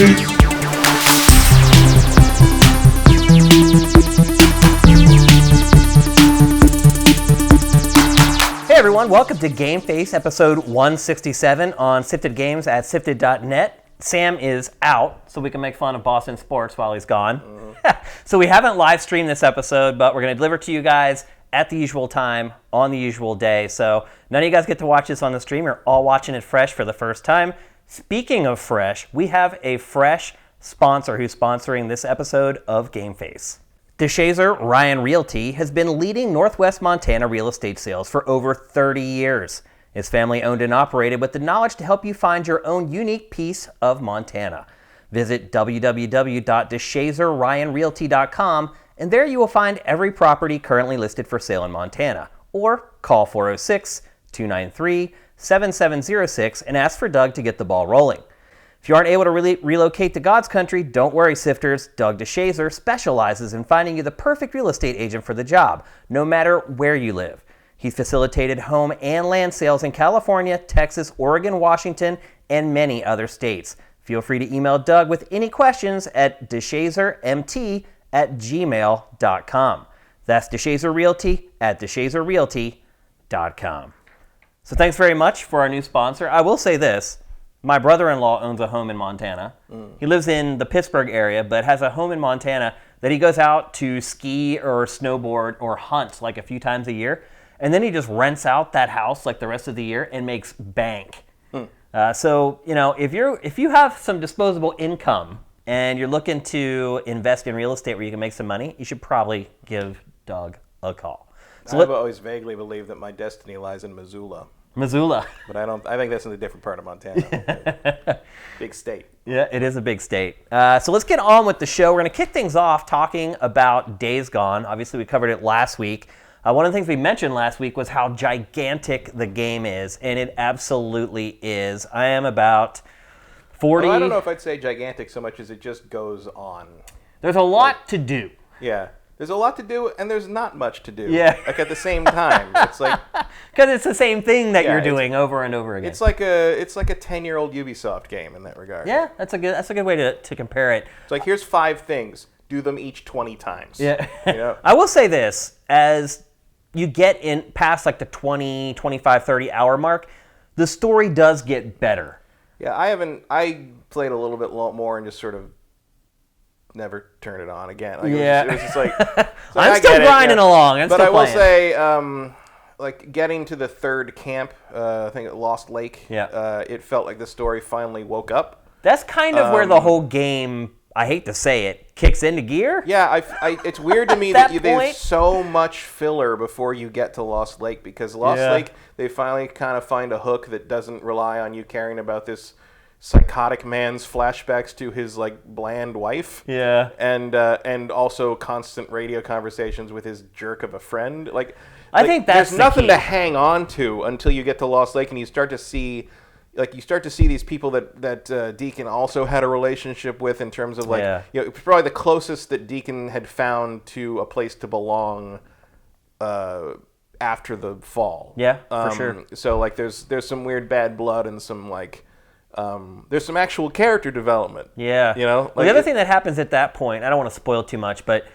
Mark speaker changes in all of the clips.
Speaker 1: Hey everyone, welcome to GameFace, episode 167 on Sifted Games at sifted.net. Sam is out, so we can make fun of Boston sports while he's gone. So we haven't live streamed this episode, but we're going to deliver to you guys at the usual time, on the usual day. So none of you guys get to watch this on the stream. You're all watching it fresh for the first time. Speaking of fresh, we have a fresh sponsor who's sponsoring this episode of GameFace. DeShazer Ryan Realty has been leading Northwest Montana real estate sales for over 30 years. It's family owned and operated with the knowledge to help you find your own unique piece of Montana. Visit www.deshazerryanrealty.com and there you will find every property currently listed for sale in Montana. Or call 406-293-7706 and ask for Doug to get the ball rolling. If you aren't able to relocate to God's country, don't worry, Sifters. Doug DeShazer specializes in finding you the perfect real estate agent for the job, no matter where you live. He's facilitated home and land sales in California, Texas, Oregon, Washington, and many other states. Feel free to email Doug with any questions at deshazermt@gmail.com. That's DeShazer Realty at deshazerrealty.com. So thanks very much for our new sponsor. I will say this. My brother-in-law owns a home in Montana. He lives in the Pittsburgh area, but has a home in Montana that he goes out to ski or snowboard or hunt like a few times a year. And then he just rents out that house like the rest of the year and makes bank. So, you know, if you have some disposable income and you're looking to invest in real estate where you can make some money, you should probably give Doug a call. So
Speaker 2: I've always vaguely believed that my destiny lies in Missoula.
Speaker 1: Missoula.
Speaker 2: But I think that's in a different part of Montana. Big state.
Speaker 1: Yeah, it is a big state. So let's get on with the show. We're going to kick things off talking about Days Gone. Obviously, we covered it last week. One of the things we mentioned last week was how gigantic the game is, and it absolutely is. I am about 40...
Speaker 2: Well, I don't know if I'd say gigantic so much as it just goes on.
Speaker 1: There's a lot to do.
Speaker 2: Yeah. There's a lot to do, and there's not much to do.
Speaker 1: Yeah.
Speaker 2: Like at the same time. It's like...
Speaker 1: Because it's the same thing that you're doing over and over again.
Speaker 2: It's like a 10-year-old Ubisoft game in that regard.
Speaker 1: Yeah, that's a good way to compare it.
Speaker 2: It's like, here's 5 things. Do them each 20 times.
Speaker 1: Yeah.
Speaker 2: You know?
Speaker 1: I will say this. As you get in past like the 20, 25, 30 hour mark, the story does get better.
Speaker 2: Yeah, I played a little bit more and just sort of never turn it on again. Like, it was just like
Speaker 1: I'm still grinding along.
Speaker 2: But I will say, like getting to the third camp, I think at Lost Lake.
Speaker 1: Yeah.
Speaker 2: It felt like the story finally woke up.
Speaker 1: That's kind of where the whole game, I hate to say it, kicks into gear.
Speaker 2: Yeah, it's weird to me that there's so much filler before you get to Lost Lake, because Lost Lake, they finally kind of find a hook that doesn't rely on you caring about this psychotic man's flashbacks to his like bland wife, and also constant radio conversations with his jerk of a friend. Like,
Speaker 1: I think that's
Speaker 2: there's nothing to hang on to until you get to Lost Lake, and you start to see these people that Deacon also had a relationship with, in terms of probably the closest that Deacon had found to a place to belong after the fall.
Speaker 1: Yeah, for sure.
Speaker 2: So like there's some weird bad blood and some like. There's some actual character development. Yeah. You know? Like,
Speaker 1: well, the other thing that happens at that point, I don't want to spoil too much, but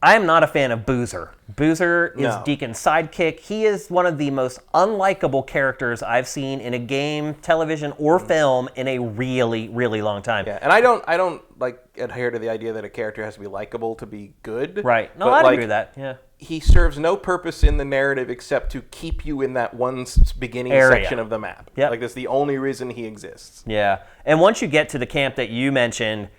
Speaker 1: I am not a fan of Boozer. Boozer is Deacon's sidekick. He is one of the most unlikable characters I've seen in a game, television, or film in a really, really long time.
Speaker 2: Yeah, and I don't like adhere to the idea that a character has to be likable to be good.
Speaker 1: Right. No, I agree with that. Yeah.
Speaker 2: He serves no purpose in the narrative except to keep you in that one beginning section of the map.
Speaker 1: Yep.
Speaker 2: Like, that's the only reason he exists.
Speaker 1: Yeah. And once you get to the camp that you mentioned,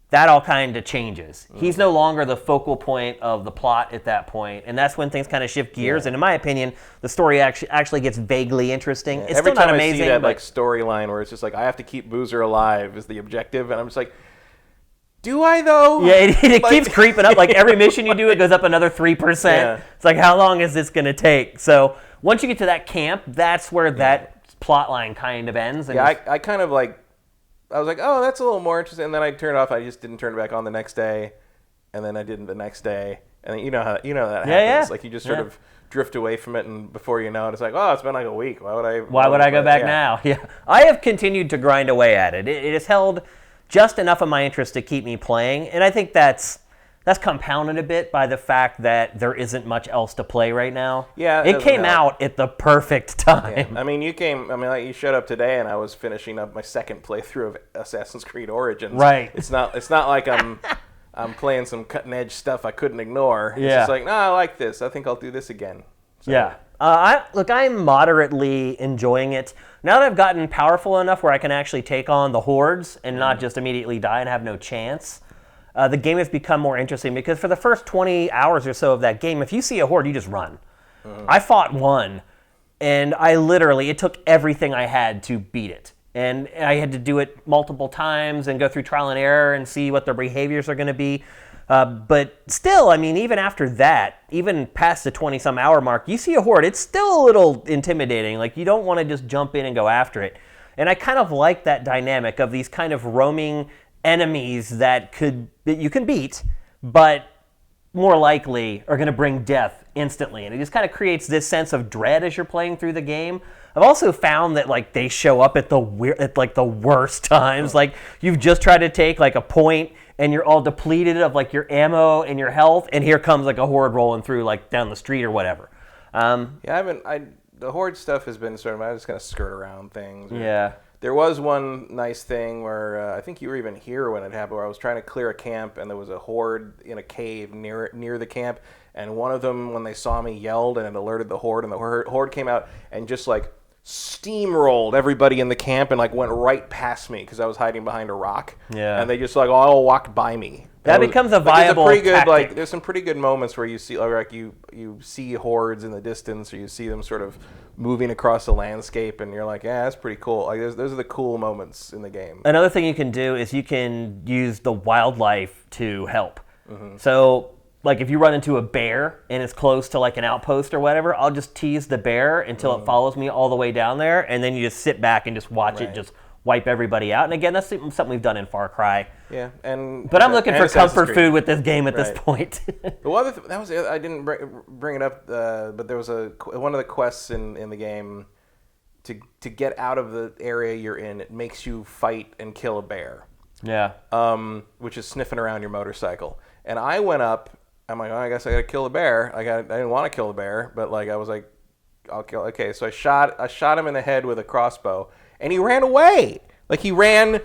Speaker 1: that all kind of changes. He's no longer the focal point of the plot at that point, and that's when things kind of shift gears. And in my opinion, the story actually gets vaguely interesting. It's
Speaker 2: Every
Speaker 1: still not
Speaker 2: time
Speaker 1: amazing.
Speaker 2: I see that like storyline where it's just like, I have to keep Boozer alive is the objective, and I'm just like, do I though?
Speaker 1: Yeah, it keeps creeping up. Like every mission you do, it goes up another 3%. Yeah. It's like, how long is this going to take? So once you get to that camp, that's where that plot line kind of ends. And
Speaker 2: I kind of like, I was like, oh, that's a little more interesting. And then I turned it off. I just didn't turn it back on the next day. And then I didn't the next day. And then you know that happens.
Speaker 1: Yeah.
Speaker 2: Like you just sort of drift away from it, and before you know it, it's like, oh, it's been like a week. Why would I
Speaker 1: go back now? Yeah, I have continued to grind away at it. It has held just enough of my interest to keep me playing. And I think that's compounded a bit by the fact that there isn't much else to play right now.
Speaker 2: Yeah,
Speaker 1: it came out at the perfect time.
Speaker 2: Yeah. I mean, like you showed up today, and I was finishing up my second playthrough of Assassin's Creed Origins.
Speaker 1: Right.
Speaker 2: It's not like I'm playing some cutting edge stuff I couldn't ignore. It's
Speaker 1: Yeah.
Speaker 2: just like, no, I like this. I think I'll do this again. So.
Speaker 1: Yeah. I'm moderately enjoying it. Now that I've gotten powerful enough where I can actually take on the hordes and not just immediately die and have no chance, the game has become more interesting because for the first 20 hours or so of that game, if you see a horde, you just run. I fought one, and it took everything I had to beat it. And I had to do it multiple times and go through trial and error and see what their behaviors are going to be. But still, I mean, even after that, even past the 20-some hour mark, you see a horde, it's still a little intimidating. Like, you don't want to just jump in and go after it. And I kind of like that dynamic of these kind of roaming enemies that you can beat, but more likely are going to bring death instantly. And it just kind of creates this sense of dread as you're playing through the game. I've also found that like they show up at the worst times. Like you've just tried to take like a point and you're all depleted of like your ammo and your health, and here comes like a horde rolling through like down the street or whatever.
Speaker 2: The horde stuff has been sort of, I just kind of skirt around things.
Speaker 1: Yeah.
Speaker 2: There was one nice thing where I think you were even here when it happened, where I was trying to clear a camp and there was a horde in a cave near the camp, and one of them, when they saw me, yelled and it alerted the horde, and the horde came out and just like steamrolled everybody in the camp and like went right past me because I was hiding behind a rock.
Speaker 1: Yeah.
Speaker 2: And they just like all walked by me.
Speaker 1: That becomes a viable tactic.
Speaker 2: There's some pretty good moments where you see like you see hordes in the distance, or you see them sort of moving across the landscape, and you're like, yeah, that's pretty cool. Like those are the cool moments in the game.
Speaker 1: Another thing you can do is you can use the wildlife to help. So like if you run into a bear and it's close to like an outpost or whatever, I'll just tease the bear until it follows me all the way down there, and then you just sit back and just watch it just wipe everybody out. And again, that's something we've done in Far Cry.
Speaker 2: Yeah,
Speaker 1: but I'm looking for comfort food with this game at this point.
Speaker 2: The other that was I didn't bring it up, but there was one of the quests in the game to get out of the area you're in. It makes you fight and kill a bear.
Speaker 1: Yeah.
Speaker 2: Which is sniffing around your motorcycle. And I went up. I'm like, oh, I guess I got to kill the bear. I didn't want to kill the bear, but like I was like, I'll kill. Okay, so I shot him in the head with a crossbow, and he ran away. Like he ran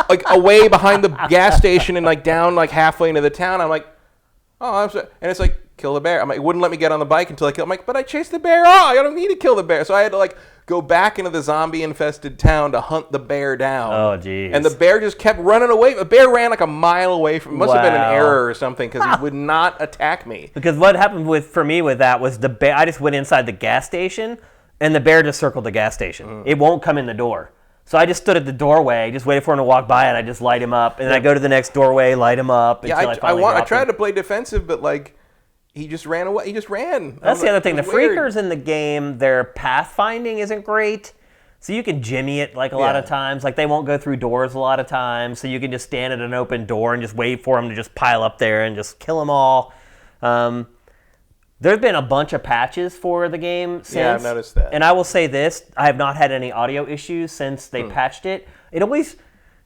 Speaker 2: like away behind the gas station and like down like halfway into the town. I'm like, oh, and it's like, kill the bear. I'm like, it wouldn't let me get on the bike until I kill. I'm like, but I chased the bear. Oh, I don't need to kill the bear. So I had to like go back into the zombie infested town to hunt the bear down.
Speaker 1: Oh, geez.
Speaker 2: And the bear just kept running away. The bear ran like a mile away from. Must have been an error or something, because he would not attack me.
Speaker 1: Because what happened for me with that was the bear. I just went inside the gas station, and the bear just circled the gas station. It won't come in the door. So I just stood at the doorway, just waited for him to walk by, and I just light him up. And then I go to the next doorway, light him up.
Speaker 2: Yeah, I tried to play defensive, but like he just ran away. He just ran.
Speaker 1: That's the other thing. The freakers in the game, their pathfinding isn't great. So you can jimmy it like a lot of times. Like they won't go through doors a lot of times. So you can just stand at an open door and just wait for them to just pile up there and just kill them all. There's been a bunch of patches for the game since.
Speaker 2: Yeah, I've noticed that.
Speaker 1: And I will say this, I have not had any audio issues since they patched it. It always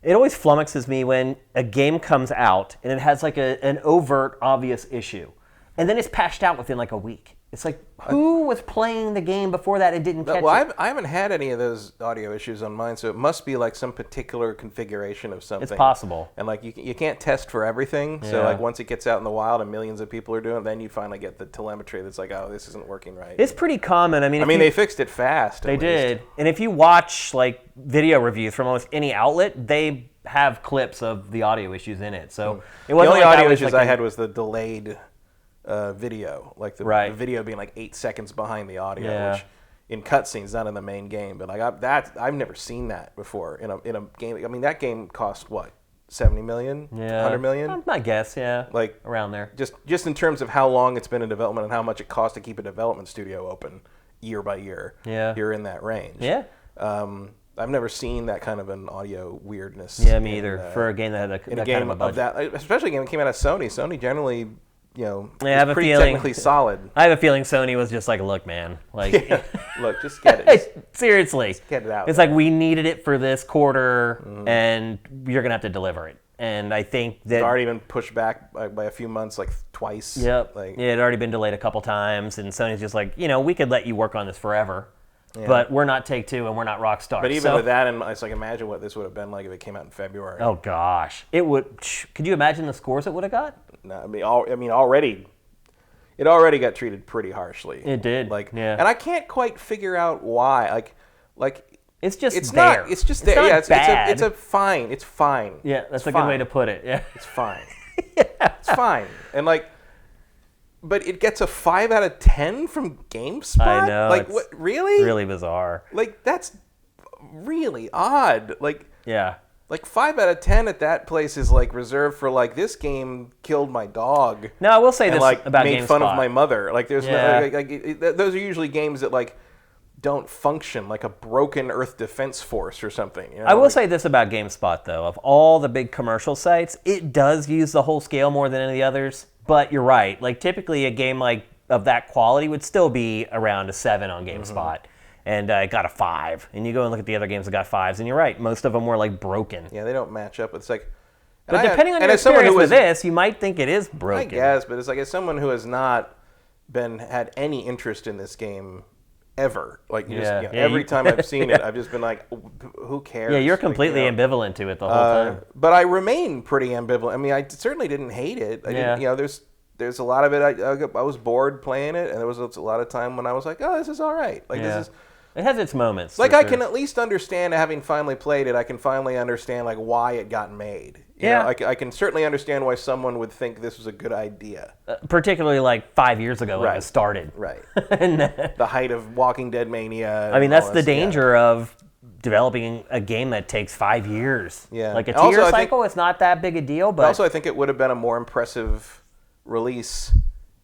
Speaker 1: flummoxes me when a game comes out and it has like an overt, obvious issue. And then it's patched out within like a week. It's like, who was playing the game before that and didn't catch it?
Speaker 2: I haven't had any of those audio issues on mine, so it must be like some particular configuration of something.
Speaker 1: It's possible.
Speaker 2: And like you can't test for everything, so like once it gets out in the wild and millions of people are doing it, then you finally get the telemetry that's like, oh, this isn't working right.
Speaker 1: It's pretty common. I mean,
Speaker 2: they fixed it fast.
Speaker 1: They did. And if you watch like video reviews from almost any outlet, they have clips of the audio issues in it. So it wasn't
Speaker 2: the only
Speaker 1: like
Speaker 2: audio
Speaker 1: was
Speaker 2: issues
Speaker 1: like
Speaker 2: I had was the delayed video, like the video being like 8 seconds behind the audio, which in cutscenes, not in the main game. But like I've never seen that before in a game. I mean, that game cost what, 70 million, 100 million?
Speaker 1: I guess,
Speaker 2: like
Speaker 1: around there.
Speaker 2: Just in terms of how long it's been in development and how much it costs to keep a development studio open year by year.
Speaker 1: Yeah,
Speaker 2: you're in that range.
Speaker 1: Yeah.
Speaker 2: I've never seen that kind of an audio weirdness.
Speaker 1: Yeah, me either. For a game that had a
Speaker 2: game
Speaker 1: kind of a budget.
Speaker 2: of that, especially a game that came out of Sony. Sony generally pretty technically solid.
Speaker 1: I have a feeling Sony was just like, look, man, like,
Speaker 2: look, just get it.
Speaker 1: Seriously,
Speaker 2: just get it out.
Speaker 1: It's like we needed it for this quarter, and you're gonna have to deliver it. And I think that
Speaker 2: it's already been pushed back by a few months, like twice.
Speaker 1: Yep. It had already been delayed a couple times, and Sony's just like, we could let you work on this forever, but we're not Take-Two and we're not Rockstar.
Speaker 2: But even with that, and it's like, imagine what this would have been like if it came out in February.
Speaker 1: Oh gosh, it would. Could you imagine the scores it would have got?
Speaker 2: No, already. It already got treated pretty harshly.
Speaker 1: It did.
Speaker 2: And I can't quite figure out why.
Speaker 1: It's just
Speaker 2: it's
Speaker 1: there.
Speaker 2: Not. It's just there.
Speaker 1: Not bad.
Speaker 2: It's a fine. It's fine.
Speaker 1: Yeah, that's a good way to put it. Yeah,
Speaker 2: it's fine. It's fine. And but it gets a 5 out of 10 from GameSpot.
Speaker 1: I know.
Speaker 2: What? Really?
Speaker 1: Really bizarre.
Speaker 2: That's really odd.
Speaker 1: Yeah.
Speaker 2: 5 out of 10 at that place is reserved for this game killed my dog.
Speaker 1: No, I will say this about
Speaker 2: made
Speaker 1: GameSpot.
Speaker 2: Fun of my mother. There's those are usually games that don't function, like a broken Earth Defense Force or something.
Speaker 1: I will say this about GameSpot though: of all the big commercial sites, it does use the whole scale more than any of the others. But you're right. Typically, a game of that quality would still be around a 7 on GameSpot. And it got a 5. And you go and look at the other games that got 5s, and you're right. Most of them were broken.
Speaker 2: Yeah, they don't match up. It's
Speaker 1: but depending on your experience with this, you might think it is broken.
Speaker 2: I guess, but it's as someone who has not had any interest in this game ever. Every time I've seen it, I've just been like, who cares?
Speaker 1: Yeah, you're completely ambivalent to it the whole time.
Speaker 2: But I remain pretty ambivalent. I mean, I certainly didn't hate it. I didn't, there's a lot of it. I was bored playing it, and there was a lot of time when I was like, oh, this is all right. This is.
Speaker 1: It has its moments.
Speaker 2: I can at least understand, having finally played it, I can finally understand why it got made. I can certainly understand why someone would think this was a good idea.
Speaker 1: Particularly 5 years ago when it started.
Speaker 2: Right. The height of Walking Dead mania.
Speaker 1: I mean, that's the danger of developing a game that takes 5 years.
Speaker 2: Yeah.
Speaker 1: A 2-year cycle, it's not that big a deal. But
Speaker 2: also, I think it would have been a more impressive release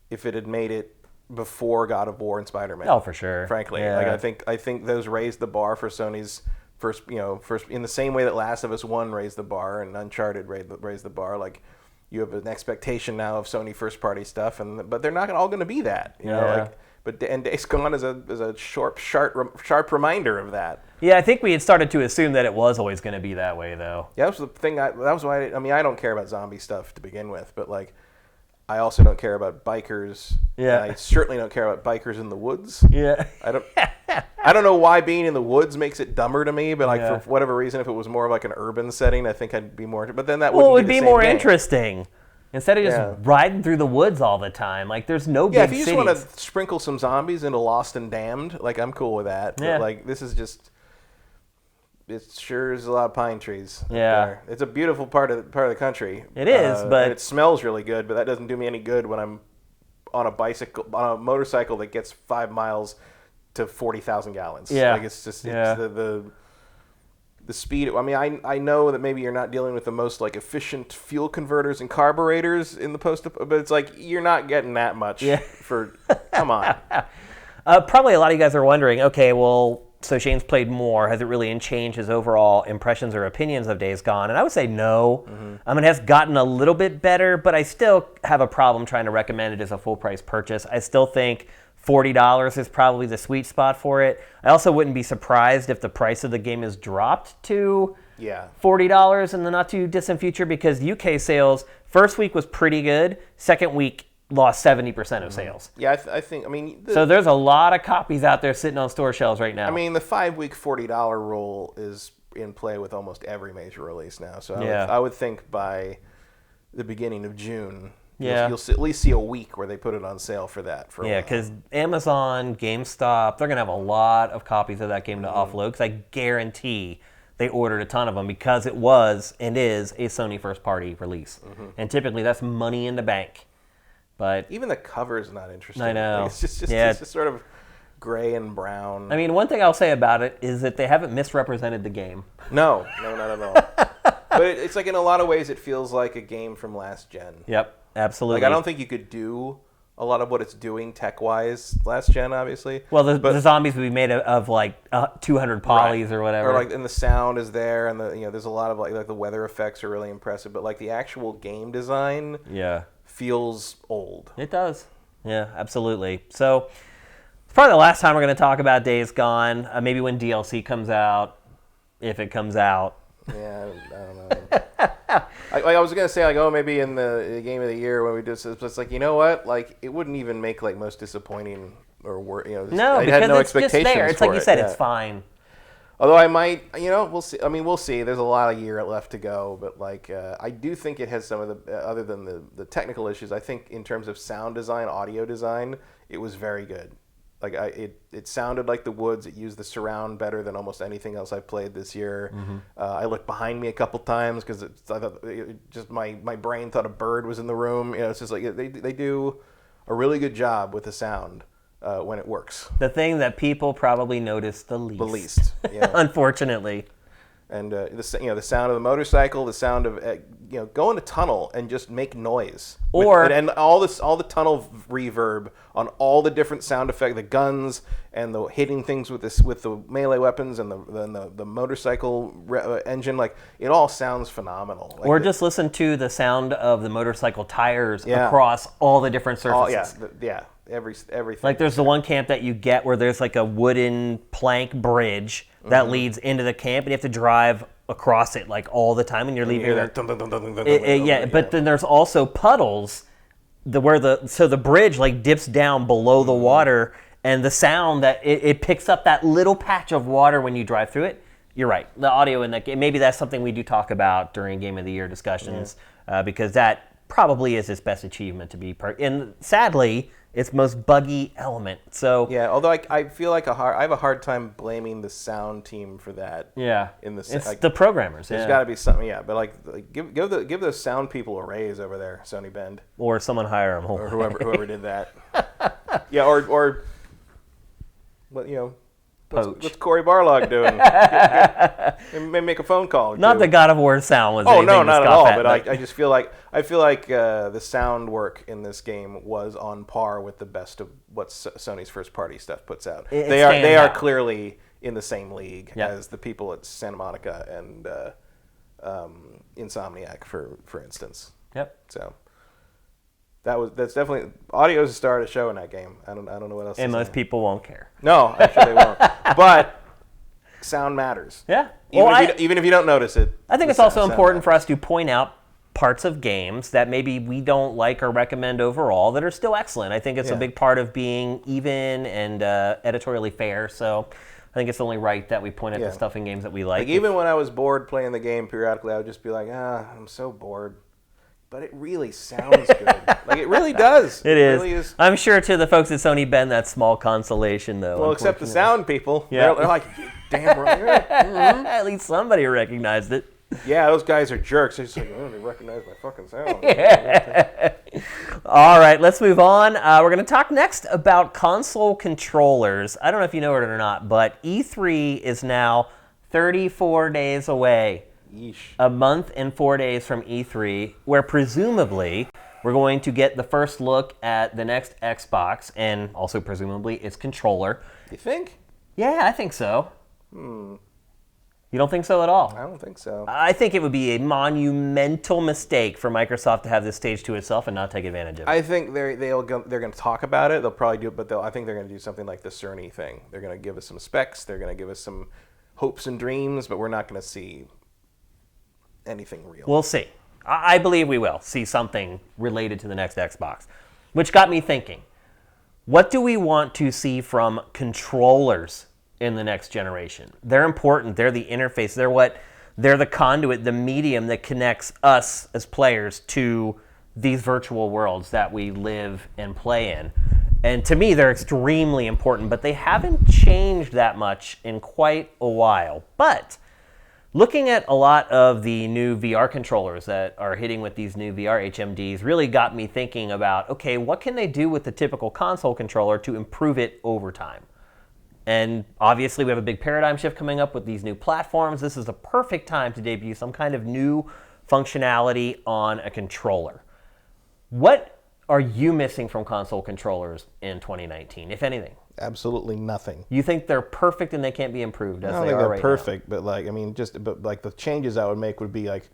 Speaker 2: if it had made it before God of War and Spider-Man.
Speaker 1: Oh, for sure.
Speaker 2: Frankly,
Speaker 1: yeah.
Speaker 2: I think those raised the bar for Sony's first in the same way that Last of Us 1 raised the bar and Uncharted raised the bar. You have an expectation now of Sony first party stuff, but they're not all going to be that. And Days Gone is a sharp reminder of that.
Speaker 1: Yeah, I think we had started to assume that it was always going to be that way, though.
Speaker 2: Yeah, that was the thing. That was why I don't care about zombie stuff to begin with, but I also don't care about bikers.
Speaker 1: Yeah.
Speaker 2: And I certainly don't care about bikers in the woods.
Speaker 1: Yeah.
Speaker 2: I don't know why being in the woods makes it dumber to me, but for whatever reason, if it was more of an urban setting, I think I'd be more. But then that would be
Speaker 1: more
Speaker 2: game.
Speaker 1: Interesting. Instead of just riding through the woods all the time, there's no big cities.
Speaker 2: Yeah, if you just want to sprinkle some zombies into Lost and Damned, I'm cool with that.
Speaker 1: Yeah.
Speaker 2: But this is just. It sure is a lot of pine trees.
Speaker 1: Yeah,
Speaker 2: it's a beautiful part of the country.
Speaker 1: It is, but
Speaker 2: and it smells really good. But that doesn't do me any good when I'm on a motorcycle that gets 5 miles to 40,000 gallons.
Speaker 1: Yeah,
Speaker 2: it's just it's the speed. I mean, I know that maybe you're not dealing with the most efficient fuel converters and carburetors in the but it's you're not getting that much for. Come on.
Speaker 1: Probably a lot of you guys are wondering. Okay, well. So Shane's played more. Has it really changed his overall impressions or opinions of Days Gone? And I would say no. Mm-hmm. It has gotten a little bit better, but I still have a problem trying to recommend it as a full-price purchase. I still think $40 is probably the sweet spot for it. I also wouldn't be surprised if the price of the game is dropped to $40 in the not-too-distant future, because UK sales, first week was pretty good. Second week, lost 70% of sales.
Speaker 2: Yeah, I think.
Speaker 1: So there's a lot of copies out there sitting on store shelves right now.
Speaker 2: The 5-week $40 rule is in play with almost every major release now. So I would think by the beginning of June, you'll at least see a week where they put it on sale for that.
Speaker 1: Because Amazon, GameStop, they're gonna have a lot of copies of that game to offload. Because I guarantee they ordered a ton of them because it was and is a Sony first party release, and typically that's money in the bank. But
Speaker 2: even the cover is not interesting.
Speaker 1: I know.
Speaker 2: It's just sort of gray and brown.
Speaker 1: One thing I'll say about it is that they haven't misrepresented the game.
Speaker 2: No, not at all. But it's in a lot of ways it feels like a game from last gen.
Speaker 1: Yep, absolutely.
Speaker 2: I don't think you could do a lot of what it's doing tech-wise last gen, obviously.
Speaker 1: Well, the zombies would be made of 200 polys or whatever.
Speaker 2: Or and the sound is there, and there's a lot of the weather effects are really impressive. But the actual game design, feels old.
Speaker 1: It does. Yeah, absolutely. So it's probably the last time we're going to talk about Days Gone. Maybe when DLC comes out, if it comes out.
Speaker 2: Yeah, I don't know. I was gonna say maybe in the game of the year when we did this, it's like, you know what, like it wouldn't even make like most disappointing or
Speaker 1: no,
Speaker 2: I
Speaker 1: because
Speaker 2: had no
Speaker 1: it's just there. It's like you said, it's fine.
Speaker 2: Although I might, we'll see. I mean, we'll see. There's a lot of year left to go, but like I do think it has some of the other than the technical issues. I think in terms of sound design, audio design, it was very good. Like it sounded like the woods. It used the surround better than almost anything else I've played this year. Mm-hmm. I looked behind me a couple times because I thought just my brain thought a bird was in the room. It's just like they do a really good job with the sound when it works.
Speaker 1: The thing that people probably notice the least.
Speaker 2: The least, yeah.
Speaker 1: Unfortunately.
Speaker 2: And the sound of the motorcycle, the sound of go in a tunnel and just make noise, and all the tunnel reverb on all the different sound effects, the guns and the hitting things with the melee weapons and the motorcycle engine, like it all sounds phenomenal. Like
Speaker 1: just listen to the sound of the motorcycle tires across all the different surfaces.
Speaker 2: Everything.
Speaker 1: Like there's the one camp that you get where there's like a wooden plank bridge that leads into the camp, and you have to drive across it like all the time, and you're leaving. But then there's also puddles, where the bridge like dips down below the water, and the sound that it picks up that little patch of water when you drive through it. You're right. The audio in that game, maybe that's something we do talk about during Game of the Year discussions, because that probably is its best achievement to be and sadly, its most buggy element. So
Speaker 2: although I feel like I have a hard time blaming the sound team for that.
Speaker 1: Yeah,
Speaker 2: it's
Speaker 1: the programmers.
Speaker 2: There's got to be something. Yeah, but like give those sound people a raise over there, Sony Bend,
Speaker 1: or someone hire them,
Speaker 2: or whoever did that. Or what What's Cory Barlog doing? Maybe make a phone call.
Speaker 1: Not the God of War sound was.
Speaker 2: Oh no, not at all. But I just feel like the sound work in this game was on par with the best of what Sony's first party stuff puts out. They are clearly in the same league as the people at Santa Monica and Insomniac, for instance.
Speaker 1: Yep.
Speaker 2: So. That's definitely audio is the star of the show in that game. I don't know what else.
Speaker 1: And most people won't care.
Speaker 2: No, I'm sure they won't. But sound matters.
Speaker 1: Yeah.
Speaker 2: Even if you don't notice it.
Speaker 1: I think it's also important for us to point out parts of games that maybe we don't like or recommend overall that are still excellent. I think it's a big part of being even and editorially fair. So I think it's only right that we point at the stuff in games that we like.
Speaker 2: Even when I was bored playing the game periodically, I would just be like, I'm so bored. But it really sounds good. Like, it really does.
Speaker 1: It really is. I'm sure to the folks at Sony Bend, that's small consolation, though.
Speaker 2: Well, except the sound people. Yeah. They're like, damn right.
Speaker 1: Mm-hmm. At least somebody recognized it.
Speaker 2: Yeah, those guys are jerks. They're just like, they recognize my fucking sound.
Speaker 1: All right, let's move on. We're going to talk next about console controllers. I don't know if you know it or not, but E3 is now 34 days away.
Speaker 2: Yeesh.
Speaker 1: A month and 4 days from E3, where presumably we're going to get the first look at the next Xbox and also presumably its controller.
Speaker 2: You think?
Speaker 1: Yeah, I think so. You don't think so at all?
Speaker 2: I don't think so.
Speaker 1: I think it would be a monumental mistake for Microsoft to have this stage to itself and not take advantage of it.
Speaker 2: I think they're going to talk about it. They'll probably do it, but I think they're going to do something like the Cerny thing. They're going to give us some specs. They're going to give us some hopes and dreams, but we're not going to see anything real.
Speaker 1: We'll see. I believe we will see something related to the next Xbox, which got me thinking, what do we want to see from controllers in the next generation? They're important. They're the interface. They're the conduit, the medium that connects us as players to these virtual worlds that we live and play in. And to me, they're extremely important, but they haven't changed that much in quite a while. But looking at a lot of the new VR controllers that are hitting with these new VR HMDs really got me thinking about, okay, what can they do with the typical console controller to improve it over time? And obviously we have a big paradigm shift coming up with these new platforms. This is a perfect time to debut some kind of new functionality on a controller. What are you missing from console controllers in 2019, if anything?
Speaker 2: Absolutely nothing.
Speaker 1: You think they're perfect and they can't be improved as they are right now?
Speaker 2: I don't think they're perfect, but the changes I would make would be like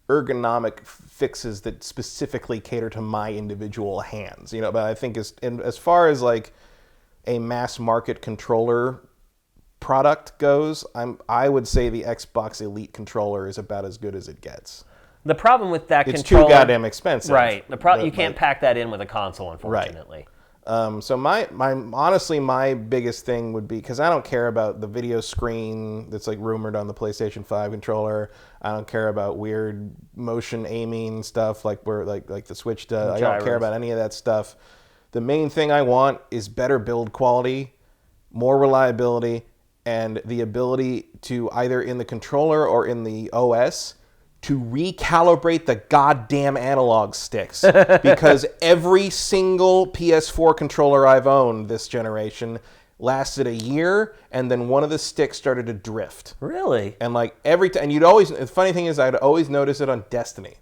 Speaker 2: ergonomic fixes that specifically cater to my individual hands. But I think as far as like a mass market controller product goes, I would say the Xbox Elite controller is about as good as it gets.
Speaker 1: The problem with that
Speaker 2: it's
Speaker 1: controller...
Speaker 2: It's too goddamn expensive.
Speaker 1: Right. You can't pack that in with a console, unfortunately.
Speaker 2: Right. So honestly, my biggest thing would be, because I don't care about the video screen that's like rumored on the PlayStation 5 controller. I don't care about weird motion aiming stuff like the Switch does. I don't care about any of that stuff. The main thing I want is better build quality, more reliability, and the ability to either in the controller or in the OS to recalibrate the goddamn analog sticks. Because every single PS4 controller I've owned this generation lasted a year, and then one of the sticks started to drift.
Speaker 1: Really?
Speaker 2: And like every time, and the funny thing is I'd always notice it on Destiny.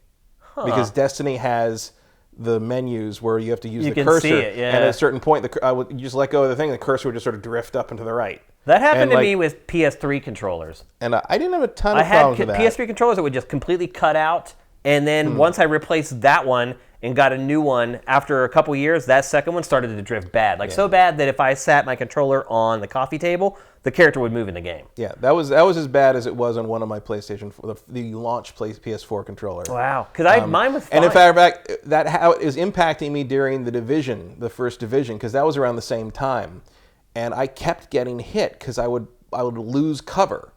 Speaker 2: Because Destiny has the menus where you have to use the cursor.
Speaker 1: See it, yeah.
Speaker 2: And at a certain point, you just let go of the thing, the cursor would just sort of drift up and to the right.
Speaker 1: That happened to me with PS3 controllers.
Speaker 2: And I didn't have a ton of problems with that.
Speaker 1: I had PS3 controllers that would just completely cut out, and then once I replaced that one and got a new one, after a couple years, that second one started to drift bad. So bad that if I sat my controller on the coffee table, the character would move in the game.
Speaker 2: Yeah, that was as bad as it was on one of my PlayStation, the launch PS4 controller.
Speaker 1: Wow, because mine was fine.
Speaker 2: And in fact, that how it was impacting me during the first division, because that was around the same time, and I kept getting hit because I would lose cover.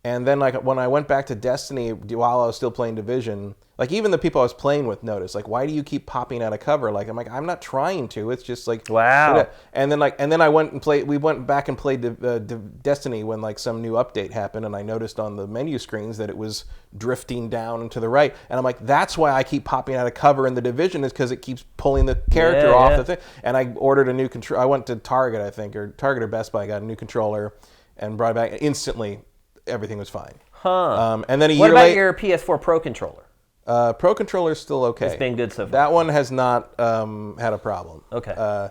Speaker 2: And then like when I went back to Destiny while I was still playing Division, like even the people I was playing with noticed, like, why do you keep popping out of cover? Like I'm not trying to. It's just like,
Speaker 1: wow.
Speaker 2: And then I went and played. We went back and played Destiny when like some new update happened, and I noticed on the menu screens that it was drifting down and to the right. And I'm like, that's why I keep popping out of cover in the Division, is because it keeps pulling the character off the thing. And I ordered a new controller. I went to Target, I think, or Target or Best Buy, got a new controller, and brought it back instantly. Everything was fine. And then
Speaker 1: what about your PS4 Pro controller?
Speaker 2: Pro controller is still okay.
Speaker 1: It's been good so far.
Speaker 2: That one has not had a problem.
Speaker 1: Okay.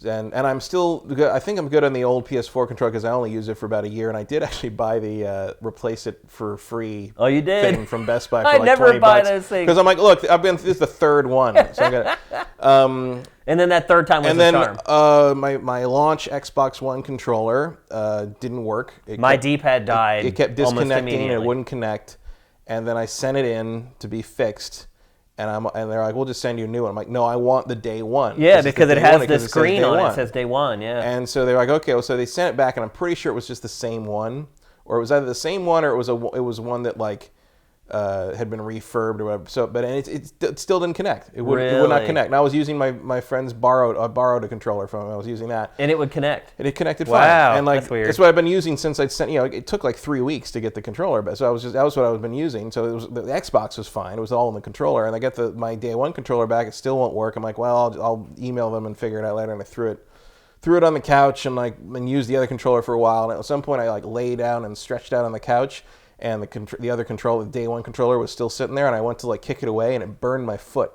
Speaker 2: And I'm still good. I think I'm good on the old PS4 controller because I only used it for about a year, and I did actually buy the replace it for free.
Speaker 1: Oh, you did?
Speaker 2: Thing from Best Buy for
Speaker 1: I
Speaker 2: like
Speaker 1: never
Speaker 2: $20
Speaker 1: buy those things
Speaker 2: because I'm like, look, this is the third one, so I'm gonna.
Speaker 1: And then that third time was
Speaker 2: the
Speaker 1: charm.
Speaker 2: My launch Xbox One controller didn't work.
Speaker 1: My D-pad died.
Speaker 2: It kept disconnecting and it wouldn't connect. And then I sent it in to be fixed, and they're like, "We'll just send you a new one." I'm like, "No, I want the day one."
Speaker 1: Yeah, because it has the screen on it. It says day one. Yeah.
Speaker 2: And so they're like, "Okay." Well, so they sent it back, and I'm pretty sure it was just the same one, or it was either the same one, or it was one that like had been refurbed or whatever. So, but it still didn't connect. It would not connect. And I was using my friend's borrowed a controller from him. I was using that,
Speaker 1: and it would connect.
Speaker 2: And it connected fine.
Speaker 1: Wow,
Speaker 2: and like
Speaker 1: that's weird.
Speaker 2: It's what I've been using since I'd sent. It took like 3 weeks to get the controller, but so that was what I've been using. So the Xbox was fine. It was all in the controller, and I get my day one controller back. It still won't work. I'm like, well, I'll email them and figure it out later. And I threw it on the couch and used the other controller for a while. And at some point, I like lay down and stretched out on the couch. And the other controller, the day one controller, was still sitting there, and I went to like kick it away, and it burned my foot.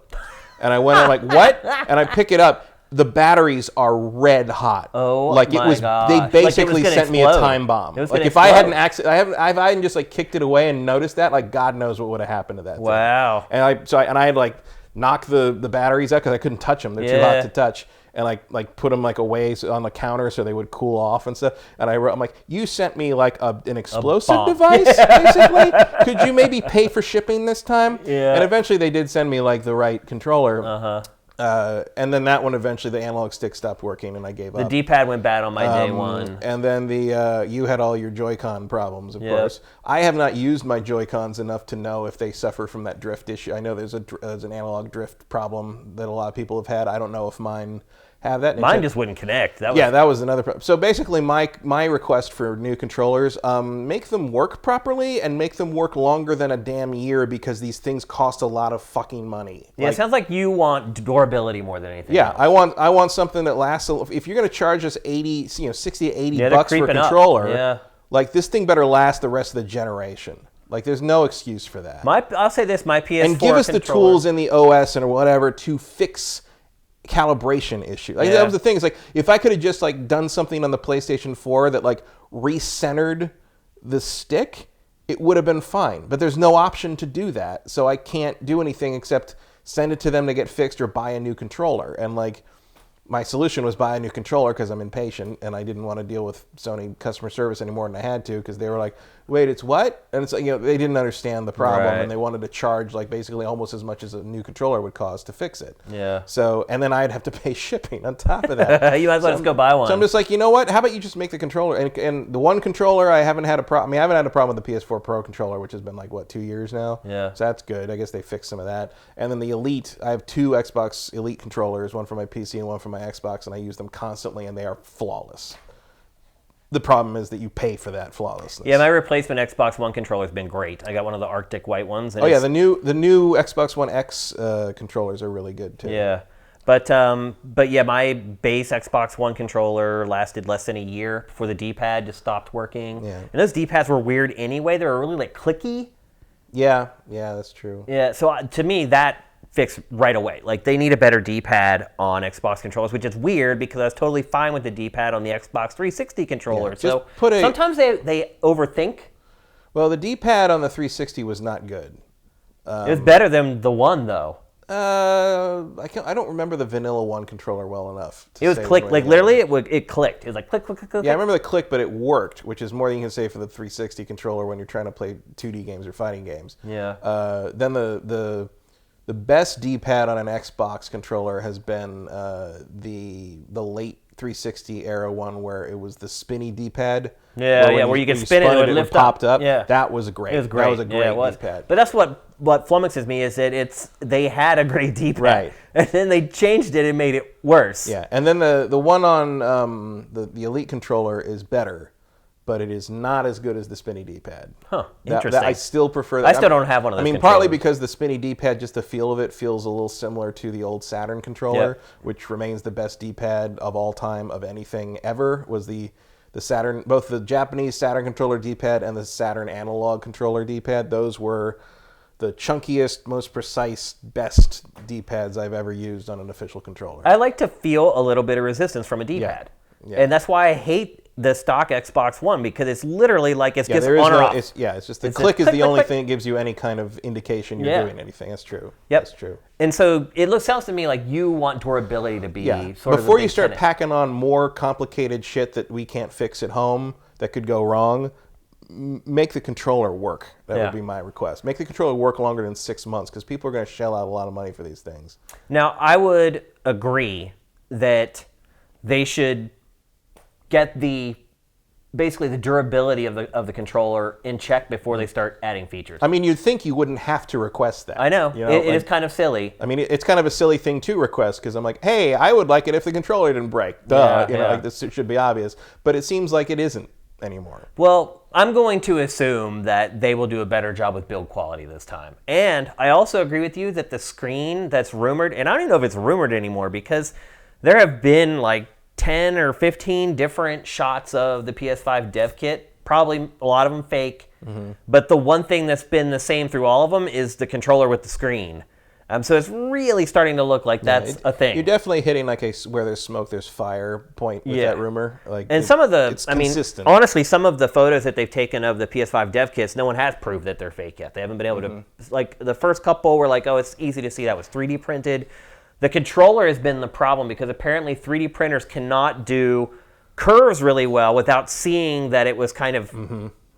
Speaker 2: And I'm like, what? And I pick it up. The batteries are red hot.
Speaker 1: Oh,
Speaker 2: like
Speaker 1: my gosh.
Speaker 2: They basically sent me a time bomb. Like if I hadn't I hadn't just like kicked it away and noticed that, like God knows what would have happened to that.
Speaker 1: Wow.
Speaker 2: Thing. And I had like knocked the batteries out because I couldn't touch them. They're too hot to touch. And like put them like away on the counter so they would cool off and stuff. And I'm like, you sent me like an explosive device, basically. Could you maybe pay for shipping this time?
Speaker 1: Yeah.
Speaker 2: And eventually they did send me like the right controller.
Speaker 1: Uh-huh.
Speaker 2: And then that one eventually the analog stick stopped working and I gave up.
Speaker 1: The D-pad went bad on my day one.
Speaker 2: And then you had all your Joy-Con problems, of course. I have not used my Joy-Cons enough to know if they suffer from that drift issue. I know there's an analog drift problem that a lot of people have had. I don't know if mine have that.
Speaker 1: Mine just wouldn't connect. That
Speaker 2: was another problem. So basically my request for new controllers, make them work properly and make them work longer than a damn year because these things cost a lot of fucking money.
Speaker 1: Yeah, it sounds like you want durability more than anything else.
Speaker 2: I want something that lasts. If you're going to charge us 60 to 80 bucks for a controller, like this thing better last the rest of the generation. Like there's no excuse for that.
Speaker 1: I'll say this, my PS4
Speaker 2: and give us the tools in the OS or whatever to fix calibration issue. Like that was the thing. It's like if I could have just like done something on the PlayStation 4 that like recentered the stick it would have been fine. But there's no option to do that, so I can't do anything except send it to them to get fixed or buy a new controller. And like, my solution was buy a new controller because I'm impatient and I didn't want to deal with Sony customer service any more than I had to, because they were like, wait, it's what? And it's like, they didn't understand the problem, and they wanted to charge like basically almost as much as a new controller would cost to fix it.
Speaker 1: Yeah.
Speaker 2: So, and then I'd have to pay shipping on top of that.
Speaker 1: You might as well just go buy one.
Speaker 2: So I'm just like, you know what? How about you just make the controller? And the one controller I haven't had a problem. I mean, I haven't had a problem with the PS4 Pro controller, which has been like, what, 2 years now?
Speaker 1: Yeah.
Speaker 2: So that's good. I guess they fixed some of that. And then the Elite, I have 2 Xbox Elite controllers, one for my PC and one for my Xbox, and I use them constantly, and they are flawless. The problem is that you pay for that flawlessness.
Speaker 1: Yeah, my replacement Xbox One controller has been great. I got one of the Arctic white ones.
Speaker 2: And the new Xbox One X controllers are really good too.
Speaker 1: Yeah, but yeah, my base Xbox One controller lasted less than a year before the D-pad just stopped working.
Speaker 2: Yeah.
Speaker 1: And those D-pads were weird anyway. They were really like clicky.
Speaker 2: Yeah, that's true.
Speaker 1: Yeah, so to me that fixed right away. Like, they need a better D-pad on Xbox controllers, which is weird because I was totally fine with the D-pad on the Xbox 360 controller.
Speaker 2: Yeah,
Speaker 1: so sometimes they overthink.
Speaker 2: Well, the D-pad on the 360 was not good.
Speaker 1: It was better than the one, though.
Speaker 2: I don't remember the vanilla one controller well enough.
Speaker 1: It was click, like literally it clicked. It was like click, click, click, click.
Speaker 2: Yeah, I remember the click, but it worked, which is more than you can say for the 360 controller when you're trying to play 2D games or fighting games.
Speaker 1: Yeah.
Speaker 2: Then the best D-pad on an Xbox controller has been the late 360 era one where it was the spinny D-pad.
Speaker 1: Where you could spin it and it would lift
Speaker 2: popped up.
Speaker 1: Yeah.
Speaker 2: That was great.
Speaker 1: It was great.
Speaker 2: That was a great D-pad.
Speaker 1: But that's what flummoxes me is that they had a great D-pad.
Speaker 2: Right.
Speaker 1: And then they changed it and made it worse.
Speaker 2: Yeah. And then the one on the Elite controller is better, but it is not as good as the spinny D-pad.
Speaker 1: Huh. Interesting.
Speaker 2: I still prefer that.
Speaker 1: I still don't have one of those.
Speaker 2: I mean,
Speaker 1: controllers.
Speaker 2: partly because the spinny D-pad, just the feel of it feels a little similar to the old Saturn controller, which remains the best D-pad of all time of anything ever, was the Saturn, both the Japanese Saturn controller D-pad and the Saturn analog controller D-pad. Those were the chunkiest, most precise, best D-pads I've ever used on an official controller.
Speaker 1: I like to feel a little bit of resistance from a D-pad. Yeah. And that's why I hate the stock Xbox One, because it's literally like it's just on or off.
Speaker 2: It's just the click is the only thing that gives you any kind of indication you're doing anything. That's true.
Speaker 1: Yep.
Speaker 2: That's true.
Speaker 1: And so sounds to me like you want durability to be sort of
Speaker 2: before you start packing on more complicated shit that we can't fix at home that could go wrong, make the controller work. That would be my request. Make the controller work longer than 6 months, because people are going to shell out a lot of money for these things.
Speaker 1: Now, I would agree that they should get basically the durability of the controller in check before they start adding features.
Speaker 2: I mean, you'd think you wouldn't have to request that.
Speaker 1: I know. It is kind of silly.
Speaker 2: I mean, it's kind of a silly thing to request, because I'm like, hey, I would like it if the controller didn't break. Duh. Like this should be obvious. But it seems like it isn't anymore.
Speaker 1: Well, I'm going to assume that they will do a better job with build quality this time. And I also agree with you that the screen that's rumored, and I don't even know if it's rumored anymore, because there have been like 10 or 15 different shots of the PS5 dev kit, probably a lot of them fake. Mm-hmm. But the one thing that's been the same through all of them is the controller with the screen. So it's really starting to look like that's a thing.
Speaker 2: You're definitely hitting like where there's smoke, there's fire point with that rumor.
Speaker 1: Some of
Speaker 2: it's consistent.
Speaker 1: Honestly, some of the photos that they've taken of the PS5 dev kits, no one has proved that they're fake yet. They haven't been able to, like the first couple were like, oh, it's easy to see that was 3D printed. The controller has been the problem, because apparently 3D printers cannot do curves really well without seeing that it was kind of,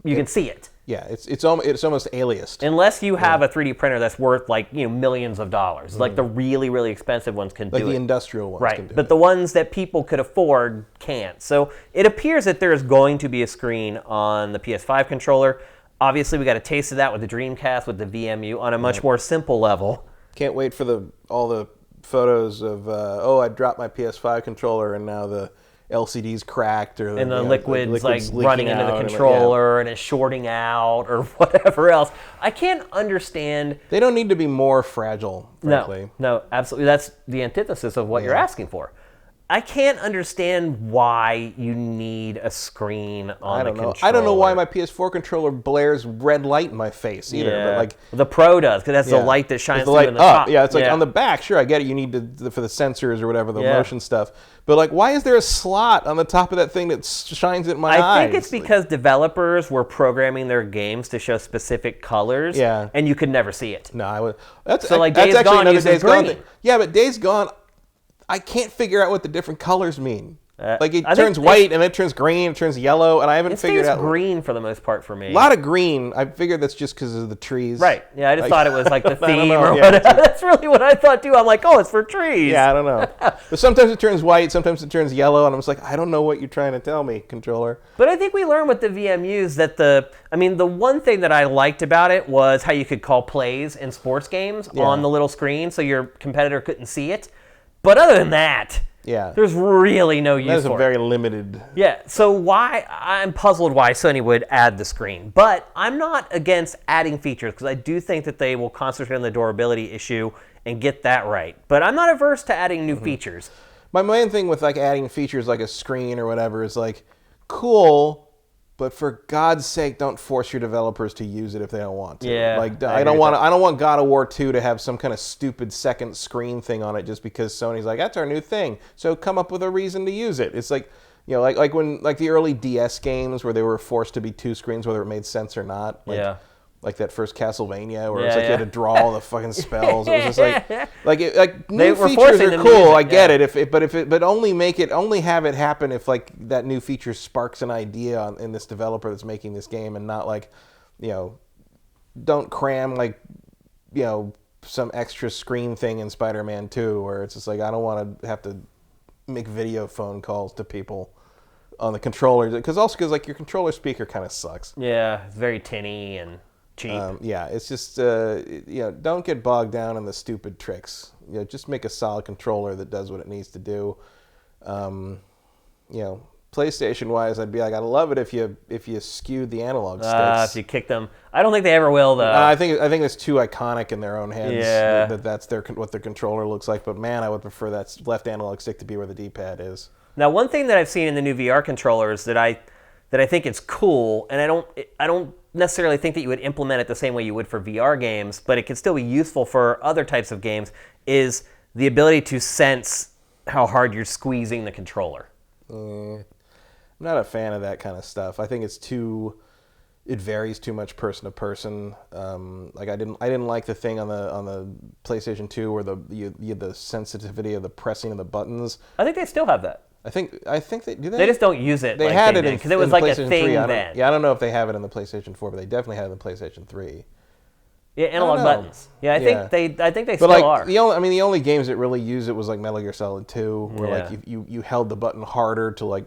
Speaker 1: you can see it.
Speaker 2: Yeah, it's almost aliased.
Speaker 1: Unless you have a 3D printer that's worth like millions of dollars, like the really, really expensive ones can do it.
Speaker 2: Like the industrial ones can do it.
Speaker 1: But the ones that people could afford can't. So it appears that there is going to be a screen on the PS5 controller. Obviously, we got a taste of that with the Dreamcast, with the VMU on a much more simple level.
Speaker 2: Can't wait for all the photos of I dropped my PS5 controller and now the LCD's cracked, or
Speaker 1: and the liquid's like running into the controller and it's shorting out or whatever else. I can't understand.
Speaker 2: They don't need to be more fragile, frankly.
Speaker 1: No, absolutely. That's the antithesis of what you're asking for. I can't understand why you need a screen on the controller.
Speaker 2: I don't know why my PS4 controller blares red light in my face either.
Speaker 1: Yeah.
Speaker 2: But
Speaker 1: the Pro does, because that's the light that shines through in the
Speaker 2: top.
Speaker 1: top.
Speaker 2: Yeah, it's like on the back. Sure, I get it. You need for the sensors or whatever, the motion stuff. But like, why is there a slot on the top of that thing that shines at my eyes?
Speaker 1: I think it's because developers were programming their games to show specific colors, and you could never see it.
Speaker 2: No, I would. That's
Speaker 1: Days Gone uses green.
Speaker 2: Yeah, but Days Gone, I can't figure out what the different colors mean. Like it
Speaker 1: I
Speaker 2: turns white and it turns green, it turns yellow, and I haven't figured out.
Speaker 1: It's green for the most part for me.
Speaker 2: A lot of green. I figured that's just because of the trees.
Speaker 1: Right. Yeah, I just thought it was like the theme or whatever. That's really what I thought too. I'm like, oh, it's for trees.
Speaker 2: Yeah, I don't know. But sometimes it turns white, sometimes it turns yellow, and I'm just like, I don't know what you're trying to tell me, controller.
Speaker 1: But I think we learned with the VMUs that the one thing that I liked about it was how you could call plays in sports games on the little screen so your competitor couldn't see it. But other than that, there's really no use for it.
Speaker 2: That is a very limited...
Speaker 1: Yeah, so I'm puzzled why Sony would add the screen. But I'm not against adding features, because I do think that they will concentrate on the durability issue and get that right. But I'm not averse to adding new features.
Speaker 2: My main thing with like adding features like a screen or whatever is like, cool... But for God's sake, don't force your developers to use it if they don't want to.
Speaker 1: Yeah,
Speaker 2: like I don't want God of War 2 to have some kind of stupid second screen thing on it just because Sony's like, that's our new thing. So come up with a reason to use it. It's like, like when the early DS games where they were forced to be two screens, whether it made sense or not. Like that first Castlevania where it's like you had to draw all the fucking spells. It was just like new features are cool. I get it. But only have it happen if like that new feature sparks an idea in this developer that's making this game, and not like, don't cram like, some extra screen thing in Spider-Man 2 where it's just like, I don't want to have to make video phone calls to people on the controller, because like your controller speaker kind of sucks.
Speaker 1: Yeah, it's very tinny and cheap.
Speaker 2: It's just don't get bogged down in the stupid tricks. Just make a solid controller that does what it needs to do. PlayStation wise, I'd be like, I'd love it if you skewed the analog sticks.
Speaker 1: If you kick them, I don't think they ever will though.
Speaker 2: I think it's too iconic in their own heads.
Speaker 1: Yeah.
Speaker 2: That's what their controller looks like. But man, I would prefer that left analog stick to be where the D-pad is.
Speaker 1: Now, one thing that I've seen in the new VR controllers that I think it's cool, and I don't necessarily think that you would implement it the same way you would for VR games, but it can still be useful for other types of games, is the ability to sense how hard you're squeezing the controller.
Speaker 2: I'm not a fan of that kind of stuff. I think it varies too much person to person. Like I didn't like the thing on the PlayStation 2 where you had the sensitivity of the pressing of the buttons.
Speaker 1: I think they still have that.
Speaker 2: I think they do.
Speaker 1: They just don't use it.
Speaker 2: They had it
Speaker 1: because it was like a thing
Speaker 2: 3.
Speaker 1: then.
Speaker 2: I don't know if they have it in the PlayStation 4, but they definitely had it in the PlayStation 3.
Speaker 1: Yeah, analog buttons. Yeah, I think they still are.
Speaker 2: The only games that really use it was like Metal Gear Solid 2, where like you held the button harder to like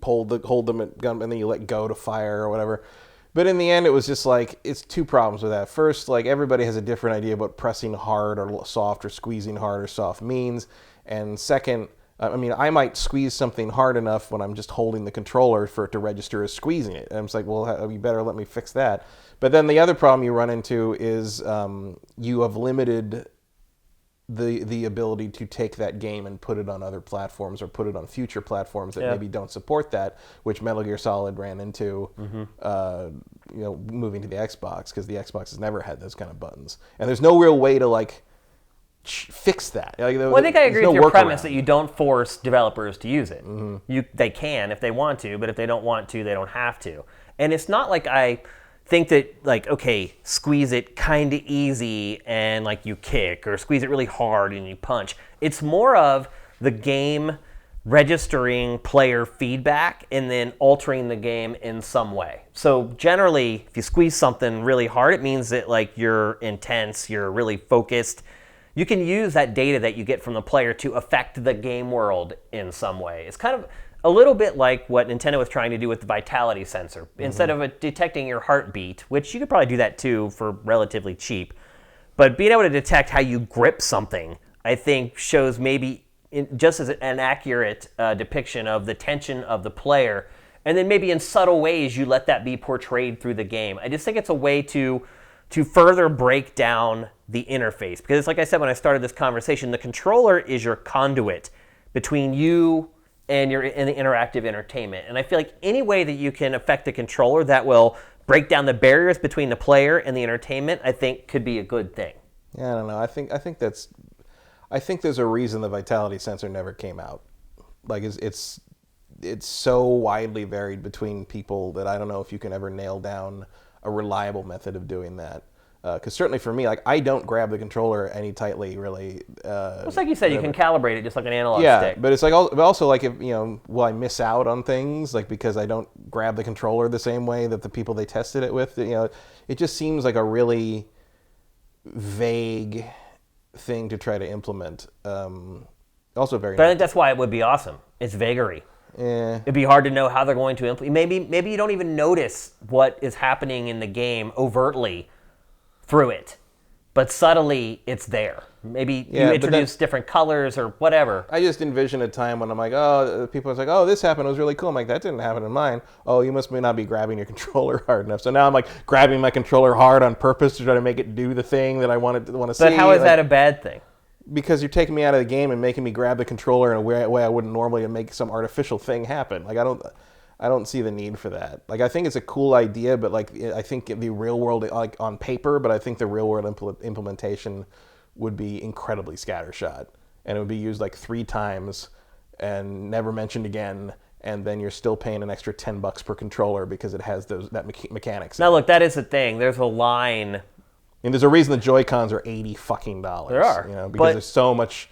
Speaker 2: hold them at gun, and then you let go to fire or whatever. But in the end, it was just like, it's two problems with that. First, like everybody has a different idea about pressing hard or soft or squeezing hard or soft means. And second, I might squeeze something hard enough when I'm just holding the controller for it to register as squeezing it. And I'm just like, well, you better let me fix that. But then the other problem you run into is you have limited the ability to take that game and put it on other platforms or put it on future platforms that maybe don't support that, which Metal Gear Solid ran into, moving to the Xbox, because the Xbox has never had those kind of buttons. And there's no real way to like fix that.
Speaker 1: I think I agree with your premise that you don't force developers to use it. Mm-hmm. They can if they want to, but if they don't want to, they don't have to. And it's not like I think that, like, okay, squeeze it kind of easy and like you kick, or squeeze it really hard and you punch. It's more of the game registering player feedback and then altering the game in some way. So generally, if you squeeze something really hard, it means that like you're intense, you're really focused. You can use that data that you get from the player to affect the game world in some way. It's kind of a little bit like what Nintendo was trying to do with the vitality sensor. Mm-hmm. Instead of detecting your heartbeat, which you could probably do that too for relatively cheap, but being able to detect how you grip something, I think shows maybe just as an accurate depiction of the tension of the player. And then maybe in subtle ways you let that be portrayed through the game. I just think it's a way to further break down the interface. Because it's like I said when I started this conversation, the controller is your conduit between you and the interactive entertainment. And I feel like any way that you can affect the controller that will break down the barriers between the player and the entertainment, I think could be a good thing.
Speaker 2: Yeah, I don't know. I think there's a reason the Vitality sensor never came out. Like it's so widely varied between people that I don't know if you can ever nail down a reliable method of doing that. Because certainly for me, like I don't grab the controller any tightly, really.
Speaker 1: It's like you said, you can calibrate it just like an analog stick.
Speaker 2: Yeah, but it's like but also like if will I miss out on things like because I don't grab the controller the same way that the people they tested it with? It just seems like a really vague thing to try to implement. Also very.
Speaker 1: But I think that's why it would be awesome. It's vagary.
Speaker 2: Yeah.
Speaker 1: It'd be hard to know how they're going to implement. Maybe you don't even notice what is happening in the game overtly through it, but subtly it's there. Maybe you introduce different colors or whatever.
Speaker 2: I just envision a time when I'm like, oh, people are like, oh, this happened. It was really cool. I'm like, that didn't happen in mine. Oh, you must not be grabbing your controller hard enough. So now I'm like grabbing my controller hard on purpose to try to make it do the thing that I want to see.
Speaker 1: But how is that a bad thing?
Speaker 2: Because you're taking me out of the game and making me grab the controller in a way I wouldn't normally and make some artificial thing happen. Like I don't see the need for that. Like I think it's a cool idea, but like I think the real world, like on paper, but I think the real world implementation would be incredibly scattershot, and it would be used like 3 times and never mentioned again. And then you're still paying an extra $10 per controller because it has that mechanics.
Speaker 1: Now look, that is the thing. There's a line.
Speaker 2: And there's a reason the Joy-Cons are $80.
Speaker 1: There are,
Speaker 2: because there's so much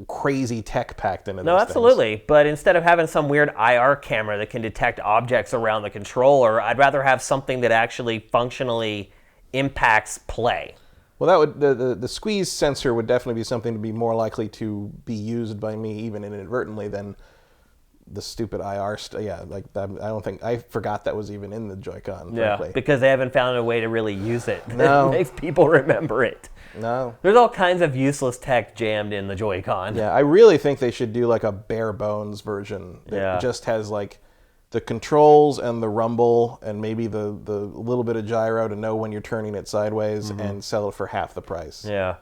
Speaker 2: crazy tech packed into
Speaker 1: No,
Speaker 2: those
Speaker 1: absolutely.
Speaker 2: things.
Speaker 1: But instead of having some weird IR camera that can detect objects around the controller, I'd rather have something that actually functionally impacts play.
Speaker 2: Well, that would the squeeze sensor would definitely be something to be more likely to be used by me, even inadvertently, than the stupid IR I forgot that was even in the Joy-Con.
Speaker 1: Yeah,
Speaker 2: frankly.
Speaker 1: because they haven't found a way to really use it that
Speaker 2: No.
Speaker 1: makes people remember it.
Speaker 2: No.
Speaker 1: There's all kinds of useless tech jammed in the Joy-Con.
Speaker 2: Yeah, I really think they should do like a bare bones version that just has like the controls and the rumble and maybe the little bit of gyro to know when you're turning it sideways and sell it for half the price.
Speaker 1: Yeah.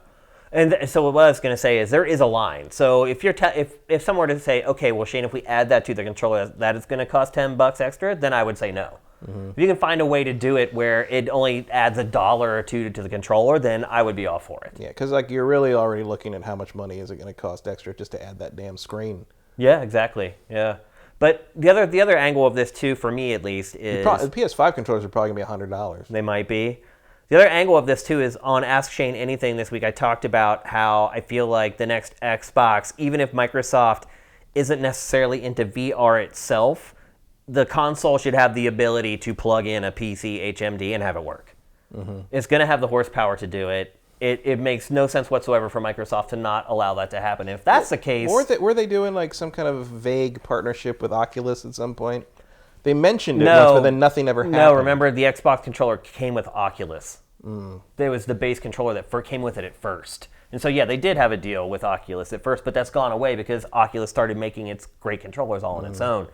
Speaker 1: And so what I was going to say is there is a line. So if you're if someone were to say, okay, well, Shane, if we add that to the controller, that is going to cost $10 extra, then I would say no. Mm-hmm. If you can find a way to do it where it only adds $1 or $2 to the controller, then I would be all for it.
Speaker 2: Yeah, because like you're really already looking at how much money is it going to cost extra just to add that damn screen.
Speaker 1: Yeah, exactly. Yeah. But the other angle of this too, for me at least, is
Speaker 2: the PS5 controllers are probably going to be $100.
Speaker 1: They might be. The other angle of this, too, is on Ask Shane Anything this week, I talked about how I feel like the next Xbox, even if Microsoft isn't necessarily into VR itself, the console should have the ability to plug in a PC HMD and have it work. Mm-hmm. It's going to have the horsepower to do it. It makes no sense whatsoever for Microsoft to not allow that to happen. If that's the case...
Speaker 2: Were they doing like some kind of vague partnership with Oculus at some point? They mentioned it once, but then nothing ever happened.
Speaker 1: No, remember the Xbox controller came with Oculus. There was the base controller that came with it at first. And so, yeah, they did have a deal with Oculus at first, but that's gone away because Oculus started making its great controllers all on its own.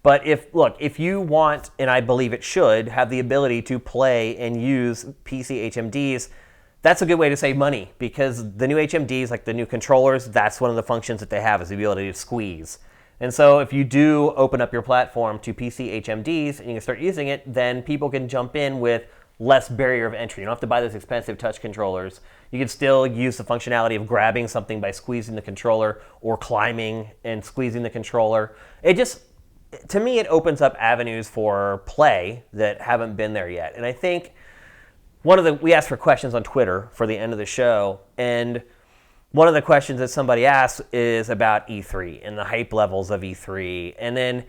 Speaker 1: But if you want, and I believe it should, have the ability to play and use PC HMDs, that's a good way to save money because the new HMDs, like the new controllers, that's one of the functions that they have is the ability to squeeze. And so if you do open up your platform to PC HMDs and you can start using it, then people can jump in with less barrier of entry. You don't have to buy those expensive touch controllers. You can still use the functionality of grabbing something by squeezing the controller or climbing and squeezing the controller. It just, to me, it opens up avenues for play that haven't been there yet. And I think we asked for questions on Twitter for the end of the show, and one of the questions that somebody asked is about E3 and the hype levels of E3. And then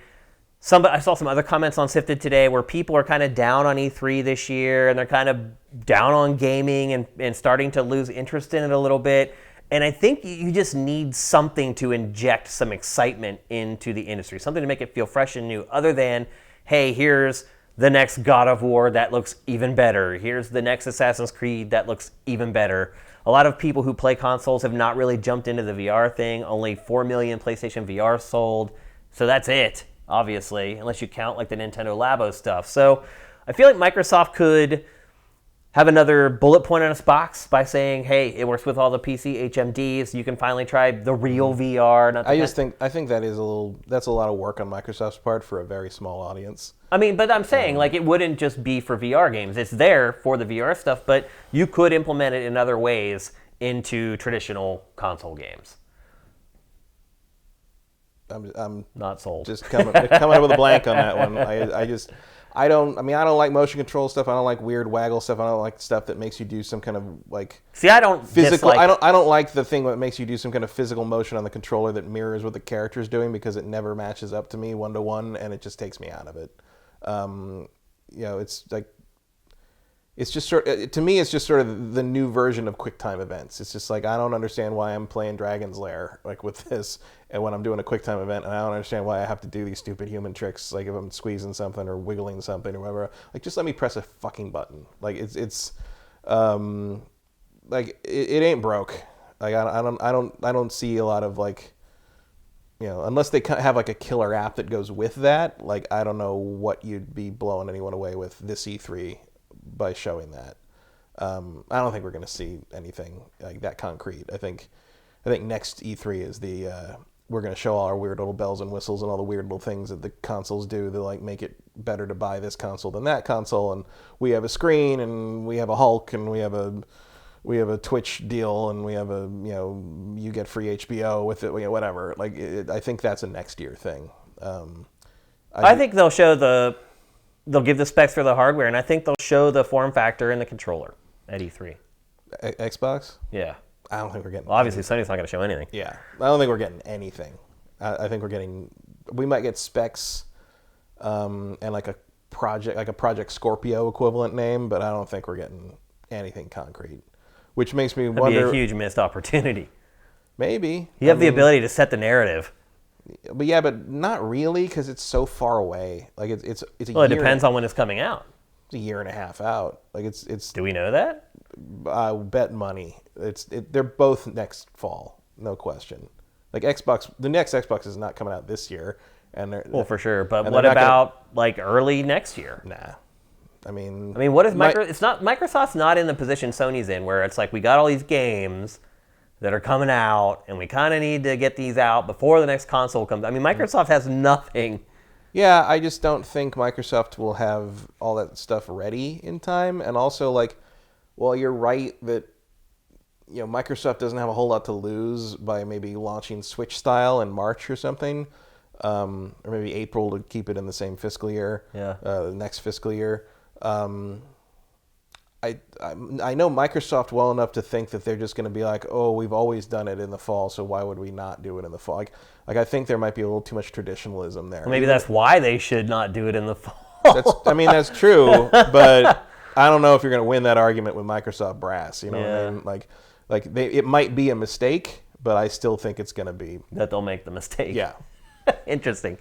Speaker 1: I saw some other comments on Sifted today where people are kind of down on E3 this year and they're kind of down on gaming and starting to lose interest in it a little bit. And I think you just need something to inject some excitement into the industry, something to make it feel fresh and new other than, hey, here's the next God of War that looks even better. Here's the next Assassin's Creed that looks even better. A lot of people who play consoles have not really jumped into the VR thing. Only 4 million PlayStation VR sold. So that's it, obviously, unless you count like the Nintendo Labo stuff. So I feel like Microsoft could have another bullet point on its box by saying, hey, it works with all the PC HMDs. You can finally try the real VR.
Speaker 2: I think that's a lot of work on Microsoft's part for a very small audience.
Speaker 1: I mean, but I'm saying, like, it wouldn't just be for VR games. It's there for the VR stuff, but you could implement it in other ways into traditional console games.
Speaker 2: I'm
Speaker 1: not sold.
Speaker 2: Just coming up with a blank on that one. I don't like motion control stuff. I don't like weird waggle stuff. I don't like stuff that makes you do some kind of like
Speaker 1: I don't
Speaker 2: physical.
Speaker 1: dislike...
Speaker 2: I don't like the thing that makes you do some kind of physical motion on the controller that mirrors what the character's doing, because it never matches up to me 1-to-1, and it just takes me out of it. It's like, it's just to me, it's just sort of the new version of QuickTime events. It's just like, I don't understand why I'm playing Dragon's Lair like with this, and when I'm doing a QuickTime event, and I don't understand why I have to do these stupid human tricks, like if I'm squeezing something or wiggling something or whatever. Like, just let me press a fucking button. Like, it ain't broke. Like, I don't see a lot of, like, unless they have like a killer app that goes with that. Like, I don't know what you'd be blowing anyone away with this E3 by showing that. I don't think we're going to see anything like that concrete. I think next E3 is we're going to show all our weird little bells and whistles and all the weird little things that the consoles do to like make it better to buy this console than that console. And we have a screen, and we have a Hulk, and we have a Twitch deal, and we have you get free HBO with it, whatever. Like, I think that's a next year thing.
Speaker 1: I think they'll give the specs for the hardware, and I think they'll show the form factor and the controller at E3.
Speaker 2: Xbox?
Speaker 1: Yeah.
Speaker 2: I don't think we're getting...
Speaker 1: Well, obviously, Sony's not going to show anything.
Speaker 2: Yeah. I don't think we're getting anything. I think we might get specs and like a Project Scorpio equivalent name, but I don't think we're getting anything concrete, which makes me wonder...
Speaker 1: That'd be a huge missed opportunity.
Speaker 2: Maybe.
Speaker 1: You have the ability to set the narrative.
Speaker 2: But not really, because it's so far away. Like, it's a year.
Speaker 1: Well, it depends on when it's coming out.
Speaker 2: It's a year and a half out. Like, it's.
Speaker 1: Do we know that?
Speaker 2: I bet money. They're both next fall, no question. Like, the next Xbox is not coming out this year, and
Speaker 1: well, for sure. But what about like early next year?
Speaker 2: Nah. I mean,
Speaker 1: what is Microsoft's not in the position Sony's in, where it's like, we got all these games that are coming out, and we kind of need to get these out before the next console comes. I mean, Microsoft has nothing.
Speaker 2: Yeah, I just don't think Microsoft will have all that stuff ready in time. And also, like, well, you're right that Microsoft doesn't have a whole lot to lose by maybe launching Switch style in March or something, or maybe April to keep it in the same fiscal year.
Speaker 1: Yeah.
Speaker 2: The next fiscal year. I know Microsoft well enough to think that they're just going to be like, oh, we've always done it in the fall, so why would we not do it in the fall? Like I think there might be a little too much traditionalism there.
Speaker 1: Well, maybe that's why they should not do it in the fall.
Speaker 2: That's true, but I don't know if you're going to win that argument with Microsoft brass. You know what I mean? It might be a mistake, but I still think it's going to be
Speaker 1: that they'll make the mistake.
Speaker 2: Yeah.
Speaker 1: Interesting.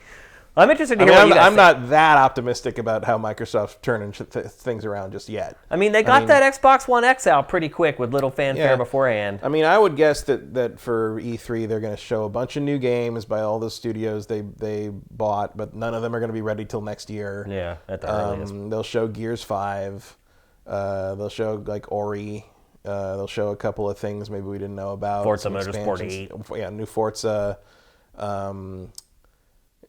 Speaker 1: I'm interested to hear what you guys
Speaker 2: I'm not that optimistic about how Microsoft's turning things around just yet.
Speaker 1: I mean, they got that Xbox One X out pretty quick with little fanfare beforehand.
Speaker 2: I mean, I would guess that for E3 they're going to show a bunch of new games by all the studios they bought, but none of them are going to be ready till next year.
Speaker 1: Yeah, at the earliest.
Speaker 2: They'll show Gears 5. They'll show like Ori. They'll show a couple of things maybe we didn't know about.
Speaker 1: Forza Motorsport 8.
Speaker 2: Yeah, new Forza.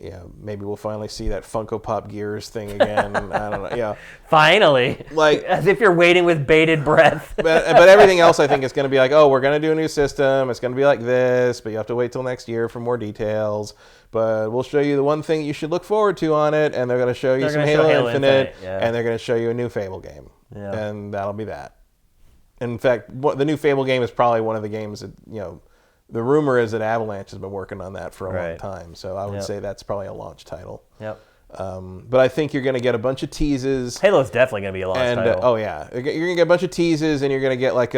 Speaker 2: Yeah, maybe we'll finally see that Funko Pop Gears thing again. I don't know. Yeah,
Speaker 1: finally, like as if you're waiting with bated breath.
Speaker 2: but everything else, I think, is going to be like, oh, we're going to do a new system. It's going to be like this, but you have to wait till next year for more details. But we'll show you the one thing you should look forward to on it, and they're going to show you some Halo Infinite, and they're going to show you a new Fable game, and that'll be that. In fact, the new Fable game is probably one of the games that the rumor is that Avalanche has been working on that for a long time, so I would say that's probably a launch title.
Speaker 1: Yep.
Speaker 2: But I think you're going to get a bunch of teases.
Speaker 1: Halo's definitely going to be a launch title.
Speaker 2: Oh yeah, you're going to get a bunch of teases, and you're going to get like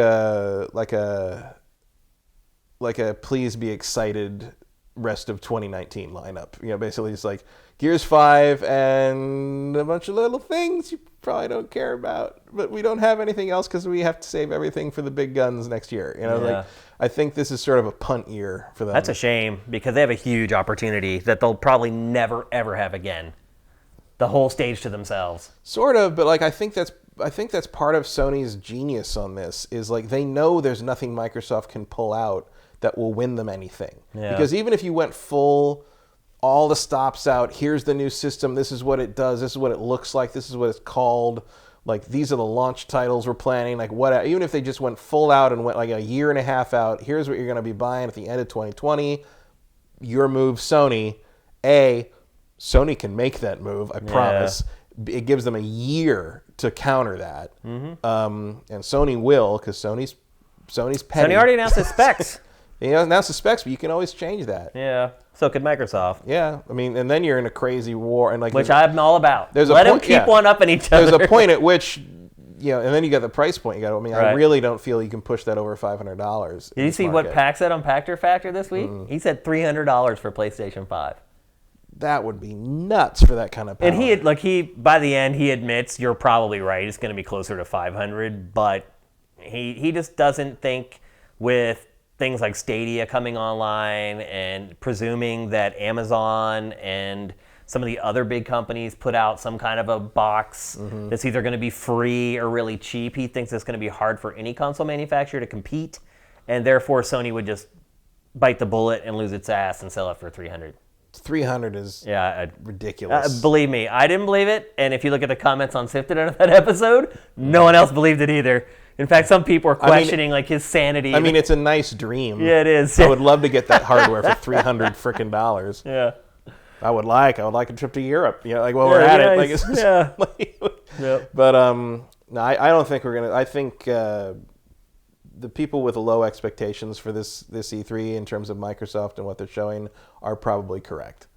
Speaker 2: a please be excited rest of 2019 lineup. Basically it's like Gears 5 and a bunch of little things you probably don't care about, but we don't have anything else because we have to save everything for the big guns next year. Like I think this is sort of a punt year for them.
Speaker 1: That's a shame because they have a huge opportunity that they'll probably never ever have again. The whole stage to themselves.
Speaker 2: Sort of, but like I think that's that's part of Sony's genius on this is like they know there's nothing Microsoft can pull out that will win them anything. Yeah. Because even if you went full, all the stops out, here's the new system, this is what it does, this is what it looks like, this is what it's called, like these are the launch titles we're planning, like what, even if they just went full out and went like a year and a half out, here's what you're going to be buying at the end of 2020, your move, Sony. Sony can make that move, I promise. It gives them a year to counter that. And Sony will, because Sony's petty.
Speaker 1: Sony already announced its specs.
Speaker 2: They announced the specs, but you can always change that.
Speaker 1: Yeah. So could Microsoft.
Speaker 2: Yeah. I mean, and then you're in a crazy war. And like,
Speaker 1: which I'm all about. Let them keep one up in each other.
Speaker 2: There's a point at which, and then you got the price point. You got. I mean, I really don't feel you can push that over $500.
Speaker 1: Did you see what Pack said on Pachter Factor this week? He said $300 for PlayStation 5.
Speaker 2: That would be nuts for that kind of power.
Speaker 1: And he by the end he admits you're probably right. It's going to be closer to 500, but he just doesn't think with things like Stadia coming online and presuming that Amazon and some of the other big companies put out some kind of a box that's either going to be free or really cheap. He thinks it's going to be hard for any console manufacturer to compete, and therefore Sony would just bite the bullet and lose its ass and sell it for $300.
Speaker 2: 300 is ridiculous.
Speaker 1: Believe me, I didn't believe it, and if you look at the comments on Sifted on that episode, no one else believed it either. In fact, some people are questioning his sanity.
Speaker 2: I mean, it's a nice dream.
Speaker 1: Yeah, it is.
Speaker 2: I would love to get that hardware for $300 frickin' dollars.
Speaker 1: Yeah.
Speaker 2: I would like a trip to Europe. We're at it. Like, it's But no, I don't think we're gonna. I think the people with low expectations for this E3 in terms of Microsoft and what they're showing are probably correct.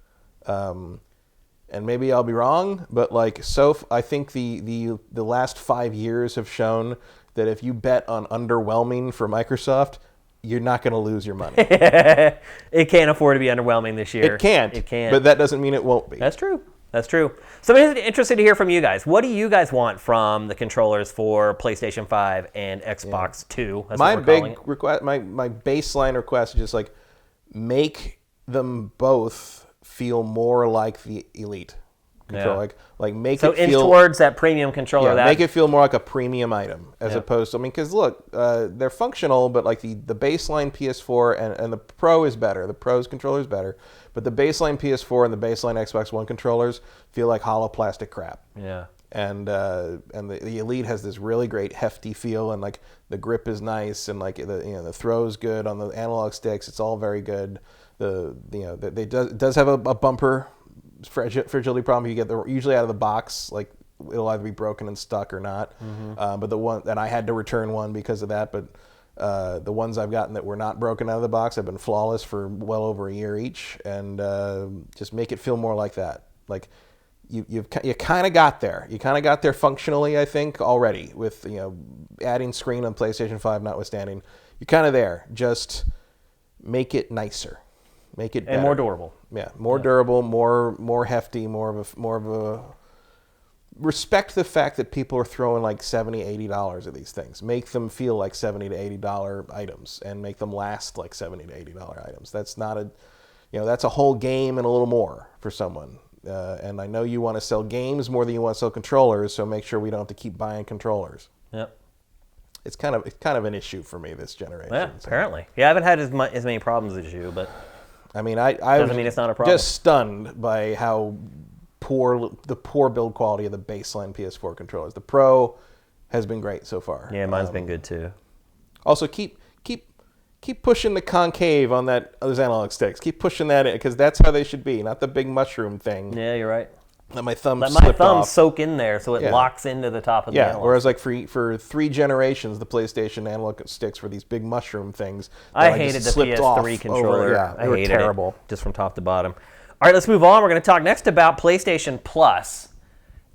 Speaker 2: And maybe I'll be wrong, but I think the last 5 years have shown that if you bet on underwhelming for Microsoft, you're not going to lose your money.
Speaker 1: It can't afford to be underwhelming this year.
Speaker 2: It can't. But that doesn't mean it won't be.
Speaker 1: That's true. So I'm interested to hear from you guys. What do you guys want from the controllers for PlayStation 5 and Xbox 2?
Speaker 2: My big request, my baseline request is just make them both feel more like the Elite controller. Like make it feel
Speaker 1: towards that premium controller.
Speaker 2: Make it feel more like a premium item as opposed to. I mean, because look, they're functional, but the baseline PS4 and the Pro is better. The Pro's controller is better, but the baseline PS4 and the baseline Xbox One controllers feel like hollow plastic crap.
Speaker 1: Yeah.
Speaker 2: And the Elite has this really great hefty feel, and the grip is nice, and the throw's good on the analog sticks. It's all very good. It does have a bumper fragility problem. You get usually out of the box, it'll either be broken and stuck or not. But the one, and I had to return one because of that. But the ones I've gotten that were not broken out of the box have been flawless for well over a year each, and just make it feel more like that. You kind of got there. You kind of got there functionally, I think, already with adding screen on PlayStation 5 notwithstanding. You're kind of there. Just make it nicer. Make it better.
Speaker 1: And more durable.
Speaker 2: Yeah, more durable, more hefty, more of a respect the fact that people are throwing $70, $80 at these things. Make them feel like $70 to $80 items, and make them last like $70 to $80 items. That's not that's a whole game and a little more for someone. And I know you want to sell games more than you want to sell controllers, so make sure we don't have to keep buying controllers.
Speaker 1: Yep.
Speaker 2: It's kind of an issue for me this generation.
Speaker 1: Yeah, apparently. Yeah, I haven't had as many problems as you, but
Speaker 2: I mean, I
Speaker 1: doesn't mean it's not a problem.
Speaker 2: Just stunned by how the poor build quality of the baseline PS4 controllers. The Pro has been great so far.
Speaker 1: Yeah, mine's been good too.
Speaker 2: Also, keep pushing the concave on those analog sticks. Keep pushing that in, because that's how they should be, not the big mushroom thing.
Speaker 1: Yeah, you're right.
Speaker 2: Let my thumb
Speaker 1: soak in there so it locks into the top of the analog.
Speaker 2: Whereas for 3 generations, the PlayStation analog sticks were these big mushroom things.
Speaker 1: I hated the PS3 controller.
Speaker 2: They were terrible.
Speaker 1: Just from top to bottom. All right, let's move on. We're going to talk next about PlayStation Plus.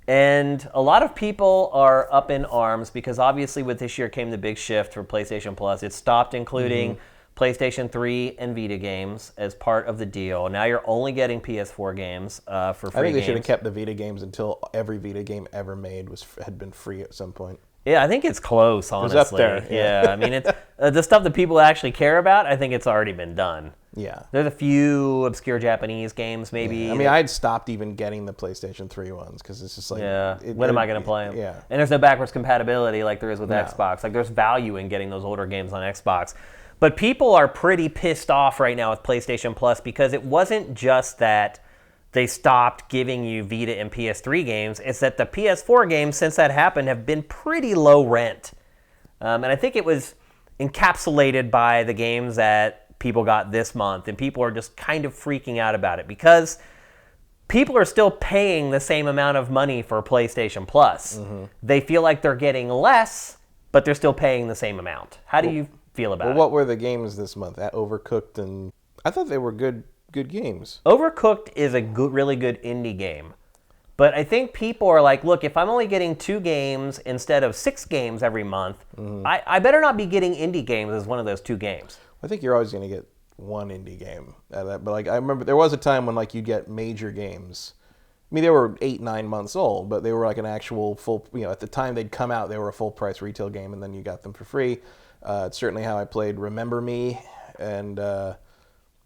Speaker 1: And a lot of people are up in arms because obviously with this year came the big shift for PlayStation Plus. It stopped including PlayStation 3 and Vita games as part of the deal. Now you're only getting PS4 games for free.
Speaker 2: I think they should have kept the Vita games until every Vita game ever made had been free at some point.
Speaker 1: Yeah, I think it's close, honestly.
Speaker 2: It's up there.
Speaker 1: Yeah, I mean, it's the stuff that people actually care about, I think it's already been done.
Speaker 2: Yeah.
Speaker 1: There's a few obscure Japanese games, maybe.
Speaker 2: Yeah. I mean, I'd stopped even getting the PlayStation 3 ones because it's just like...
Speaker 1: Yeah. When am I going to play them?
Speaker 2: Yeah.
Speaker 1: And there's no backwards compatibility like there is with Xbox. Like, there's value in getting those older games on Xbox. But people are pretty pissed off right now with PlayStation Plus because it wasn't just that they stopped giving you Vita and PS3 games. It's that the PS4 games, since that happened, have been pretty low rent. And I think it was encapsulated by the games that people got this month. And people are just kind of freaking out about it because people are still paying the same amount of money for PlayStation Plus. Mm-hmm. They feel like they're getting less, but they're still paying the same amount. How do you feel about it?
Speaker 2: What were the games this month? Overcooked and... I thought they were good games.
Speaker 1: Overcooked is a really good indie game. But I think people are like, look, if I'm only getting 2 games instead of 6 games every month, I better not be getting indie games as one of those 2 games.
Speaker 2: I think you're always going to get one indie game out of that. But like, I remember there was a time when like you'd get major games. I mean, they were 8-9 months old, but they were like an actual full, at the time they'd come out, they were a full price retail game, and then you got them for free. It's certainly how I played Remember Me, and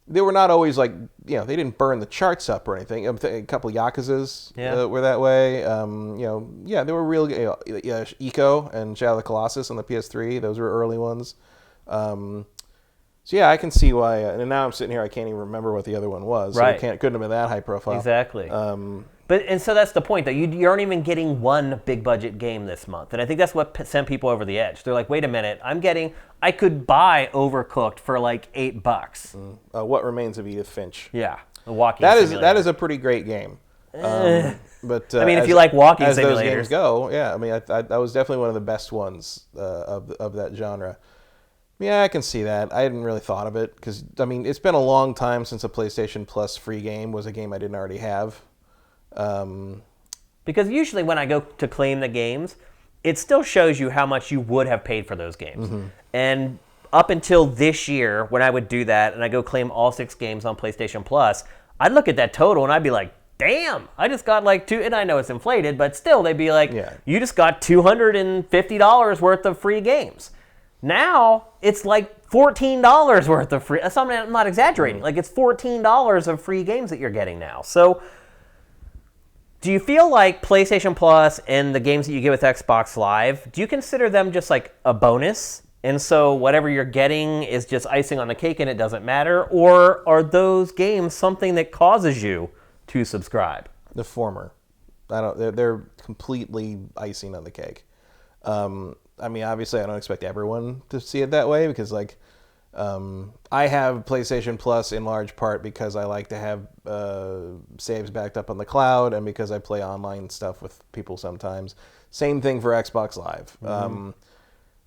Speaker 2: they were not always like, they didn't burn the charts up or anything. A couple of Yakuzas were that way. They were real. Ico and Shadow of the Colossus on the PS3. Those were early ones. So yeah, I can see why. And now I'm sitting here, I can't even remember what the other one was.
Speaker 1: Right.
Speaker 2: So couldn't have been that high profile.
Speaker 1: Exactly. And so that's the point, though. You aren't even getting one big budget game this month. And I think that's what sent people over the edge. They're like, wait a minute, I could buy Overcooked for like $8.
Speaker 2: What Remains of Edith Finch.
Speaker 1: Yeah, the walking
Speaker 2: simulator. That is a pretty great game. But
Speaker 1: if you like walking
Speaker 2: as
Speaker 1: simulators.
Speaker 2: Those games go, yeah. I mean, that was definitely one of the best ones of that genre. Yeah, I can see that. I hadn't really thought of it because, I mean, it's been a long time since a PlayStation Plus free game was a game I didn't already have.
Speaker 1: Because usually when I go to claim the games, it still shows you how much you would have paid for those games. Mm-hmm. And up until this year, when I would do that and I go claim all 6 games on PlayStation Plus, I'd look at that total and I'd be like, damn, I just got like 2, and I know it's inflated, but still they'd be like, you just got $250 worth of free games. Now it's like $14 worth of free. I'm not exaggerating. Like, it's $14 of free games that you're getting now. So do you feel like PlayStation Plus and the games that you get with Xbox Live, do you consider them just like a bonus? And so whatever you're getting is just icing on the cake and it doesn't matter? Or are those games something that causes you to subscribe?
Speaker 2: The former. They're completely icing on the cake. I mean, obviously, I don't expect everyone to see it that way because, like, I have PlayStation Plus in large part because I like to have saves backed up on the cloud and because I play online stuff with people sometimes. Same thing for Xbox Live. Mm-hmm.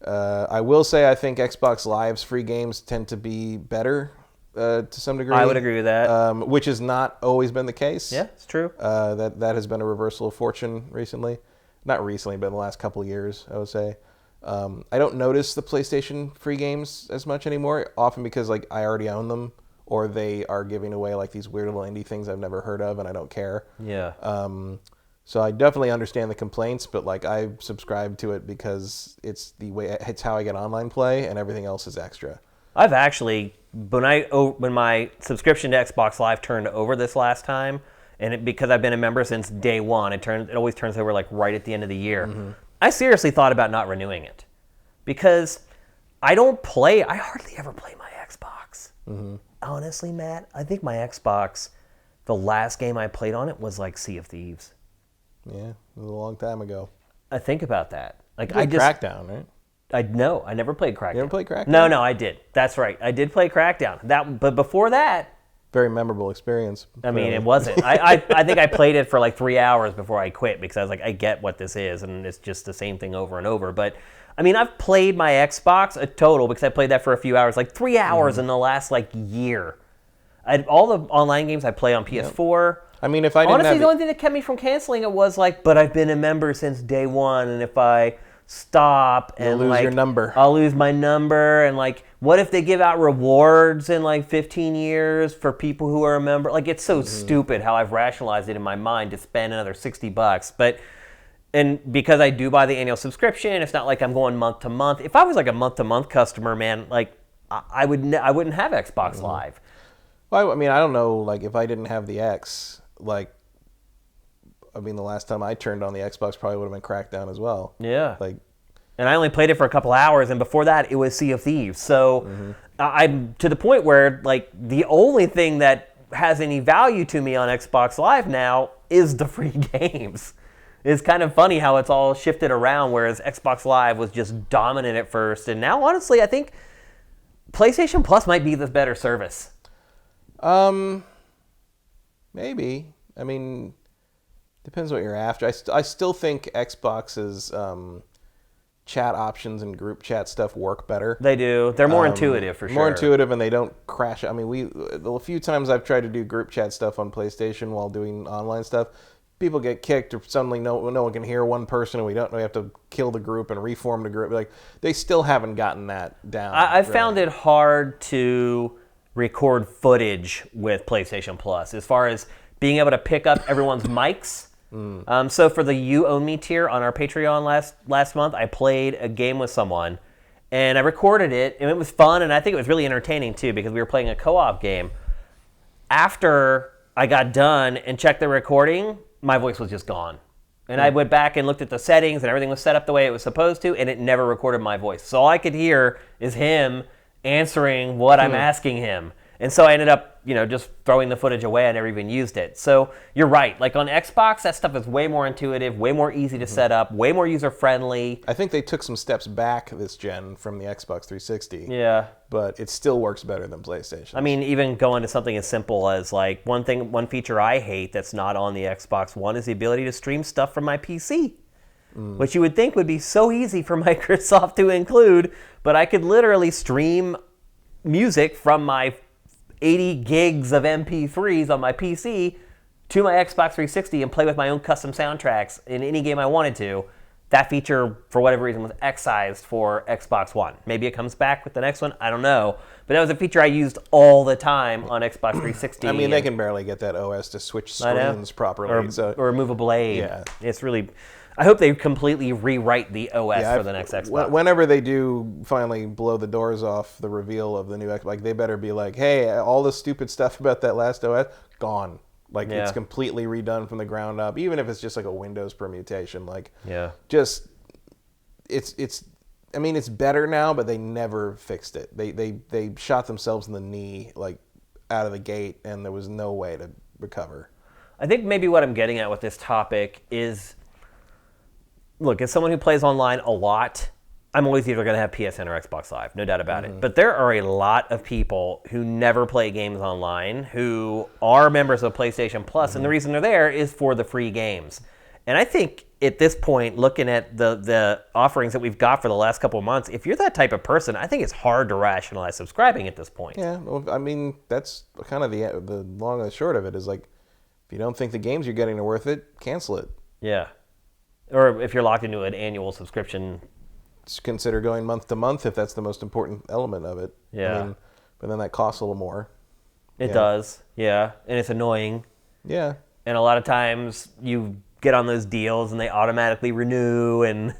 Speaker 2: I will say I think Xbox Live's free games tend to be better to some degree.
Speaker 1: I would agree with that.
Speaker 2: Which has not always been the case.
Speaker 1: Yeah, it's true.
Speaker 2: That has been a reversal of fortune recently. Not recently, but in the last couple of years, I would say. I don't notice the PlayStation free games as much anymore, often because like I already own them, or they are giving away like these weird little indie things I've never heard of, and I don't care.
Speaker 1: Yeah.
Speaker 2: So I definitely understand the complaints, but like I subscribe to it because it's how I get online play, and everything else is extra.
Speaker 1: I've actually, when my subscription to Xbox Live turned over this last time, and because I've been a member since day one, it always turns over like right at the end of the year. Mm-hmm. I seriously thought about not renewing it because I hardly ever play my Xbox. Mm-hmm. Honestly, Matt, I think my Xbox, the last game I played on it was like Sea of Thieves.
Speaker 2: Yeah, it was a long time ago.
Speaker 1: I think about that. Like
Speaker 2: Crackdown, right?
Speaker 1: I never played Crackdown.
Speaker 2: You never played Crackdown?
Speaker 1: No, I did. That's right. I did play Crackdown. But before that,
Speaker 2: very memorable experience.
Speaker 1: I mean, it wasn't. I think I played it for like 3 hours before I quit because I was like, I get what this is, and it's just the same thing over and over. But, I mean, I've played my Xbox a total, because I played that for a few hours, like 3 hours in the last, like, year. All the online games I play on PS4.
Speaker 2: Yep. I mean, if I didn't
Speaker 1: honestly, the only thing that kept me from canceling it was like, but I've been a member since day one, and if I stop and
Speaker 2: lose your number.
Speaker 1: I'll lose my number, and like, what if they give out rewards in like 15 years for people who are a member? Like, it's so stupid how I've rationalized it in my mind to spend another $60. And because I do buy the annual subscription, it's not like I'm going month to month. If I was like a month to month customer, man, like I wouldn't have Xbox Live.
Speaker 2: Well, I mean, I don't know. Like, if I didn't have the X, like, I mean, the last time I turned on the Xbox probably would have been Crackdown as well.
Speaker 1: Yeah.
Speaker 2: Like,
Speaker 1: and I only played it for a couple hours, and before that, it was Sea of Thieves. So I'm to the point where, like, the only thing that has any value to me on Xbox Live now is the free games. It's kind of funny how it's all shifted around, whereas Xbox Live was just dominant at first. And now, honestly, I think PlayStation Plus might be the better service.
Speaker 2: Maybe. I mean, depends what you're after. I still think Xbox's chat options and group chat stuff work better.
Speaker 1: They do. They're more intuitive, for sure.
Speaker 2: More intuitive, and they don't crash. I mean, the few times I've tried to do group chat stuff on PlayStation while doing online stuff, people get kicked, or suddenly no one can hear one person, and we have to kill the group and reform the group. Like, they still haven't gotten that down.
Speaker 1: I found it hard to record footage with PlayStation Plus, as far as being able to pick up everyone's mics. So for the You Own Me tier on our Patreon last month, I played a game with someone, and I recorded it, and it was fun, and I think it was really entertaining too, because we were playing a co-op game. After I got done and checked the recording, my voice was just gone. And I went back and looked at the settings, and everything was set up the way it was supposed to, and it never recorded my voice. So all I could hear is him answering what I'm asking him. And so I ended up, just throwing the footage away. I never even used it. So you're right. Like, on Xbox, that stuff is way more intuitive, way more easy to set up, way more user-friendly.
Speaker 2: I think they took some steps back this gen from the Xbox 360.
Speaker 1: Yeah.
Speaker 2: But it still works better than PlayStation.
Speaker 1: I mean, even going to something as simple as, like, one feature I hate that's not on the Xbox One is the ability to stream stuff from my PC. Which you would think would be so easy for Microsoft to include, but I could literally stream music from my 80 gigs of MP3s on my PC to my Xbox 360 and play with my own custom soundtracks in any game I wanted to. That feature, for whatever reason, was excised for Xbox One. Maybe it comes back with the next one. I don't know. But that was a feature I used all the time on Xbox 360.
Speaker 2: I mean, they can barely get that OS to switch screens properly.
Speaker 1: Or move a blade.
Speaker 2: Yeah.
Speaker 1: It's really... I hope they completely rewrite the OS for the next Xbox.
Speaker 2: Whenever they do finally blow the doors off the reveal of the new Xbox, like, they better be like, hey, all the stupid stuff about that last OS, gone. Like, it's completely redone from the ground up, even if it's just like a Windows permutation. Like, just, it's better now, but they never fixed it. They shot themselves in the knee, like, out of the gate, and there was no way to recover.
Speaker 1: I think maybe what I'm getting at with this topic is... Look, as someone who plays online a lot, I'm always either going to have PSN or Xbox Live, no doubt about it. But there are a lot of people who never play games online, who are members of PlayStation Plus, and the reason they're there is for the free games. And I think at this point, looking at the offerings that we've got for the last couple of months, if you're that type of person, I think it's hard to rationalize subscribing at this point.
Speaker 2: Yeah, well, I mean, that's kind of the long and the short of it is, like, if you don't think the games you're getting are worth it, cancel it.
Speaker 1: Yeah. Or if you're locked into an annual subscription.
Speaker 2: Just consider going month to month if that's the most important element of it.
Speaker 1: Yeah.
Speaker 2: I mean, but then that costs a little more.
Speaker 1: It does, yeah. And it's annoying.
Speaker 2: Yeah.
Speaker 1: And a lot of times you get on those deals and they automatically renew and...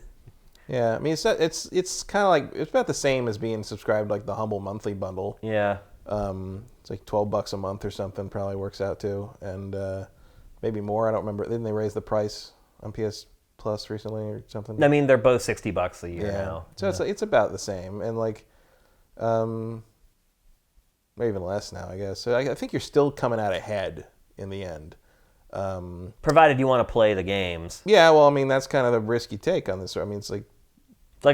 Speaker 2: Yeah, I mean, it's kind of like, it's about the same as being subscribed, like the Humble monthly bundle.
Speaker 1: Yeah.
Speaker 2: It's like $12 a month or something, probably works out too. And maybe more, I don't remember. Didn't they raise the price on PS Plus recently or something?
Speaker 1: I mean, they're both $60 a year now.
Speaker 2: So it's about the same, and like, or even less now, I guess. So I think you're still coming out ahead in the end.
Speaker 1: Provided you want to play the games.
Speaker 2: Yeah, well, I mean, that's kind of the risk you take on this. I mean, it's like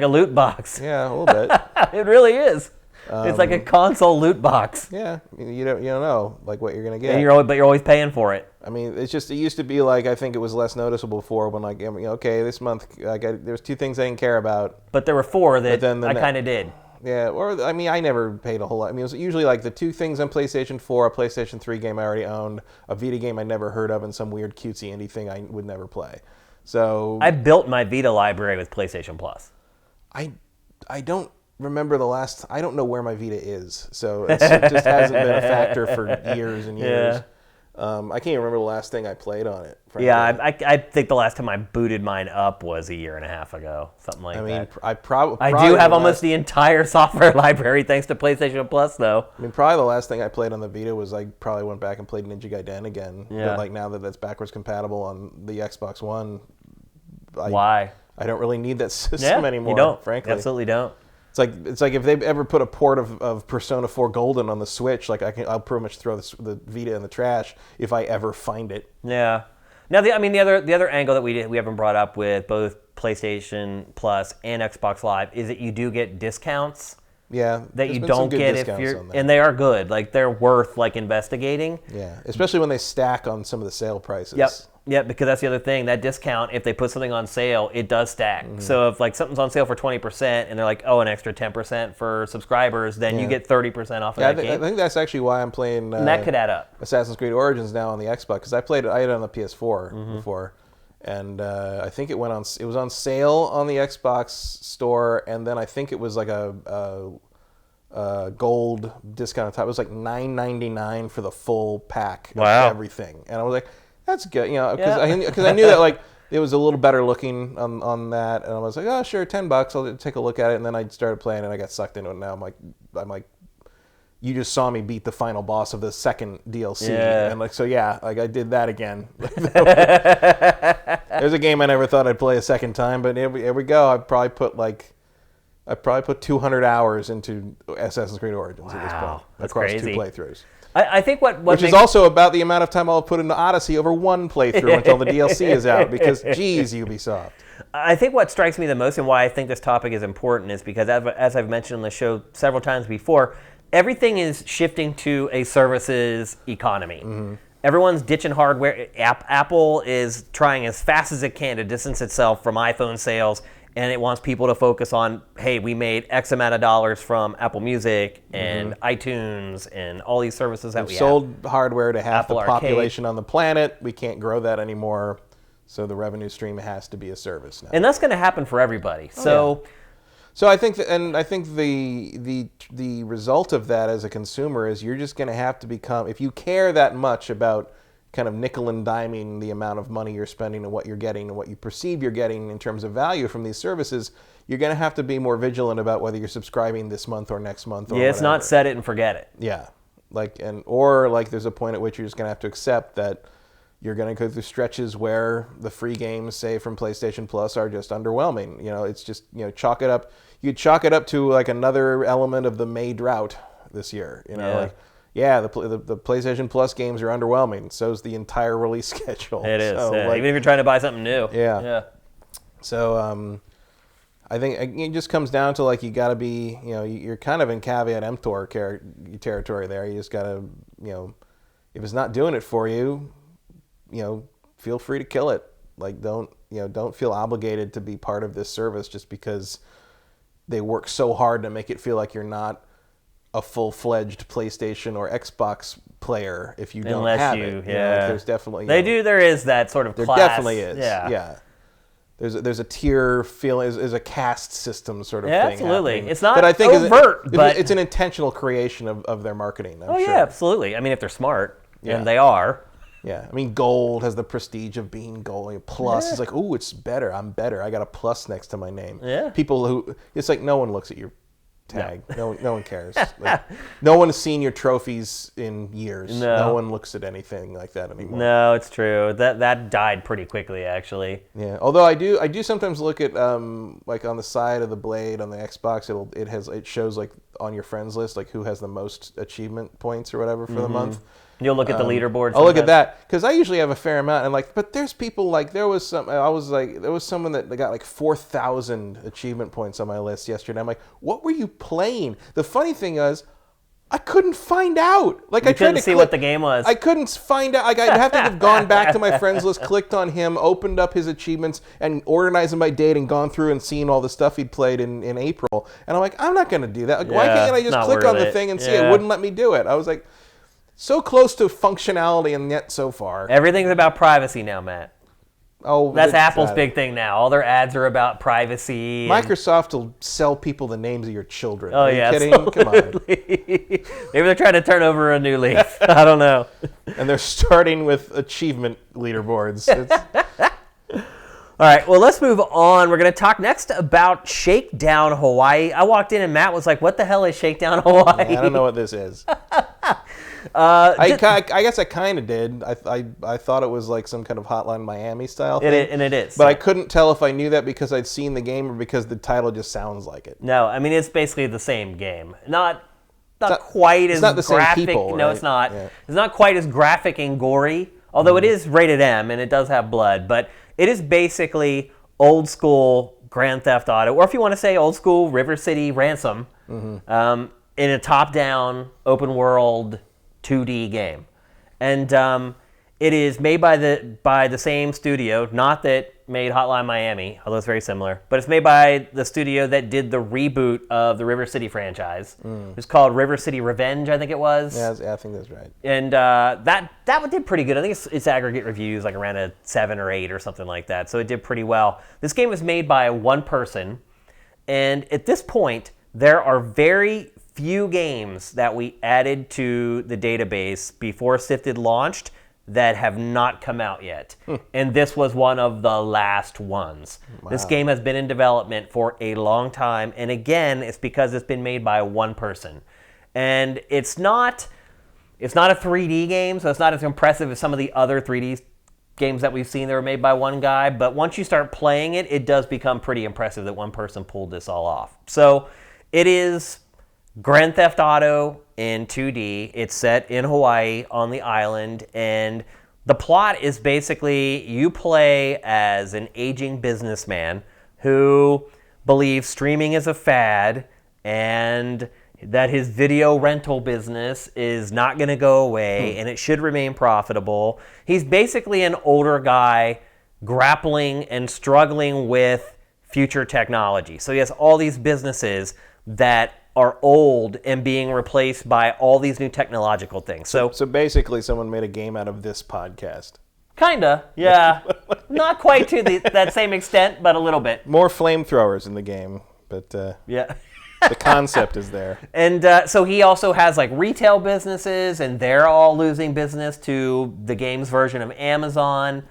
Speaker 1: a loot box.
Speaker 2: Yeah, a little bit.
Speaker 1: It really is. It's like a console loot box.
Speaker 2: Yeah, I mean, you don't know like what you're gonna get.
Speaker 1: But you're always paying for it.
Speaker 2: I mean, it used to be like, I think it was less noticeable before when, like, okay, this month there's two things I didn't care about.
Speaker 1: But there were four that I kind of did.
Speaker 2: Yeah, or I mean, I never paid a whole lot. I mean, it was usually like the two things on PlayStation 4, a PlayStation 3 game I already owned, a Vita game I never heard of, and some weird cutesy indie thing I would never play. So
Speaker 1: I built my Vita library with PlayStation Plus.
Speaker 2: I don't remember the last. I don't know where my Vita is, so it just hasn't been a factor for years and years. I can't even remember the last thing I played on it. Frankly.
Speaker 1: Yeah, I think the last time I booted mine up was a year and a half ago, something like that.
Speaker 2: I mean, I
Speaker 1: do have almost the entire software library thanks to PlayStation Plus, though.
Speaker 2: I mean, probably the last thing I played on the Vita was I probably went back and played Ninja Gaiden again.
Speaker 1: Yeah.
Speaker 2: But like now that that's backwards compatible on the Xbox One,
Speaker 1: Why?
Speaker 2: I don't really need that system anymore.
Speaker 1: You don't.
Speaker 2: Frankly,
Speaker 1: You absolutely don't.
Speaker 2: It's like if they ever put a port of Persona 4 Golden on the Switch, like I'll pretty much throw the Vita in the trash if I ever find it.
Speaker 1: Yeah. Now, the other angle that we haven't brought up with both PlayStation Plus and Xbox Live is that you do get discounts.
Speaker 2: Yeah.
Speaker 1: That you don't get if you're, and they are good. Like they're worth investigating.
Speaker 2: Yeah, especially when they stack on some of the sale prices.
Speaker 1: Yep. Yeah, because that's the other thing. That discount, if they put something on sale, it does stack. Mm-hmm. So if something's on sale for 20% and they're like, oh, an extra 10% for subscribers, then you get 30% off of that game.
Speaker 2: I think that's actually why I'm playing.
Speaker 1: And that could add up.
Speaker 2: Assassin's Creed Origins now on the Xbox because I had it on the PS4 before, and I think it was on sale on the Xbox store, and then I think it was like a gold discount on top. It was like $9.99 for the full pack of everything, and I was like, that's good, because I knew that it was a little better looking on that, and I was like, oh sure, $10, I'll take a look at it, and then I started playing and I got sucked into it. Now I'm like, you just saw me beat the final boss of the second DLC, and I did that again. There's a game I never thought I'd play a second time, but here we go. I probably put 200 hours into Assassin's Creed Origins at this point.
Speaker 1: That's
Speaker 2: across
Speaker 1: crazy.
Speaker 2: 2 playthroughs.
Speaker 1: I think which
Speaker 2: is also about the amount of time I'll put into Odyssey over one playthrough until the DLC is out, because geez, Ubisoft.
Speaker 1: I think what strikes me the most and why I think this topic is important is because, as I've mentioned on the show several times before, everything is shifting to a services economy. Mm-hmm. Everyone's ditching hardware. Apple is trying as fast as it can to distance itself from iPhone sales, and it wants people to focus on, hey, we made X amount of dollars from Apple Music and iTunes and all these services that we
Speaker 2: sold hardware to half the population on the planet. We can't grow that anymore, so the revenue stream has to be a service now.
Speaker 1: And that's going to happen for everybody.
Speaker 2: So I think the result of that as a consumer is you're just going to have to become, if you care that much about kind of nickel and diming the amount of money you're spending and what you're getting and what you perceive you're getting in terms of value from these services, you're going to have to be more vigilant about whether you're subscribing this month or next month or
Speaker 1: it's not set it and forget it.
Speaker 2: Yeah. Or there's a point at which you're just going to have to accept that you're going to go through stretches where the free games, say from PlayStation Plus, are just underwhelming. It's just, chalk it up. You chalk it up to another element of the May drought this year. The PlayStation Plus games are underwhelming. So's the entire release schedule.
Speaker 1: It is. Even if you're trying to buy something new.
Speaker 2: Yeah. So I think it just comes down to you got to be, you're kind of in caveat emptor territory there. You just got to, if it's not doing it for you, feel free to kill it. Don't feel obligated to be part of this service just because they work so hard to make it feel like you're not a full-fledged PlayStation or Xbox player if you don't have it. There's definitely
Speaker 1: there is that sort of class.
Speaker 2: There definitely is. Yeah. There's a tier feeling, is a caste system sort of thing.
Speaker 1: Absolutely.
Speaker 2: Happening.
Speaker 1: It's not overt, but
Speaker 2: it's an intentional creation of their marketing. I'm sure.
Speaker 1: Yeah, absolutely. I mean, if they're smart, and they are.
Speaker 2: Yeah, I mean, gold has the prestige of being gold. Plus, it's ooh, it's better. I'm better. I got a plus next to my name.
Speaker 1: Yeah.
Speaker 2: People who, it's no one looks at your tag. No one cares. No one has seen your trophies in years. No one looks at anything like that anymore.
Speaker 1: No, it's true. That died pretty quickly, actually.
Speaker 2: Yeah. Although I do sometimes look at on the side of the blade on the Xbox, it shows on your friends list who has the most achievement points or whatever for the month.
Speaker 1: You'll look at the leaderboard.
Speaker 2: I'll look at that because I usually have a fair amount, and but there's people there was someone that got 4,000 achievement points on my list yesterday. I'm like, what were you playing? The funny thing is, I couldn't find out. I tried to
Speaker 1: see what the game was.
Speaker 2: I couldn't find out. I'd have to have gone back to my friends list, clicked on him, opened up his achievements, and organized them by date, and gone through and seen all the stuff he'd played in April. And I'm like, I'm not going to do that. Why can't I just click on the thing and see? It wouldn't let me do it. I was like, so close to functionality and yet so far.
Speaker 1: Everything's about privacy now, Matt.
Speaker 2: Oh,
Speaker 1: that's Apple's big thing now. All their ads are about privacy.
Speaker 2: Microsoft will sell people the names of your children.
Speaker 1: Oh,
Speaker 2: are you kidding?
Speaker 1: Absolutely.
Speaker 2: Come on.
Speaker 1: Maybe they're trying to turn over a new leaf. I don't know.
Speaker 2: And they're starting with achievement leaderboards.
Speaker 1: All right, well, let's move on. We're going to talk next about Shakedown Hawaii. I walked in and Matt was like, what the hell is Shakedown Hawaii?
Speaker 2: Yeah, I don't know what this is. I guess I kind of did. I thought it was like some kind of Hotline Miami style thing.
Speaker 1: And it is.
Speaker 2: But I couldn't tell if I knew that because I'd seen the game or because the title just sounds like it.
Speaker 1: No, I mean, it's basically the same game. Not quite as graphic.
Speaker 2: Same people,
Speaker 1: no,
Speaker 2: right?
Speaker 1: It's not.
Speaker 2: Yeah.
Speaker 1: It's not quite as graphic and gory, although it is rated M and it does have blood. But it is basically old school Grand Theft Auto, or if you want to say old school River City Ransom, in a top-down, open-world 2D game. And it is made by the same studio, not that made Hotline Miami, although it's very similar, but it's made by the studio that did the reboot of the River City franchise. It's called River City Revenge, I think it was.
Speaker 2: Yeah, I think that's right.
Speaker 1: And that one did pretty good. I think its aggregate reviews like around a 7 or 8 or something like that, so it did pretty well. This game was made by one person, and at this point, there are very few games that we added to the database before Sifted launched that have not come out yet. And this was one of the last ones. Wow. This game has been in development for a long time, and again, it's because it's been made by one person. And it's not a 3D game, so it's not as impressive as some of the other 3D games that we've seen that were made by one guy, but once you start playing it, it does become pretty impressive that one person pulled this all off. So it is Grand Theft Auto in 2D. It's set in Hawaii on the island, and the plot is basically you play as an aging businessman who believes streaming is a fad and that his video rental business is not going to go away and it should remain profitable. He's basically an older guy grappling and struggling with future technology. So he has all these businesses that are old and being replaced by all these new technological things. So
Speaker 2: basically someone made a game out of this podcast.
Speaker 1: Kinda, yeah. Not quite to that same extent, but a little bit.
Speaker 2: More flamethrowers in the game, but
Speaker 1: yeah.
Speaker 2: The concept is there.
Speaker 1: And so he also has like retail businesses, and they're all losing business to the game's version of Amazon.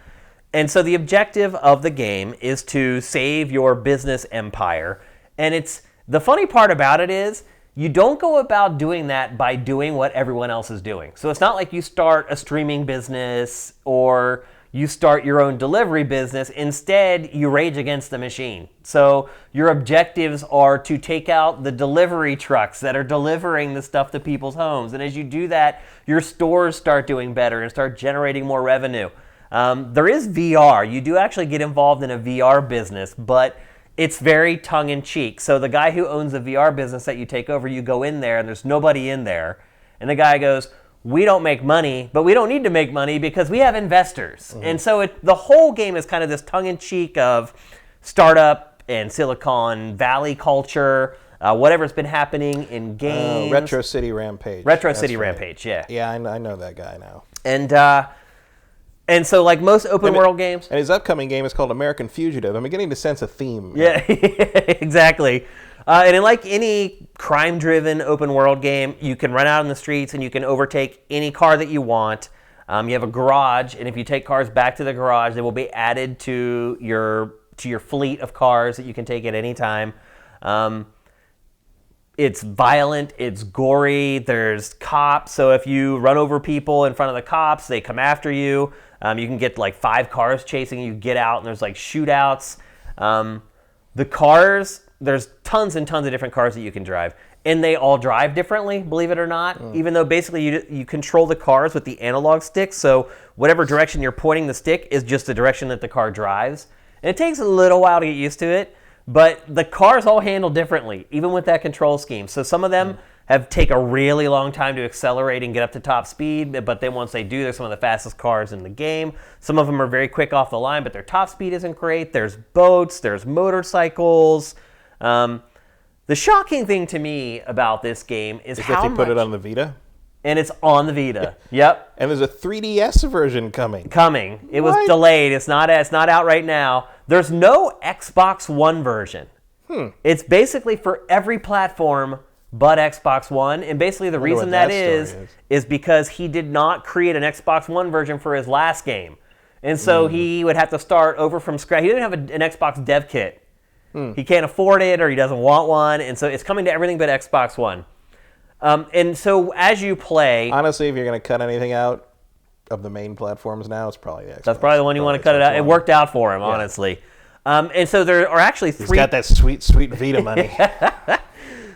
Speaker 1: And so the objective of the game is to save your business empire. And the funny part about it is you don't go about doing that by doing what everyone else is doing. So it's not like you start a streaming business or you start your own delivery business. Instead, you rage against the machine. So your objectives are to take out the delivery trucks that are delivering the stuff to people's homes. And as you do that, your stores start doing better and start generating more revenue. There is VR. You do actually get involved in a VR business, but it's very tongue-in-cheek. So the guy who owns the VR business that you take over, you go in there and there's nobody in there. And the guy goes, we don't make money, but we don't need to make money because we have investors. Mm-hmm. And so the whole game is kind of this tongue-in-cheek of startup and Silicon Valley culture, whatever's been happening in games.
Speaker 2: Retro City Rampage.
Speaker 1: Rampage, yeah.
Speaker 2: Yeah, I know that guy now.
Speaker 1: And so, like most open-world games...
Speaker 2: And his upcoming game is called American Fugitive. I'm beginning to sense a theme.
Speaker 1: Yeah, exactly. And in like any crime-driven open-world game, you can run out in the streets and you can overtake any car that you want. You have a garage, and if you take cars back to the garage, they will be added to your fleet of cars that you can take at any time. It's violent, it's gory, there's cops, so if you run over people in front of the cops, they come after you. You can get like 5 cars chasing you, get out, and there's like shootouts. The cars, there's tons and tons of different cars that you can drive, and they all drive differently, believe it or not, even though basically you control the cars with the analog stick, so whatever direction you're pointing the stick is just the direction that the car drives. And it takes a little while to get used to it, but the cars all handle differently, even with that control scheme. So some of them take a really long time to accelerate and get up to top speed, but then once they do, they're some of the fastest cars in the game. Some of them are very quick off the line, but their top speed isn't great. There's boats, there's motorcycles. The shocking thing to me about this game is how
Speaker 2: that they
Speaker 1: much...
Speaker 2: put it on the Vita?
Speaker 1: And it's on the Vita. Yep.
Speaker 2: And there's a 3DS version coming.
Speaker 1: It was delayed. It's not out right now. There's no Xbox One version. It's basically for every platform but Xbox One. And basically the reason that is because he did not create an Xbox One version for his last game. And so he would have to start over from scratch. He didn't have an Xbox dev kit. He can't afford it or he doesn't want one. And so it's coming to everything but Xbox One. And so as you play...
Speaker 2: Honestly, if you're going to cut anything out of the main platforms now, it's probably the Xbox.
Speaker 1: That's probably the one you want to cut it out. It worked out for him, honestly. And so there are actually three...
Speaker 2: He's got that sweet, sweet Vita money.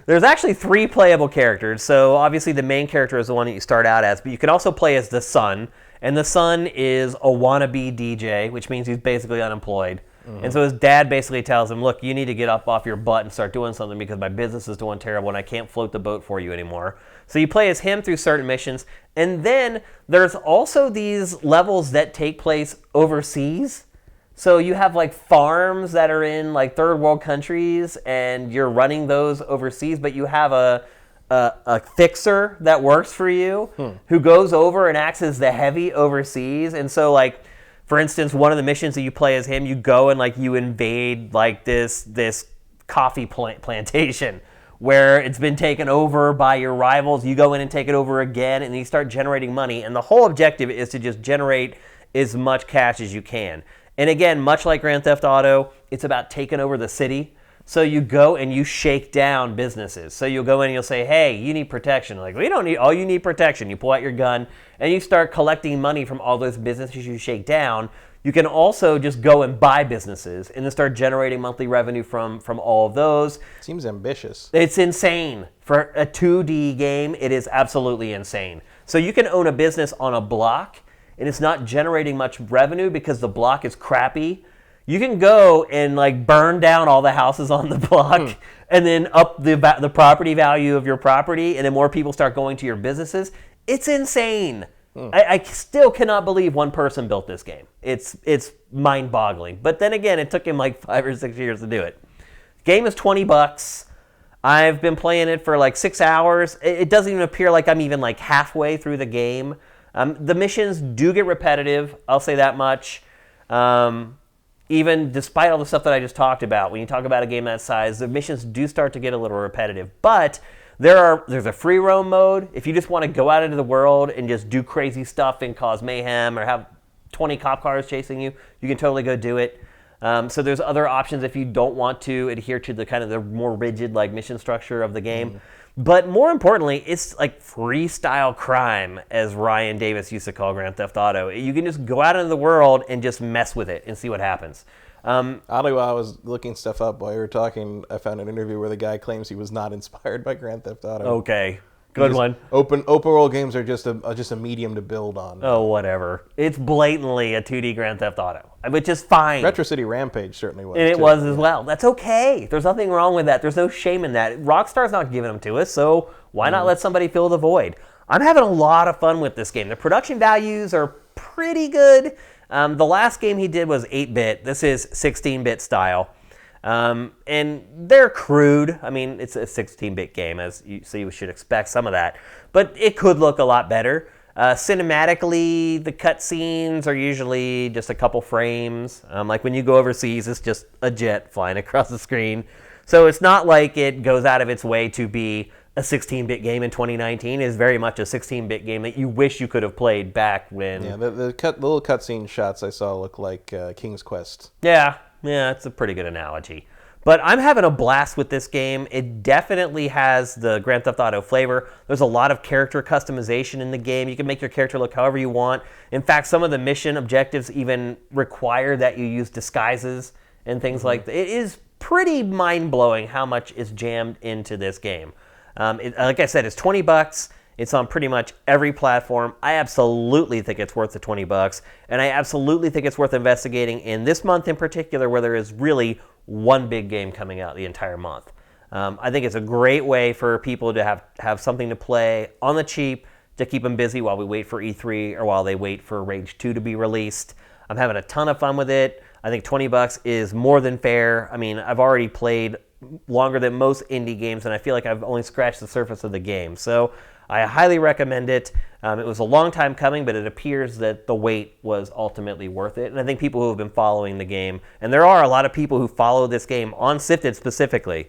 Speaker 1: There's actually 3 playable characters. So obviously the main character is the one that you start out as, but you can also play as the son. And the son is a wannabe DJ, which means he's basically unemployed. And so his dad basically tells him, look, you need to get up off your butt and start doing something because my business is doing terrible and I can't float the boat for you anymore. So you play as him through certain missions. And then there's also these levels that take place overseas. So you have like farms that are in like third world countries and you're running those overseas, but you have a fixer that works for you who goes over and acts as the heavy overseas. And so like, for instance, one of the missions that you play as him, you go and like you invade like this coffee plantation where it's been taken over by your rivals. You go in and take it over again, and you start generating money. And the whole objective is to just generate as much cash as you can. And again, much like Grand Theft Auto, it's about taking over the city. So you go and you shake down businesses. So you'll go in and you'll say, hey, you need protection. Like, we don't need, you need protection. You pull out your gun and you start collecting money from all those businesses you shake down. You can also just go and buy businesses and then start generating monthly revenue from all of those.
Speaker 2: Seems ambitious.
Speaker 1: It's insane. For a 2D game, it is absolutely insane. So you can own a business on a block and it's not generating much revenue because the block is crappy. You can go and like burn down all the houses on the block and then up the property value of your property, and then more people start going to your businesses. It's insane. I still cannot believe one person built this game. It's mind-boggling. But then again, it took him like 5 or 6 years to do it. Game is $20. I've been playing it for like 6 hours. It doesn't even appear like I'm even like halfway through the game. The missions do get repetitive. I'll say that much. Even despite all the stuff that I just talked about, when you talk about a game that size, the missions do start to get a little repetitive. But there's a free roam mode. If you just want to go out into the world and just do crazy stuff and cause mayhem or have 20 cop cars chasing you, you can totally go do it. So there's other options if you don't want to adhere to the kind of the more rigid like mission structure of the game. But more importantly, it's like freestyle crime, as Ryan Davis used to call Grand Theft Auto. You can just go out into the world and just mess with it and see what happens.
Speaker 2: Oddly, while I was looking stuff up while you were talking, I found an interview where the guy claims he was not inspired by Grand Theft Auto.
Speaker 1: Okay, good one.
Speaker 2: Open world games are just a medium to build on.
Speaker 1: Oh, whatever. It's blatantly a 2D Grand Theft Auto, which is fine.
Speaker 2: Retro City Rampage certainly was.
Speaker 1: And it was as well. That's okay. There's nothing wrong with that. There's no shame in that. Rockstar's not giving them to us, so why not let somebody fill the void? I'm having a lot of fun with this game. The production values are pretty good. The last game he did was 8-bit. This is 16-bit style. And they're crude. I mean, it's a 16-bit game, so you should expect some of that. But it could look a lot better. Cinematically, the cutscenes are usually just a couple frames. Like when you go overseas, it's just a jet flying across the screen. So it's not like it goes out of its way to be a 16-bit game in 2019. It is very much a 16-bit game that you wish you could have played back when...
Speaker 2: Yeah, the little cutscene shots I saw look like King's Quest.
Speaker 1: Yeah, it's a pretty good analogy. But I'm having a blast with this game. It definitely has the Grand Theft Auto flavor. There's a lot of character customization in the game. You can make your character look however you want. In fact, some of the mission objectives even require that you use disguises and things like that. It is pretty mind-blowing how much is jammed into this game. Like I said, it's $20. It's on pretty much every platform. I absolutely think it's worth the $20, and I absolutely think it's worth investigating in this month in particular, where there is really one big game coming out the entire month. I think it's a great way for people to have something to play on the cheap to keep them busy while we wait for E3 or while they wait for Rage 2 to be released. I'm having a ton of fun with it. I think $20 is more than fair. I mean, I've already played longer than most indie games, and I feel like I've only scratched the surface of the game. So I highly recommend it. It was a long time coming, but it appears that the wait was ultimately worth it. And I think people who have been following the game, and there are a lot of people who follow this game on Sifted specifically,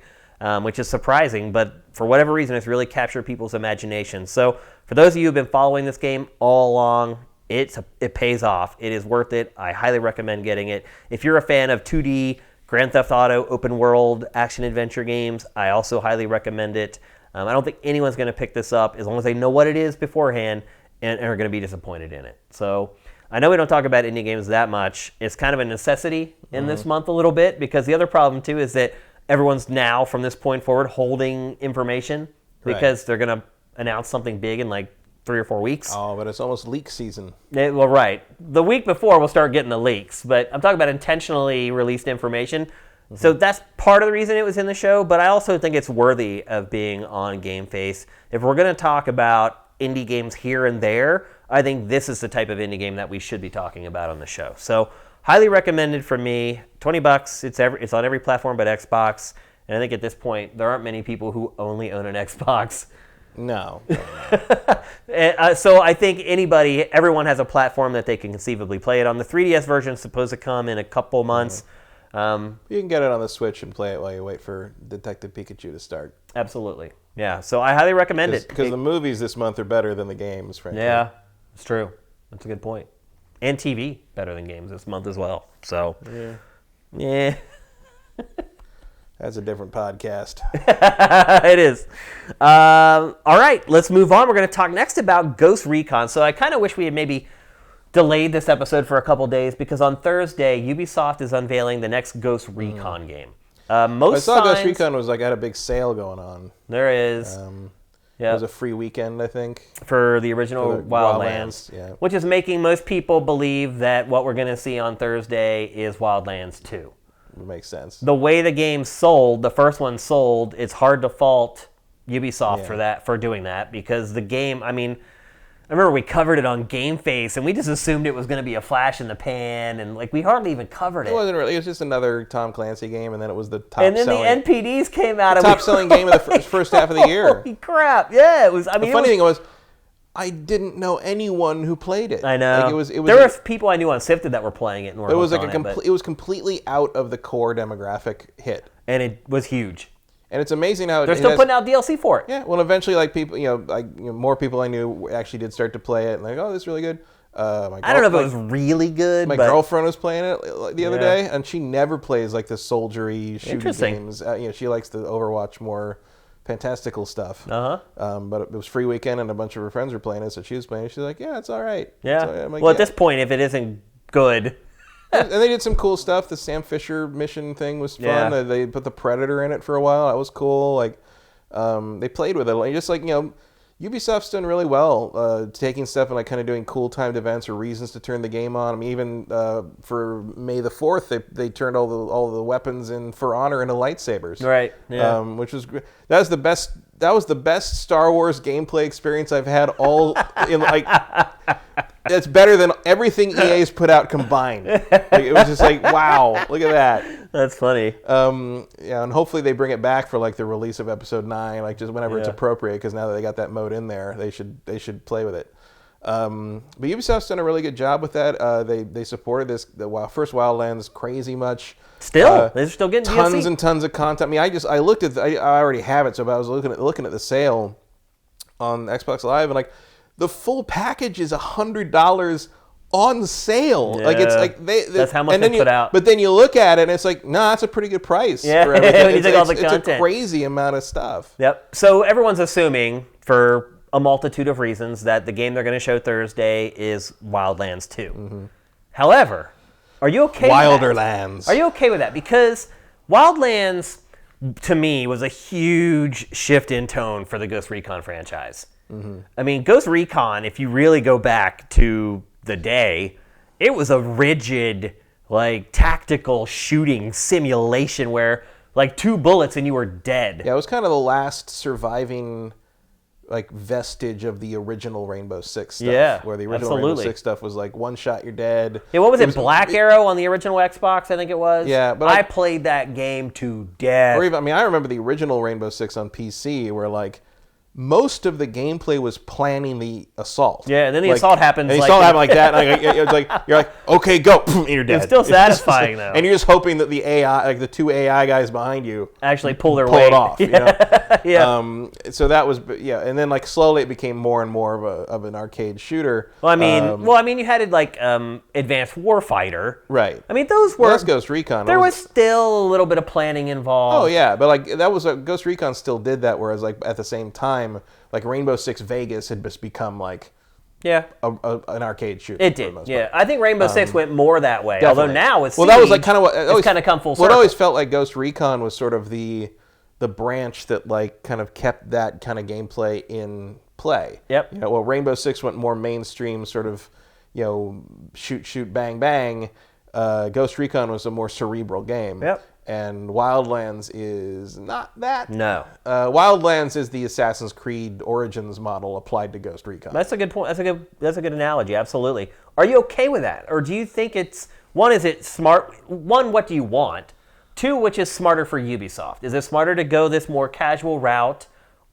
Speaker 1: which is surprising, but for whatever reason, it's really captured people's imagination. So for those of you who have been following this game all along, it pays off. It is worth it. I highly recommend getting it. If you're a fan of 2D Grand Theft Auto open world action adventure games, I also highly recommend it. I don't think anyone's going to pick this up as long as they know what it is beforehand and are going to be disappointed in it. So I know we don't talk about indie games that much. It's kind of a necessity in this month a little bit, because the other problem too is that everyone's now from this point forward holding information because they're going to announce something big in like 3 or 4 weeks.
Speaker 2: Oh, but it's almost leak season.
Speaker 1: Well, right. The week before, we'll start getting the leaks, but I'm talking about intentionally released information. So that's part of the reason it was in the show, but I also think it's worthy of being on GameFace. If we're going to talk about indie games here and there, I think this is the type of indie game that we should be talking about on the show. So highly recommended for me. $20. It's on every platform but Xbox. And I think at this point, there aren't many people who only own an Xbox.
Speaker 2: No.
Speaker 1: So I think everyone has a platform that they can conceivably play it on. The 3DS version is supposed to come in a couple months.
Speaker 2: You can get it on the Switch and play it while you wait for Detective Pikachu to start.
Speaker 1: Absolutely. Yeah, so I highly recommend it.
Speaker 2: Because the movies this month are better than the games, frankly.
Speaker 1: Yeah, it's true. That's a good point. And TV better than games this month as well. So, yeah.
Speaker 2: That's a different podcast.
Speaker 1: It is. All right, let's move on. We're going to talk next about Ghost Recon. So I kind of wish we had maybe delayed this episode for a couple days, because on Thursday, Ubisoft is unveiling the next Ghost Recon game.
Speaker 2: I saw Ghost Recon was had a big sale going on.
Speaker 1: There is.
Speaker 2: It was a free weekend, I think.
Speaker 1: For the original Wildlands, which is making most people believe that what we're going to see on Thursday is Wildlands 2.
Speaker 2: It makes sense.
Speaker 1: The way the game sold, the first one sold, it's hard to fault Ubisoft for doing that, because the game, I remember we covered it on GameFace, and we just assumed it was going to be a flash in the pan, and we hardly even covered it.
Speaker 2: It wasn't really. It was just another Tom Clancy game, and then it was the top.
Speaker 1: And then
Speaker 2: selling,
Speaker 1: the NPDs came out.
Speaker 2: Top selling game of the first half of the year.
Speaker 1: Holy crap! Yeah, it was.
Speaker 2: The funny thing was, I didn't know anyone who played it.
Speaker 1: I know. There were people I knew on Sifted that were playing it, and were
Speaker 2: it was it was completely out of the core demographic hit,
Speaker 1: and it was huge.
Speaker 2: And it's amazing how
Speaker 1: they're still putting out DLC for it.
Speaker 2: Yeah, well, eventually, people, more people I knew actually did start to play it, and oh, this is really good.
Speaker 1: I don't know if it was really good.
Speaker 2: My girlfriend was playing it the other day, and she never plays the soldiery shooting games. She likes the Overwatch more fantastical stuff. But it was free weekend, and a bunch of her friends were playing it, so she was playing it. She's like, "Yeah, it's all right."
Speaker 1: Yeah. So at this point, if it isn't good.
Speaker 2: And they did some cool stuff. The Sam Fisher mission thing was fun. Yeah. They put the Predator in it for a while. That was cool. They played with it. Just Ubisoft's done really well taking stuff and kind of doing cool timed events or reasons to turn the game on. even for May the 4th, they turned all the weapons in For Honor into lightsabers.
Speaker 1: Right. Yeah.
Speaker 2: Which was great. That was the best Star Wars gameplay experience I've had all in It's better than everything EA's put out combined. It was just wow, look at that.
Speaker 1: That's funny.
Speaker 2: And hopefully they bring it back for the release of Episode 9, just whenever it's appropriate, because now that they got that mode in there, they should play with it. But Ubisoft's done a really good job with that. They supported the first Wildlands crazy much.
Speaker 1: Still, they're still getting
Speaker 2: tons
Speaker 1: DLC?
Speaker 2: And tons of content. I looked at I already have it, so I was looking at the sale on Xbox Live, and the full package is $100 on sale.
Speaker 1: Yeah. That's how much they put out.
Speaker 2: But then you look at it, and it's that's a pretty good price.
Speaker 1: Yeah,
Speaker 2: for everything.
Speaker 1: when you take all the content.
Speaker 2: It's a crazy amount of stuff.
Speaker 1: Yep. So everyone's assuming, for a multitude of reasons, that the game they're going to show Thursday is Wildlands 2. Mm-hmm. However, are you okay with that?
Speaker 2: Wilderlands.
Speaker 1: Are you okay with that? Because Wildlands, to me, was a huge shift in tone for the Ghost Recon franchise. Mm-hmm. Ghost Recon, if you really go back to the day, it was a rigid, tactical shooting simulation where, 2 bullets and you were dead.
Speaker 2: Yeah, it was kind of the last surviving, vestige of the original Rainbow Six stuff.
Speaker 1: Yeah,
Speaker 2: where the original Rainbow Six stuff was one shot, you're dead.
Speaker 1: Yeah, what was it? Black Arrow on the original Xbox, I think it was.
Speaker 2: Yeah, but
Speaker 1: I played that game to death.
Speaker 2: Or even, I remember the original Rainbow Six on PC, where most of the gameplay was planning the assault.
Speaker 1: Yeah, and then the assault happens.
Speaker 2: And the assault happened like that. And you're like, okay, go, and you're dead.
Speaker 1: It's still satisfying though.
Speaker 2: And you're just hoping that the AI, like the two AI guys behind you,
Speaker 1: actually pull their weight.
Speaker 2: It off. You know?
Speaker 1: Yeah.
Speaker 2: So that was and then like slowly it became more and more of an arcade shooter.
Speaker 1: Well, I mean, you had like Advanced Warfighter.
Speaker 2: Right.
Speaker 1: I mean, those were.
Speaker 2: Well, that's Ghost Recon.
Speaker 1: There was still a little bit of planning involved.
Speaker 2: Oh yeah, but like that was Ghost Recon still did that, whereas like at the same time, like Rainbow Six Vegas had just become like an arcade shooter.
Speaker 1: It did. Yeah, I think Rainbow Six went more that way.
Speaker 2: Definitely.
Speaker 1: Although now it's
Speaker 2: that was like kind of what
Speaker 1: it's kind of come full circle.
Speaker 2: What always felt like Ghost Recon was sort of the branch that like kind of kept that kind of gameplay in play.
Speaker 1: Yep.
Speaker 2: You know, well, Rainbow Six went more mainstream, sort of, you know, shoot, bang, bang. Ghost Recon was a more cerebral game.
Speaker 1: Yep.
Speaker 2: And Wildlands is not that.
Speaker 1: No.
Speaker 2: Wildlands is the Assassin's Creed Origins model applied to Ghost Recon.
Speaker 1: That's a good point. That's a good analogy. Absolutely. Are you okay with that, or do you think it's one? Is it smart? One, what do you want? Two, which is smarter for Ubisoft? Is it smarter to go this more casual route,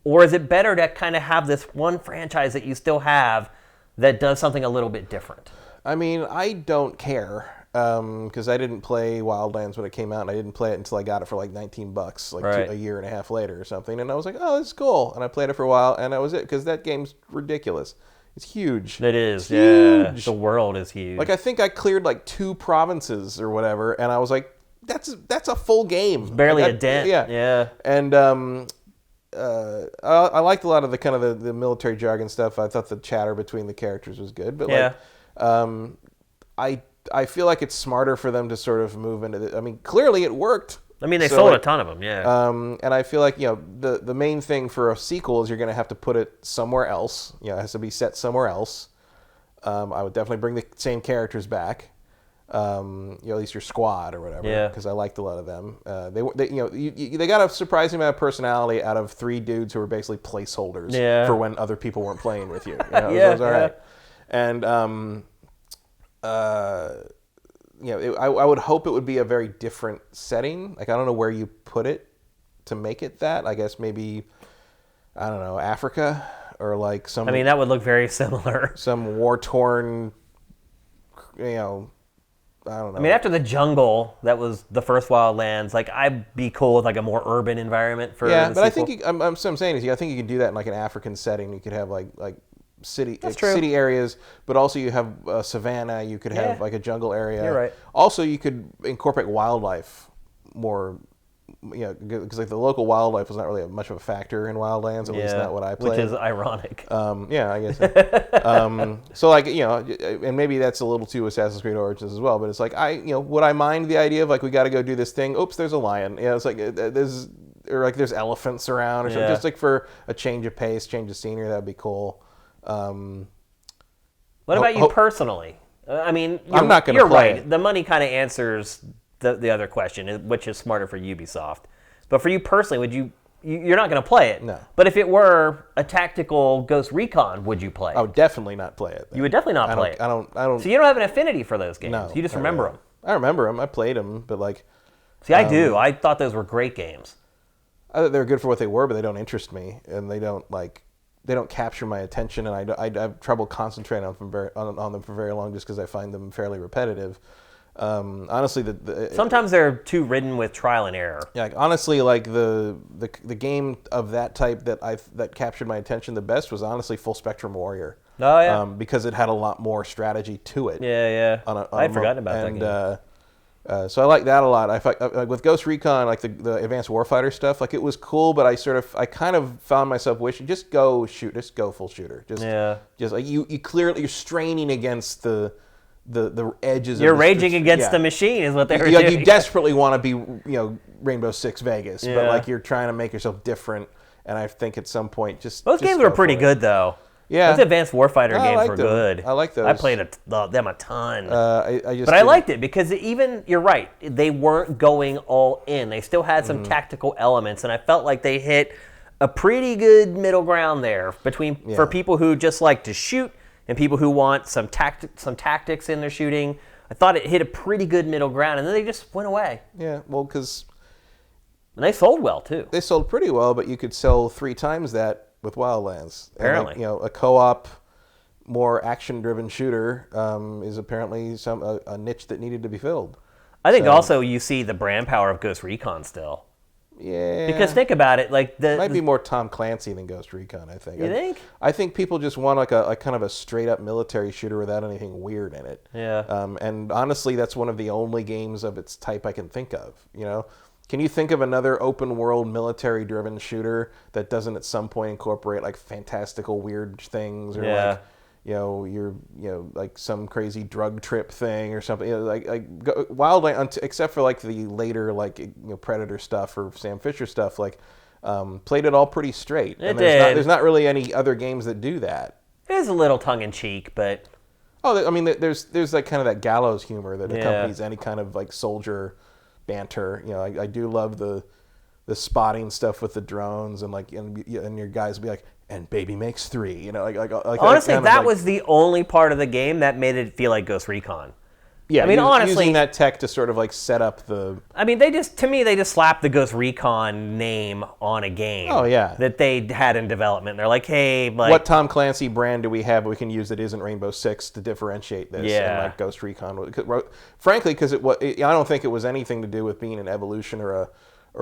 Speaker 1: or is it better to kind of have this one franchise that you still have that does something a little bit different?
Speaker 2: I mean, I don't care. Because I didn't play Wildlands when it came out, and I didn't play it until I got it for like $19, like a year and a half later or something. And I was like, "Oh, this is cool." And I played it for a while, and that was it. Because that game's ridiculous. It's huge.
Speaker 1: It is.
Speaker 2: It's huge.
Speaker 1: The world is huge.
Speaker 2: Like I think I cleared like 2 provinces or whatever, and I was like, "That's a full game." It's
Speaker 1: barely a dent. Yeah.
Speaker 2: And I liked a lot of the kind of the military jargon stuff. I thought the chatter between the characters was good, but I feel like it's smarter for them to sort of move into the. I mean, clearly it worked.
Speaker 1: I mean, they sold a ton of them, yeah.
Speaker 2: And I feel like, you know, the main thing for a sequel is you're going to have to put it somewhere else. You know, it has to be set somewhere else. I would definitely bring the same characters back. You know, at least your squad or whatever.
Speaker 1: Yeah.
Speaker 2: Because I liked a lot of them. They got a surprising amount of personality out of 3 dudes who were basically placeholders for when other people weren't playing with you. You know, it was all right. And you know, I would hope it would be a very different setting. Like, I don't know where you put it to make it that. I guess maybe, I don't know, Africa or like some.
Speaker 1: I mean, that would look very similar.
Speaker 2: Some war-torn, you know, I don't know.
Speaker 1: I mean, after the jungle, that was the first Wildlands. Like, I'd be cool with like a more urban environment for.
Speaker 2: Yeah,
Speaker 1: the
Speaker 2: but
Speaker 1: sequel.
Speaker 2: I think what I'm saying is, I think you could do that in like an African setting. You could have like city areas, but also you have a savanna. You could have like a jungle area.
Speaker 1: You're right.
Speaker 2: Also, you could incorporate wildlife more. You know, because like the local wildlife was not really much of a factor in Wildlands. At least not what I played.
Speaker 1: Which is ironic.
Speaker 2: Yeah, I guess. So. So like, you know, and maybe that's a little too Assassin's Creed Origins as well. But it's like, would I mind the idea of like, we got to go do this thing? Oops, there's a lion. You know, it's like there's elephants around or something. Just like for a change of pace, change of scenery, that'd be cool.
Speaker 1: What about you personally? I mean,
Speaker 2: I'm not going to play.
Speaker 1: You're right. The money kind of answers the other question, which is smarter for Ubisoft. But for you personally, would you're not going to play it?
Speaker 2: No.
Speaker 1: But if it were a tactical Ghost Recon, would you play it?
Speaker 2: I would definitely not play it.
Speaker 1: You would definitely not play it.
Speaker 2: I don't.
Speaker 1: So you don't have an affinity for those games.
Speaker 2: No,
Speaker 1: you just remember them.
Speaker 2: I remember them. I played them, but like.
Speaker 1: See, I do. I thought those were great games.
Speaker 2: I thought they were good for what they were, but they don't interest me, and they don't capture my attention, and I have trouble concentrating on them for very long just because I find them fairly repetitive. Honestly,
Speaker 1: sometimes they're too ridden with trial and error.
Speaker 2: Yeah, like, honestly, like the game of that type that captured my attention the best was honestly Full Spectrum Warrior.
Speaker 1: Oh yeah,
Speaker 2: because it had a lot more strategy to it.
Speaker 1: Yeah. I'd forgotten about that game.
Speaker 2: So I like that a lot. Like with Ghost Recon, like the Advanced Warfighter stuff, like it was cool, but I kind of found myself wishing just go full shooter. Just like you clearly you're straining against the edges.
Speaker 1: You're raging against the machine, is what they were
Speaker 2: doing.
Speaker 1: doing.
Speaker 2: You desperately want to be Rainbow Six Vegas, but like you're trying to make yourself different. And I think at some point, those
Speaker 1: games were pretty good though. Yeah, those Advanced Warfighter games were good.
Speaker 2: I like those.
Speaker 1: I played them a ton.
Speaker 2: But
Speaker 1: I liked it because you're right, they weren't going all in. They still had some tactical elements, and I felt like they hit a pretty good middle ground there for people who just like to shoot and people who want some tactics in their shooting. I thought it hit a pretty good middle ground, and then they just went away.
Speaker 2: Yeah, well, because...
Speaker 1: And they sold well, too.
Speaker 2: They sold pretty well, but you could sell 3 times that with Wildlands.
Speaker 1: Apparently.
Speaker 2: And, a co-op, more action-driven shooter is apparently a niche that needed to be filled.
Speaker 1: I think also you see the brand power of Ghost Recon still.
Speaker 2: Yeah.
Speaker 1: Because think about it, like
Speaker 2: it might be more Tom Clancy than Ghost Recon, I think.
Speaker 1: You think?
Speaker 2: I think people just want like a kind of a straight up military shooter without anything weird in it.
Speaker 1: Yeah.
Speaker 2: And honestly, that's one of the only games of its type I can think of. Can you think of another open world military driven shooter that doesn't at some point incorporate like fantastical weird things or like like some crazy drug trip thing or something. Wildlands, except for like the later Predator stuff or Sam Fisher stuff, played it all pretty straight. There's not really any other games that do that.
Speaker 1: It is a little tongue in cheek, but
Speaker 2: there's like kind of that gallows humor that accompanies any kind of like soldier banter. I do love the spotting stuff with the drones and and your guys will be like, and baby makes 3,
Speaker 1: honestly, that was the only part of the game that made it feel like Ghost Recon.
Speaker 2: Yeah, honestly, using that tech to sort of like set up the.
Speaker 1: they just slapped the Ghost Recon name on a game.
Speaker 2: Oh yeah,
Speaker 1: that they had in development. They're like, hey,
Speaker 2: what Tom Clancy brand do we have we can use that isn't Rainbow Six to differentiate this?
Speaker 1: Yeah,
Speaker 2: and Ghost Recon. Frankly, because I don't think it was anything to do with being an evolution or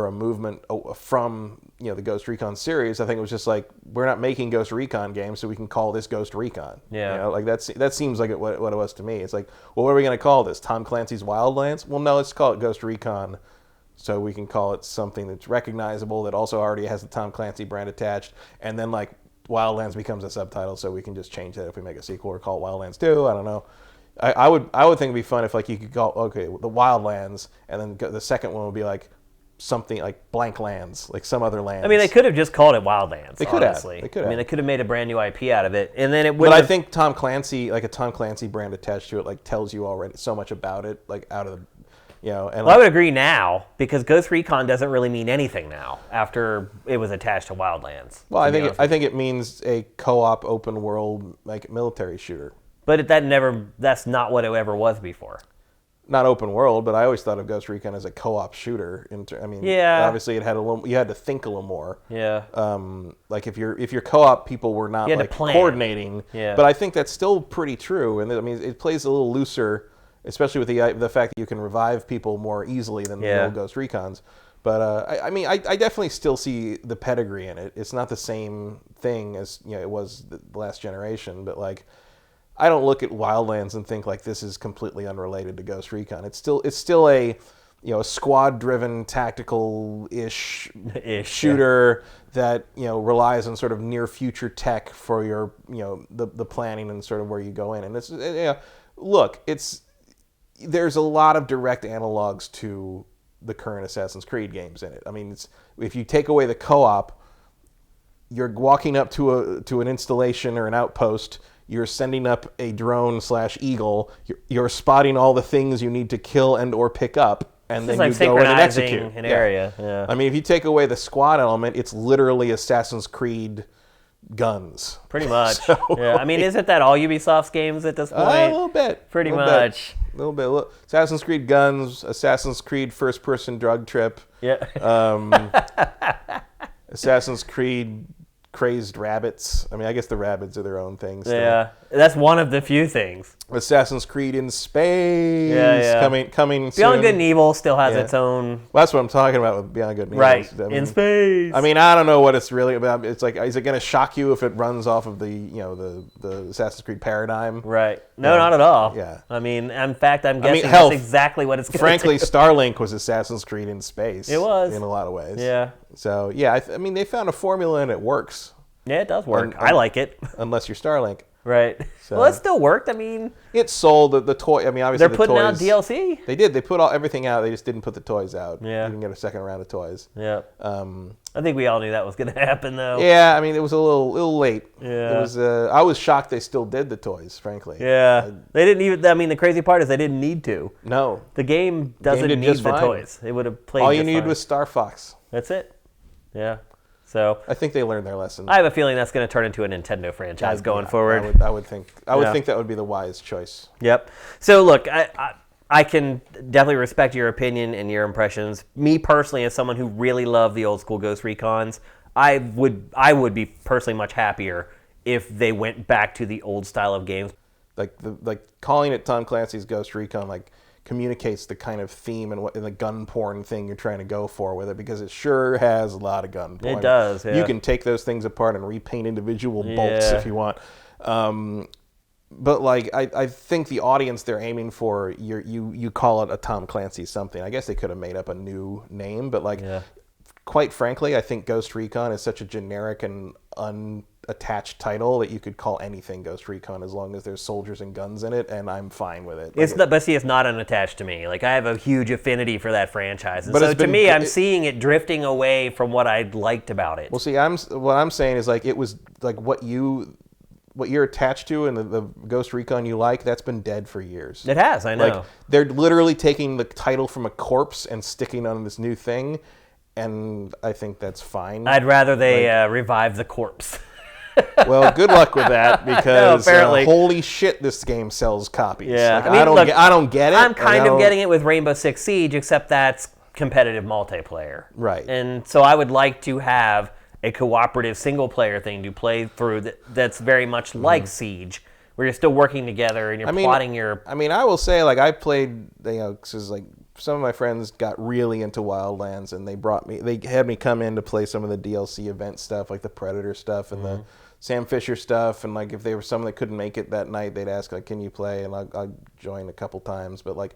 Speaker 2: a movement from the Ghost Recon series. I think it was just like, we're not making Ghost Recon games, so we can call this Ghost Recon.
Speaker 1: Yeah,
Speaker 2: that seems like what it was to me. It's like, well, what are we going to call this? Tom Clancy's Wildlands? Well, no, let's call it Ghost Recon, so we can call it something that's recognizable that also already has the Tom Clancy brand attached, and then Wildlands becomes a subtitle, so we can just change that if we make a sequel or call it Wildlands 2. I don't know. I would think it'd be fun if you could call the Wildlands, and then the second one would be something like blank lands, like some other lands.
Speaker 1: They could have just called it Wildlands.
Speaker 2: They could
Speaker 1: honestly.
Speaker 2: They could have.
Speaker 1: They could have made a brand new IP out of it, and then it would.
Speaker 2: But I think Tom Clancy, a Tom Clancy brand attached to it, tells you already so much about it, out of the, And
Speaker 1: I would agree now, because Ghost Recon doesn't really mean anything now after it was attached to Wildlands.
Speaker 2: Well, I think it means a co-op open world military shooter.
Speaker 1: But that's not what it ever was before.
Speaker 2: Not open world, but I always thought of Ghost Recon as a co-op shooter. Obviously it had you had to think a little more.
Speaker 1: Yeah.
Speaker 2: If your co-op people were not coordinating.
Speaker 1: Yeah.
Speaker 2: But I think that's still pretty true, and it plays a little looser, especially with the fact that you can revive people more easily than the old Ghost Recons. But I definitely still see the pedigree in it. It's not the same thing as it was the last generation, but I don't look at Wildlands and think this is completely unrelated to Ghost Recon. It's still a squad-driven tactical-ish shooter that relies on sort of near-future tech for your the planning and sort of where you go in. And there's a lot of direct analogs to the current Assassin's Creed games in it. If you take away the co-op, you're walking up to an installation or an outpost. You're sending up a drone /eagle. You're spotting all the things you need to kill and or pick up, and then you go in and execute
Speaker 1: an area. Yeah.
Speaker 2: If you take away the squad element, it's literally Assassin's Creed guns.
Speaker 1: Pretty much. Yeah. Isn't that all Ubisoft's games at this point?
Speaker 2: A little bit.
Speaker 1: Pretty much.
Speaker 2: A little bit. Assassin's Creed guns. Assassin's Creed first-person drug trip.
Speaker 1: Yeah.
Speaker 2: Assassin's Creed crazed rabbits. I guess the rabbits are their own things.
Speaker 1: Yeah, that's one of the few things.
Speaker 2: Assassin's Creed in space. Coming soon.
Speaker 1: Beyond Good and Evil still has its own.
Speaker 2: Well, that's what I'm talking about with Beyond Good and Evil.
Speaker 1: Right, in space.
Speaker 2: I don't know what it's really about. It's is it going to shock you if it runs off of the the Assassin's Creed paradigm?
Speaker 1: Right. No, not at all.
Speaker 2: Yeah.
Speaker 1: In fact, I'm guessing that's exactly what it's going to do.
Speaker 2: Frankly, Starlink was Assassin's Creed in space.
Speaker 1: It was.
Speaker 2: In a lot of ways.
Speaker 1: Yeah.
Speaker 2: So, they found a formula and it works.
Speaker 1: Yeah, it does work. I like it.
Speaker 2: Unless you're Starlink.
Speaker 1: Right. So, well, it still worked.
Speaker 2: It sold the toy. Obviously
Speaker 1: they're putting out DLC.
Speaker 2: They did. They put everything out. They just didn't put the toys out.
Speaker 1: Yeah.
Speaker 2: You can get a second round of toys.
Speaker 1: Yeah. I think we all knew that was going to happen, though.
Speaker 2: Yeah. It was a little late.
Speaker 1: Yeah.
Speaker 2: It was. I was shocked they still did the toys. Frankly.
Speaker 1: Yeah. They didn't even. The crazy part is they didn't need to.
Speaker 2: No.
Speaker 1: The game doesn't need the toys. It would have played.
Speaker 2: All you needed was Star Fox.
Speaker 1: That's it. Yeah. So
Speaker 2: I think they learned their lesson.
Speaker 1: I have a feeling that's going to turn into a Nintendo franchise going forward.
Speaker 2: I would think that would be the wise choice.
Speaker 1: Yep. So look, I can definitely respect your opinion and your impressions. Me personally, as someone who really loved the old school Ghost Recons, I would be personally much happier if they went back to the old style of games.
Speaker 2: Like calling it Tom Clancy's Ghost Recon like communicates the kind of theme and the gun porn thing you're trying to go for with it, because it sure has a lot of gun porn.
Speaker 1: It does. Yeah.
Speaker 2: You can take those things apart and repaint individual bolts if you want. But like I think the audience they're aiming for, you call it a Tom Clancy something. I guess they could have made up a new name, but like quite frankly, I think Ghost Recon is such a generic and unattached title that you could call anything Ghost Recon as long as there's soldiers and guns in it, and I'm fine with it.
Speaker 1: But see, it's not unattached to me. Like, I have a huge affinity for that franchise, and so to me, I'm seeing it drifting away from what I liked about it.
Speaker 2: Well, see, what I'm saying is like it was like what you're attached to and the Ghost Recon you like, that's been dead for years.
Speaker 1: It has, I know.
Speaker 2: Like, they're literally taking the title from a corpse and sticking on this new thing, and I think that's fine.
Speaker 1: I'd rather they revive the corpse.
Speaker 2: Well, good luck with that, because
Speaker 1: apparently.
Speaker 2: Holy shit, this game sells copies.
Speaker 1: Yeah,
Speaker 2: like, I don't get it.
Speaker 1: I'm kind of getting it with Rainbow Six Siege, except that's competitive multiplayer.
Speaker 2: Right.
Speaker 1: And so I would like to have a cooperative single-player thing to play through that's very much like Siege, where you're still working together and you're plotting your...
Speaker 2: I mean, I will say, like, I played, because, like, some of my friends got really into Wildlands, and they had me come in to play some of the DLC event stuff, like the Predator stuff and the Sam Fisher stuff, and, like, if there was someone that couldn't make it that night, they'd ask, like, can you play? And I'd join a couple times. But, like,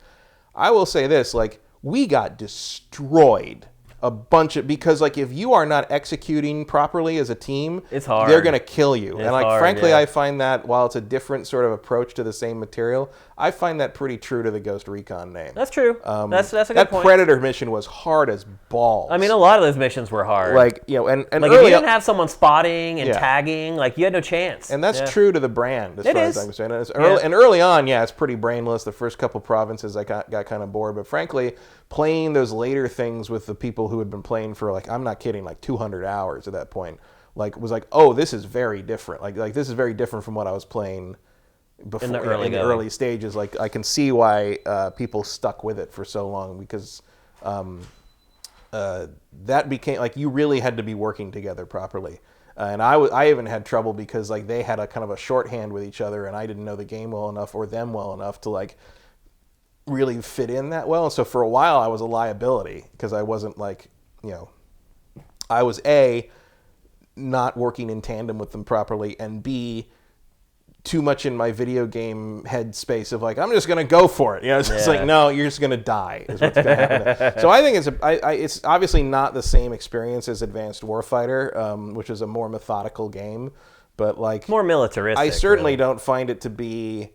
Speaker 2: I will say this, like, we got destroyed a bunch of, because like if you are not executing properly as a team,
Speaker 1: it's hard.
Speaker 2: They're gonna kill you.
Speaker 1: It's
Speaker 2: and like
Speaker 1: hard,
Speaker 2: frankly,
Speaker 1: yeah.
Speaker 2: I find that while it's a different sort of approach to the same material, I find that pretty true to the Ghost Recon name.
Speaker 1: That's true. That's a good
Speaker 2: that
Speaker 1: point.
Speaker 2: That Predator mission was hard as balls.
Speaker 1: I mean, a lot of those missions were hard.
Speaker 2: Like, you know, and
Speaker 1: like if you didn't have someone spotting and tagging, like you had no chance.
Speaker 2: And that's true to the brand, as far as I'm concerned. And early on, it's pretty brainless. The first couple provinces, I got kind of bored. But frankly, playing those later things with the people who had been playing for, like, I'm not kidding, like 200 hours at that point, like, was like, oh, this is very different. Like this is very different from what I was playing before in the early stages. Like, I can see why people stuck with it for so long, because that became, like, you really had to be working together properly. And I even had trouble because, like, they had a kind of a shorthand with each other, and I didn't know the game well enough or them well enough to, like, really fit in that well. And so for a while I was a liability, because I wasn't, like, you know, I was A, not working in tandem with them properly, and B, too much in my video game headspace of, like, I'm just going to go for it. You know, it's like, no, you're just going to die is what's going to happen. So I think it's obviously not the same experience as Advanced Warfighter, which is a more methodical game, but, like,
Speaker 1: more militaristic.
Speaker 2: I certainly don't find it to be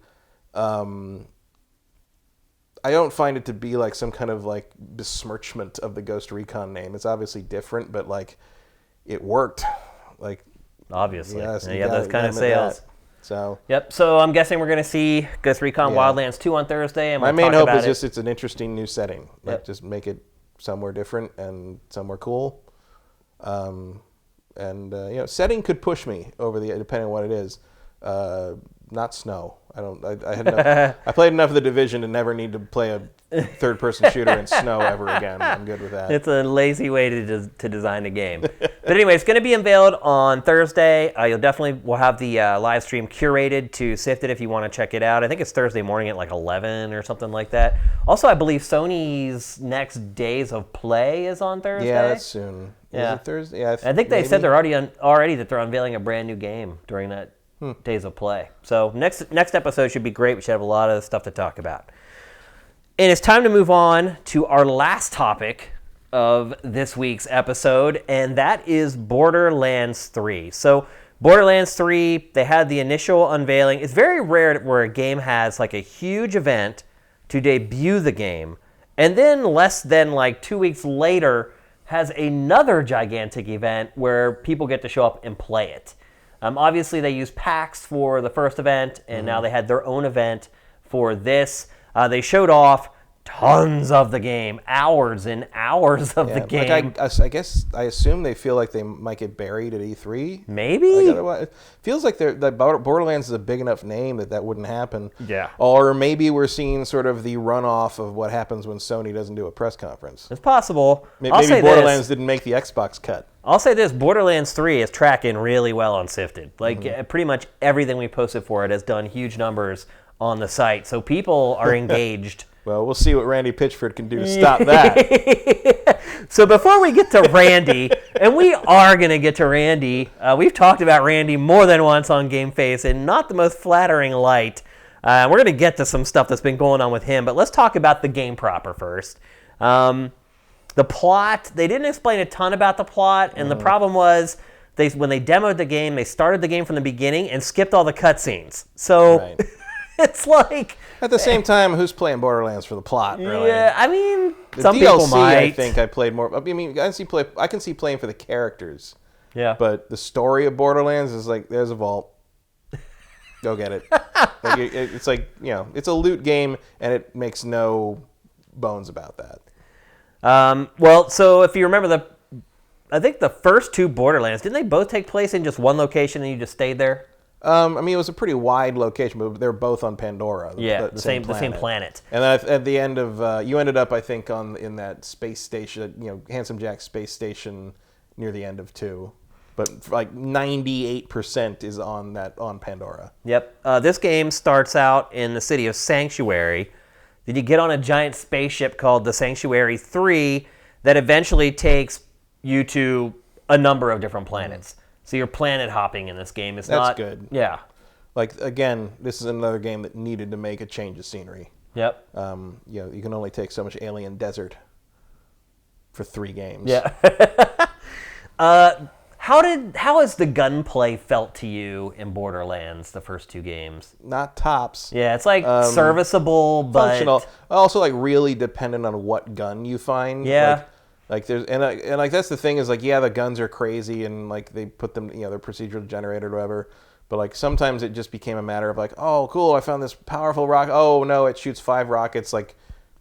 Speaker 2: I don't find it to be like some kind of, like, besmirchment of the Ghost Recon name. It's obviously different, but, like, it worked. Like,
Speaker 1: obviously,
Speaker 2: yes,
Speaker 1: those kind of sales.
Speaker 2: So
Speaker 1: yep. So I'm guessing we're going to see Ghost Recon Wildlands 2 on Thursday, and
Speaker 2: my main hope is just it's an interesting new setting. Like, just make it somewhere different and somewhere cool. You know, setting could push me over depending on what it is. Not snow. I played enough of The Division to never need to play a third-person shooter in snow ever again. I'm good with that.
Speaker 1: It's a lazy way to design a game. But anyway, it's going to be unveiled on Thursday. We'll have the live stream curated to sift it if you want to check it out. I think it's Thursday morning at like 11 or something like that. Also, I believe Sony's next Days of Play is on Thursday.
Speaker 2: Yeah, that's soon. Is it Thursday? Yeah,
Speaker 1: I think they said they're already that they're unveiling a brand new game during that Days of Play. So next episode should be great. We should have a lot of stuff to talk about. And it's time to move on to our last topic of this week's episode, and that is Borderlands 3. So Borderlands 3, they had the initial unveiling. It's very rare where a game has like a huge event to debut the game, and then less than like 2 weeks later has another gigantic event where people get to show up and play it. Obviously, they used PAX for the first event, and now they had their own event for this. They showed off tons of the game, hours and hours of the game.
Speaker 2: Like I guess I assume they feel like they might get buried at E3.
Speaker 1: Maybe.
Speaker 2: It feels like Borderlands is a big enough name that wouldn't happen.
Speaker 1: Yeah.
Speaker 2: Or maybe we're seeing sort of the runoff of what happens when Sony doesn't do a press conference.
Speaker 1: It's possible.
Speaker 2: Maybe Borderlands didn't make the Xbox cut.
Speaker 1: I'll say this, Borderlands 3 is tracking really well on Sifted. Like, pretty much everything we posted for it has done huge numbers on the site. So people are engaged.
Speaker 2: Well, we'll see what Randy Pitchford can do to stop that.
Speaker 1: So before we get to Randy, and we are going to get to Randy, we've talked about Randy more than once on GameFace in not the most flattering light. We're going to get to some stuff that's been going on with him, but let's talk about the game proper first. The plot, they didn't explain a ton about the plot, and the problem was when they demoed the game, they started the game from the beginning and skipped all the cutscenes. So
Speaker 2: right.
Speaker 1: It's like...
Speaker 2: At the same time, who's playing Borderlands for the plot, really?
Speaker 1: Yeah, I mean,
Speaker 2: some
Speaker 1: DLC,
Speaker 2: people might.
Speaker 1: I
Speaker 2: think I played more... I mean, I can see playing for the characters.
Speaker 1: Yeah.
Speaker 2: But the story of Borderlands is like, there's a vault. Go get it. It's like, it's a loot game, and it makes no bones about that.
Speaker 1: Well, so if you remember I think the first two Borderlands, didn't they both take place in just one location and you just stayed there?
Speaker 2: I mean, it was a pretty wide location, but they're both on Pandora.
Speaker 1: The same planet.
Speaker 2: And then at the end of, you ended up, I think, in that space station, Handsome Jack's space station near the end of 2. But like 98% is on Pandora.
Speaker 1: Yep. This game starts out in the city of Sanctuary. Then you get on a giant spaceship called the Sanctuary 3 that eventually takes you to a number of different planets. So you're planet hopping in this game.
Speaker 2: That's good.
Speaker 1: Yeah.
Speaker 2: Like, again, this is another game that needed to make a change of scenery.
Speaker 1: Yep.
Speaker 2: You can only take so much alien desert for 3 games.
Speaker 1: Yeah. How has the gunplay felt to you in Borderlands, the first 2 games?
Speaker 2: Not tops.
Speaker 1: Yeah, it's like serviceable, but
Speaker 2: functional. Also, like really dependent on what gun you find.
Speaker 1: Yeah.
Speaker 2: Like there's and like that's the thing is like the guns are crazy and like they put them they're procedural generated or whatever. But like sometimes it just became a matter of like, oh cool, I found this powerful rocket. Oh no, it shoots 5 rockets like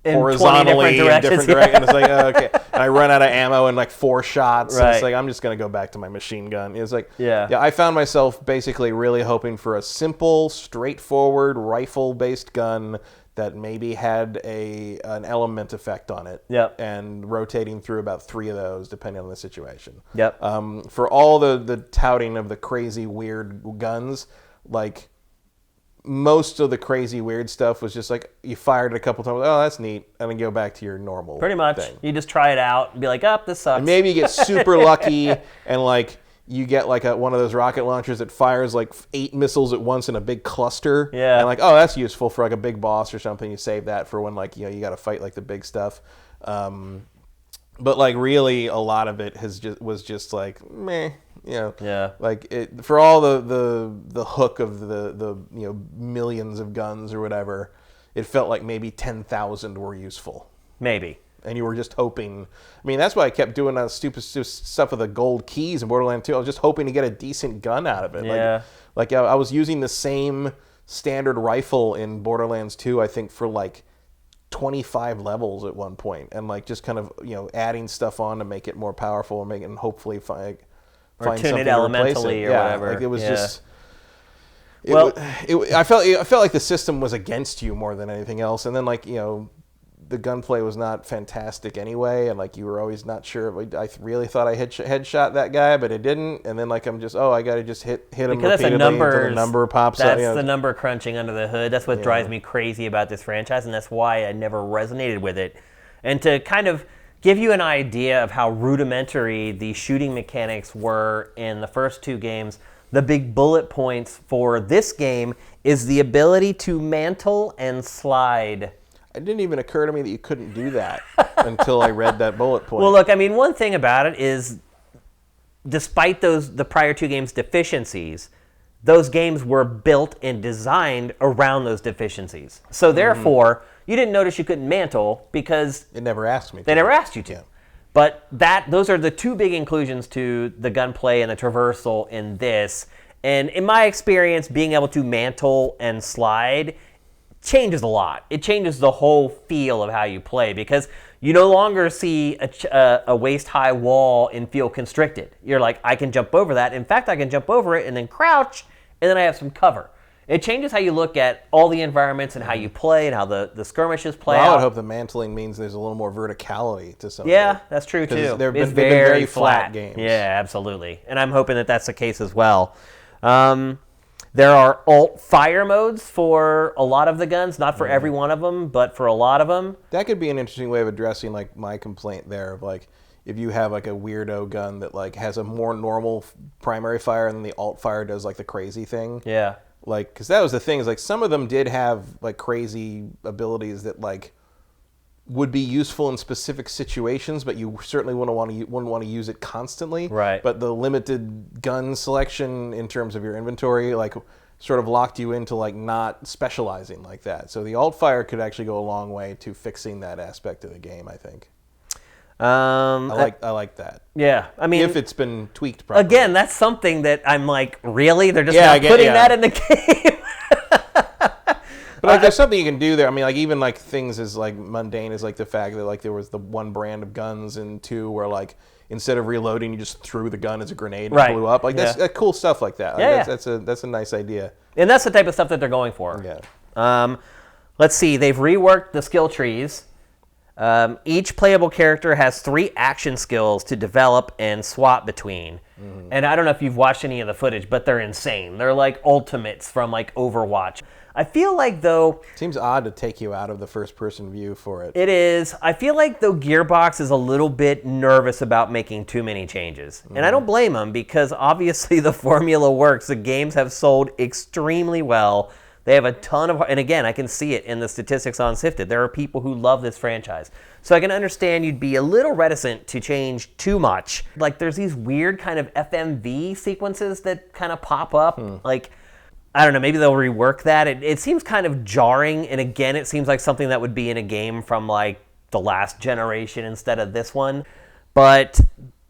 Speaker 1: in
Speaker 2: horizontally in different directions. And it's like, oh, okay. And I run out of ammo in like 4 shots.
Speaker 1: Right.
Speaker 2: And it's like, I'm just going to go back to my machine gun. It's like,
Speaker 1: yeah,
Speaker 2: I found myself basically really hoping for a simple, straightforward, rifle-based gun that maybe had an element effect on it.
Speaker 1: Yep.
Speaker 2: And rotating through about 3 of those, depending on the situation.
Speaker 1: Yep.
Speaker 2: For all the touting of the crazy, weird guns, like... most of the crazy weird stuff was just like you fired it a couple times. Oh, that's neat, and then go back to your normal.
Speaker 1: Pretty much,
Speaker 2: thing.
Speaker 1: You just try it out and be like, "Oh, this sucks."
Speaker 2: And maybe you get super lucky, and like you get like one of those rocket launchers that fires like 8 missiles at once in a big cluster.
Speaker 1: Yeah.
Speaker 2: And like, oh, that's useful for like a big boss or something. You save that for when like you got to fight like the big stuff. But like really, a lot of it was just like meh.
Speaker 1: Yeah.
Speaker 2: Like it for all the hook of the millions of guns or whatever, it felt like maybe 10,000 were useful.
Speaker 1: Maybe.
Speaker 2: And you were just hoping. I mean, that's why I kept doing that stupid stuff with the gold keys in Borderlands 2. I was just hoping to get a decent gun out of it.
Speaker 1: Yeah.
Speaker 2: Like I was using the same standard rifle in Borderlands 2, I think, for like 25 levels at one point, and like just kind of adding stuff on to make it more powerful and hopefully find
Speaker 1: tune it elementally or whatever.
Speaker 2: Like it was just.
Speaker 1: I
Speaker 2: felt like the system was against you more than anything else, and then like the gunplay was not fantastic anyway, and like you were always not sure. I really thought I headshot that guy, but it didn't, and then like I'm just I got to just hit him
Speaker 1: because
Speaker 2: repeatedly
Speaker 1: until
Speaker 2: the number pops up.
Speaker 1: That's the number crunching under the hood. That's what drives me crazy about this franchise, and that's why I never resonated with it. And to kind of give you an idea of how rudimentary the shooting mechanics were in the first 2 games, the big bullet points for this game is the ability to mantle and slide.
Speaker 2: It didn't even occur to me that you couldn't do that until I read that bullet point.
Speaker 1: Well, look, I mean, one thing about it is, despite the prior 2 games' deficiencies, those games were built and designed around those deficiencies. So therefore, you didn't notice you couldn't mantle because
Speaker 2: it never asked me.
Speaker 1: They never asked you to. Yeah. But those are the 2 big inclusions to the gunplay and the traversal in this. And in my experience, being able to mantle and slide changes a lot. It changes the whole feel of how you play because you no longer see a waist-high wall and feel constricted. You're like, I can jump over that. In fact, I can jump over it and then crouch, and then I have some cover. It changes how you look at all the environments and how you play and how the skirmishes play out.
Speaker 2: I would hope the mantling means there's a little more verticality to some of it.
Speaker 1: Yeah, that's true, too.
Speaker 2: They've been very flat games.
Speaker 1: Yeah, absolutely. And I'm hoping that that's the case as well. There are alt fire modes for a lot of the guns, not for every one of them, but for a lot of them.
Speaker 2: That could be an interesting way of addressing like my complaint there of like if you have like a weirdo gun that like has a more normal primary fire and then the alt fire does like the crazy thing.
Speaker 1: Yeah.
Speaker 2: Like, because that was the thing is like some of them did have like crazy abilities that like would be useful in specific situations, but you certainly wouldn't want to use it constantly.
Speaker 1: Right.
Speaker 2: But the limited gun selection in terms of your inventory, like, sort of locked you into like not specializing like that. So the alt fire could actually go a long way to fixing that aspect of the game, I think. I like that.
Speaker 1: Yeah, I mean,
Speaker 2: if it's been tweaked properly.
Speaker 1: Again, that's something that I'm like, really? They're just not putting that in the game.
Speaker 2: But like, there's something you can do there. I mean, like even like things as like mundane as like the fact that like there was the one brand of guns in 2 where like instead of reloading, you just threw the gun as a grenade and it blew up. Like that's cool stuff like that. Like, that's a nice idea.
Speaker 1: And that's the type of stuff that they're going for.
Speaker 2: Yeah.
Speaker 1: Let's see. They've reworked the skill trees. Each playable character has 3 action skills to develop and swap between. And I don't know if you've watched any of the footage, but they're insane. They're like ultimates from like Overwatch. I feel like, though...
Speaker 2: Seems odd to take you out of the first-person view for it.
Speaker 1: It is. I feel like, though, Gearbox is a little bit nervous about making too many changes. And I don't blame them, because obviously the formula works. The games have sold extremely well. They have a ton of... And again, I can see it in the statistics on Sifted. There are people who love this franchise. So I can understand you'd be a little reticent to change too much. Like, there's these weird kind of FMV sequences that kind of pop up. Like... I don't know, maybe they'll rework that. It seems kind of jarring, and again, it seems like something that would be in a game from, like, the last generation instead of this one. But,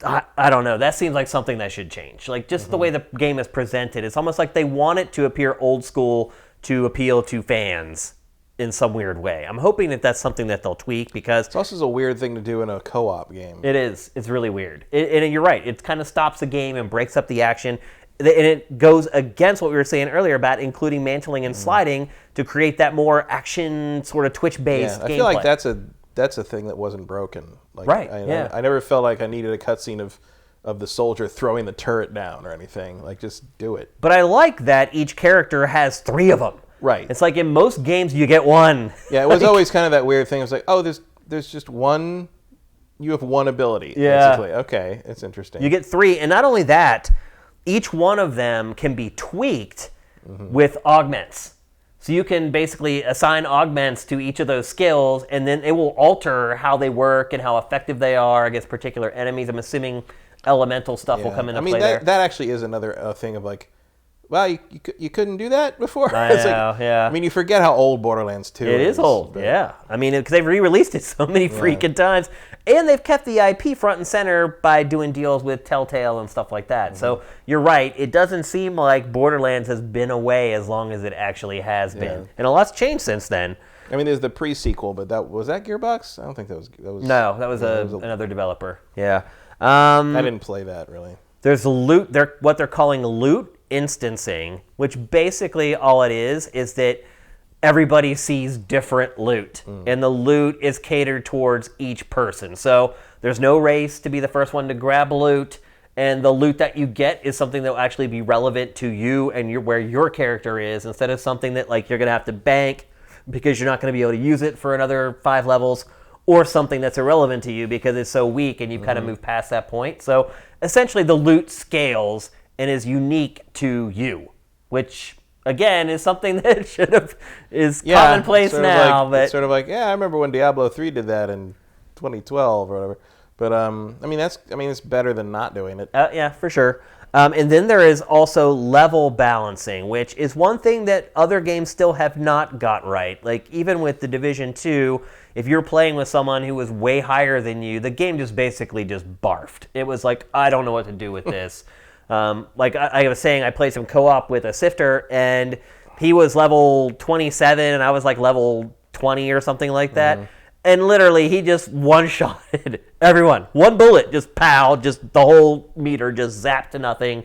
Speaker 1: I don't know, that seems like something that should change. Like, just the way the game is presented, it's almost like they want it to appear old school to appeal to fans in some weird way. I'm hoping that that's something that they'll tweak, because...
Speaker 2: It's also a weird thing to do in a co-op game.
Speaker 1: It is. It's really weird. And you're right, it kind of stops the game and breaks up the action. And it goes against what we were saying earlier about including mantling and sliding to create that more action sort of Twitch-based gameplay.
Speaker 2: I feel like that's a thing that wasn't broken. Like, I never felt like I needed a cutscene of the soldier throwing the turret down or anything. Like, just do it.
Speaker 1: But I like that each character has 3 of them.
Speaker 2: Right.
Speaker 1: It's like in most games you get 1.
Speaker 2: Yeah, it was always kind of that weird thing. It was like, oh, there's just one. You have 1 ability.
Speaker 1: Yeah.
Speaker 2: Basically. Okay, it's interesting.
Speaker 1: You get 3, and not only that. Each one of them can be tweaked with augments. So you can basically assign augments to each of those skills, and then it will alter how they work and how effective they are against particular enemies. I'm assuming elemental stuff will come into play there.
Speaker 2: That actually is another thing of like, wow, you couldn't do that before?
Speaker 1: I know, yeah.
Speaker 2: I mean, you forget how old Borderlands 2 is.
Speaker 1: It is old, yeah. I mean, because they've re-released it so many freaking times. And they've kept the IP front and center by doing deals with Telltale and stuff like that. So you're right. It doesn't seem like Borderlands has been away as long as it actually has been. And a lot's changed since then.
Speaker 2: I mean, there's the pre-sequel, but was that Gearbox? I don't think that was.
Speaker 1: No, that was another developer. Yeah.
Speaker 2: I didn't play that, really.
Speaker 1: There's loot. What they're calling loot instancing, which basically all it is that everybody sees different loot, and the loot is catered towards each person. So there's no race to be the first one to grab loot, and the loot that you get is something that will actually be relevant to you and where your character is, instead of something that like you're going to have to bank because you're not going to be able to use it for another 5 levels, or something that's irrelevant to you because it's so weak and you've kind of moved past that point. So essentially the loot scales and is unique to you, which again is something that is commonplace now. But
Speaker 2: sort of like, I remember when Diablo 3 did that in 2012 or whatever. But it's better than not doing it.
Speaker 1: Yeah, for sure. And then there is also level balancing, which is one thing that other games still have not got right. Like even with The Division 2, if you're playing with someone who was way higher than you, the game just basically just barfed. It was like, I don't know what to do with this. Like I was saying, I played some co-op with a Sifter, and he was level 27 and I was like level 20 or something like that. And literally, he just one-shotted everyone. One bullet, just pow, just the whole meter just zapped to nothing.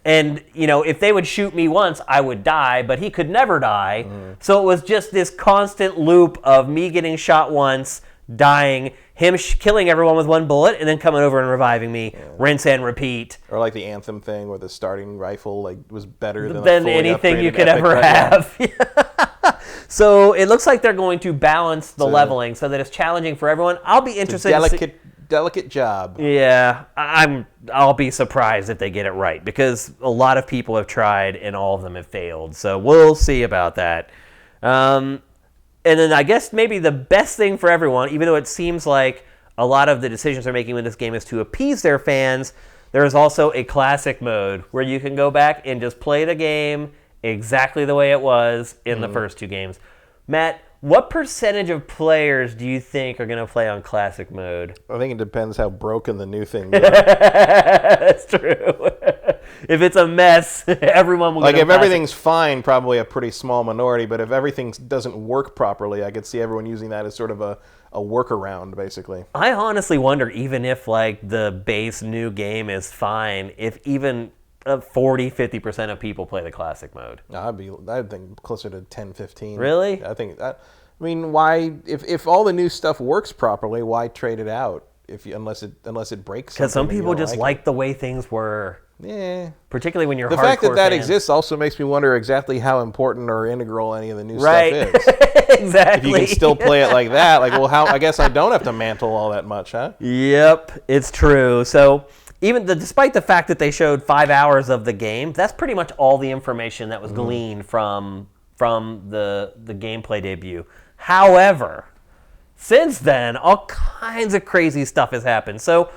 Speaker 1: And, if they would shoot me once, I would die, but he could never die. So it was just this constant loop of me getting shot once, dying, him killing everyone with one bullet, and then coming over and reviving me, rinse and repeat.
Speaker 2: Or like the Anthem thing where the starting rifle was better
Speaker 1: than anything you could ever have. So it looks like they're going to balance the leveling so that it's challenging for everyone. I'll be interested.
Speaker 2: Delicate job.
Speaker 1: Yeah, I'll be surprised if they get it right because a lot of people have tried and all of them have failed. So we'll see about that. And then I guess maybe the best thing for everyone, even though it seems like a lot of the decisions they're making with this game is to appease their fans, there is also a classic mode where you can go back and just play the game exactly the way it was in the first two games. Matt, what percentage of players do you think are going to play on classic mode?
Speaker 2: I think it depends how broken the new thing is.
Speaker 1: That's true. If it's a mess, everyone will
Speaker 2: get if everything's fine, probably a pretty small minority, but if everything doesn't work properly, I could see everyone using that as sort of a workaround, basically.
Speaker 1: I honestly wonder, even if the base new game is fine, if even 40-50% of people play the classic mode.
Speaker 2: I'd think closer to 10-15.
Speaker 1: Really?
Speaker 2: I think that. I mean, why? If all the new stuff works properly, why trade it out? Unless it breaks.
Speaker 1: Because some people just like the way things were.
Speaker 2: Yeah.
Speaker 1: Particularly when you're
Speaker 2: the fact that exists also makes me wonder exactly how important or integral any of the new stuff is.
Speaker 1: Exactly.
Speaker 2: If you can still play it like that, I guess I don't have to mantle all that much, huh?
Speaker 1: Yep, it's true. So. Despite the fact that they showed 5 hours of the game, that's pretty much all the information that was gleaned from the gameplay debut. However, since then, all kinds of crazy stuff has happened. So,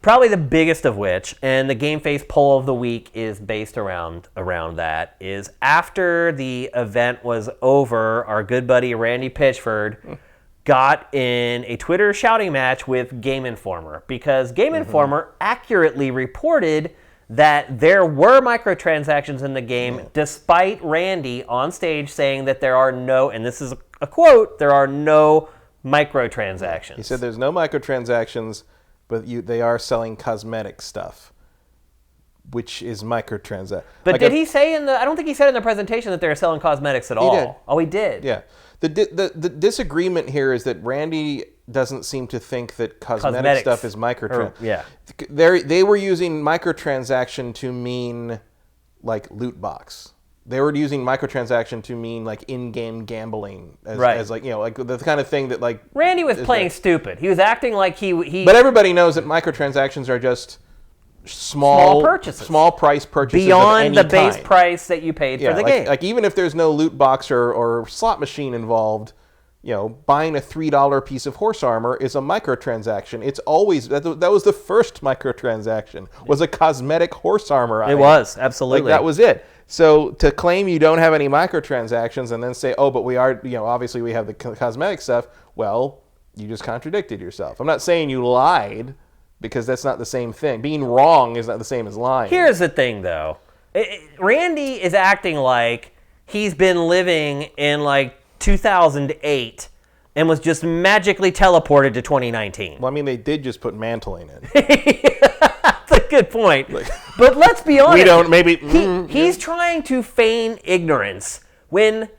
Speaker 1: probably the biggest of which, and the GameFace poll of the week is based around that, is after the event was over, our good buddy Randy Pitchford got in a Twitter shouting match with Game Informer because Game Informer accurately reported that there were microtransactions in the game despite Randy on stage saying that there are no, and this is a quote, there are no microtransactions.
Speaker 2: He said there's no microtransactions, but they are selling cosmetic stuff, which is microtransaction.
Speaker 1: But did he say I don't think he said in the presentation that they were selling cosmetics at all.
Speaker 2: He did.
Speaker 1: Oh, he did?
Speaker 2: Yeah. The disagreement here is that Randy doesn't seem to think that cosmetic stuff is microtransaction.
Speaker 1: Yeah.
Speaker 2: They were using microtransaction to mean like loot box. They were using microtransaction to mean like in-game gambling, as like like the kind of thing that like
Speaker 1: Randy was playing stupid. He was acting like he.
Speaker 2: But everybody knows that microtransactions are just small purchases, small price purchases
Speaker 1: beyond the base price that you paid for the game.
Speaker 2: Like even if there's no loot box or slot machine involved, buying a $3 piece of horse armor is a microtransaction. It's always that was the first microtransaction was a cosmetic horse armor item.
Speaker 1: It was absolutely
Speaker 2: that was it. So to claim you don't have any microtransactions and then say, oh, but we are, obviously we have the cosmetic stuff. Well, you just contradicted yourself. I'm not saying you lied, because that's not the same thing. Being wrong is not the same as lying.
Speaker 1: Here's the thing, though. Randy is acting like he's been living in, 2008 and was just magically teleported to 2019.
Speaker 2: Well, I mean, they did just put mantling in.
Speaker 1: That's a good point. But let's be honest.
Speaker 2: We don't, maybe...
Speaker 1: He's trying to feign ignorance when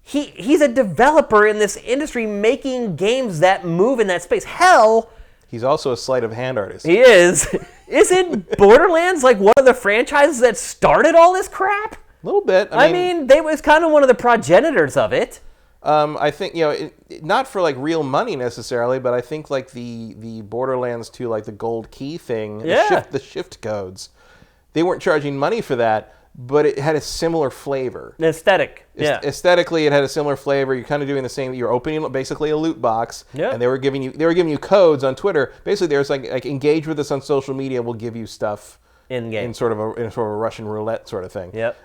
Speaker 1: he's a developer in this industry making games that move in that space. Hell...
Speaker 2: He's also a sleight of hand artist.
Speaker 1: He is. Isn't Borderlands one of the franchises that started all this crap?
Speaker 2: A little bit.
Speaker 1: I mean, they was kind of one of the progenitors of it.
Speaker 2: I think, not for real money necessarily, but I think the Borderlands 2, the gold key thing, the shift codes, they weren't charging money for that, but it had a similar flavor.
Speaker 1: Aesthetic. Yeah.
Speaker 2: Aesthetically, it had a similar flavor. You're kind of doing the same. You're opening basically a loot box, and they were giving you codes on Twitter. Basically, there's like engage with us on social media. We'll give you stuff
Speaker 1: in game
Speaker 2: in sort of a Russian roulette sort of thing.
Speaker 1: Yep.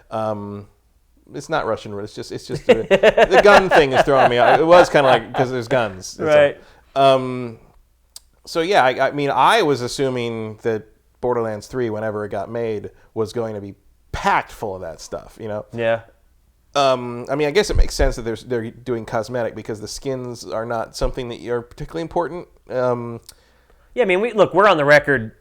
Speaker 2: It's not Russian roulette. It's just the gun thing is throwing me off. It was kind of because there's guns.
Speaker 1: Right.
Speaker 2: So yeah, I mean, I was assuming that Borderlands 3, whenever it got made, was going to be packed full of that stuff,
Speaker 1: Yeah.
Speaker 2: I mean, I guess it makes sense that they're doing cosmetic because the skins are not something that are particularly important.
Speaker 1: Yeah, I mean, we're on the record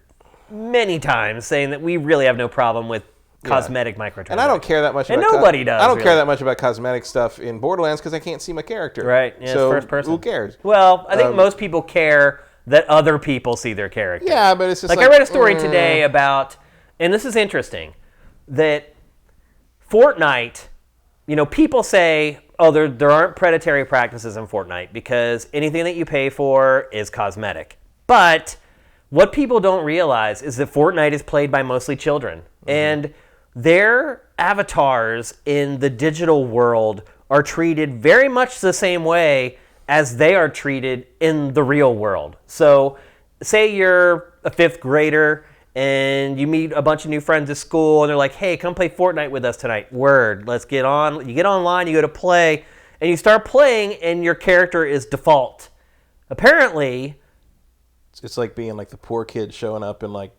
Speaker 1: many times saying that we really have no problem with cosmetic microtransactions. And
Speaker 2: I don't care that much
Speaker 1: about nobody does.
Speaker 2: I don't care that much about cosmetic stuff in Borderlands because I can't see my character.
Speaker 1: Right. Yeah,
Speaker 2: so
Speaker 1: it's first person.
Speaker 2: Who cares?
Speaker 1: Well, I think most people care that other people see their character.
Speaker 2: Yeah, but it's just
Speaker 1: like I read a story today about, and this is interesting, that Fortnite, people say, oh, there aren't predatory practices in Fortnite because anything that you pay for is cosmetic. But what people don't realize is that Fortnite is played by mostly children. Mm-hmm. And their avatars in the digital world are treated very much the same way as they are treated in the real world. So say you're a 5th grader and you meet a bunch of new friends at school and they're like, hey, come play Fortnite with us tonight. Word, let's get on. You get online, you go to play, and you start playing and your character is default. Apparently,
Speaker 2: it's like being like the poor kid showing up in like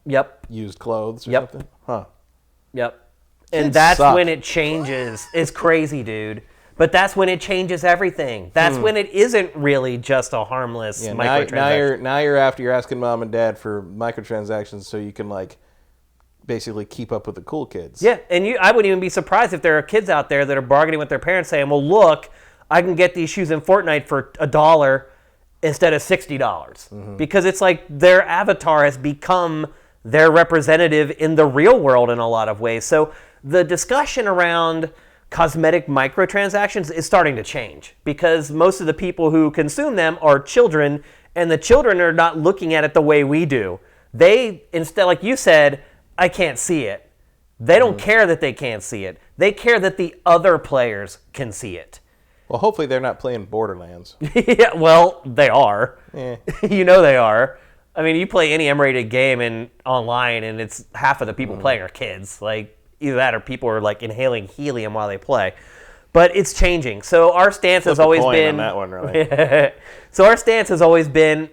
Speaker 2: used clothes or something. Huh.
Speaker 1: Yep. And that's when it changes. It's crazy, dude. But that's when it changes everything. That's when it isn't really just a harmless microtransaction.
Speaker 2: Now you're asking mom and dad for microtransactions so you can like basically keep up with the cool kids.
Speaker 1: Yeah, and I wouldn't even be surprised if there are kids out there that are bargaining with their parents saying, well, look, I can get these shoes in Fortnite for $1 instead of $60. Mm-hmm. Because it's like their avatar has become their representative in the real world in a lot of ways. So the discussion around cosmetic microtransactions is starting to change because most of the people who consume them are children, and the children are not looking at it the way we do. They, instead, like you said, I can't see it. They don't care that they can't see it. They care that the other players can see it.
Speaker 2: Well, hopefully they're not playing Borderlands.
Speaker 1: Yeah, well, they are.
Speaker 2: Yeah.
Speaker 1: They are. I mean, you play any M-rated game online, and it's half of the people playing are kids. Like, either that or people are like inhaling helium while they play. But it's changing. So our stance has always been
Speaker 2: on that one, really.
Speaker 1: So our stance has always been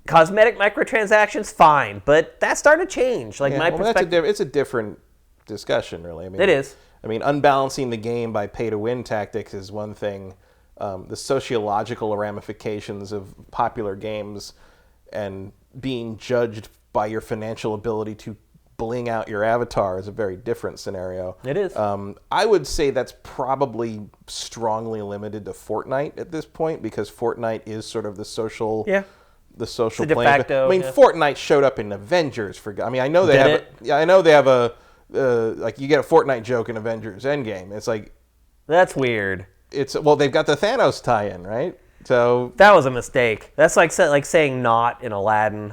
Speaker 1: cosmetic microtransactions, fine, but that's starting to change. Like my perspective,
Speaker 2: it's a different discussion, really. I mean,
Speaker 1: it is.
Speaker 2: I mean, unbalancing the game by pay-to-win tactics is one thing. The sociological ramifications of popular games and being judged by your financial ability to bling out your avatar is a very different scenario.
Speaker 1: It is.
Speaker 2: I would say that's probably strongly limited to Fortnite at this point because Fortnite is sort of the social plane. I mean, Fortnite showed up in Avengers. I know they have a like you get a Fortnite joke in Avengers Endgame. It's like
Speaker 1: that's weird.
Speaker 2: They've got the Thanos tie-in, right? So
Speaker 1: that was a mistake. That's like saying not in Aladdin.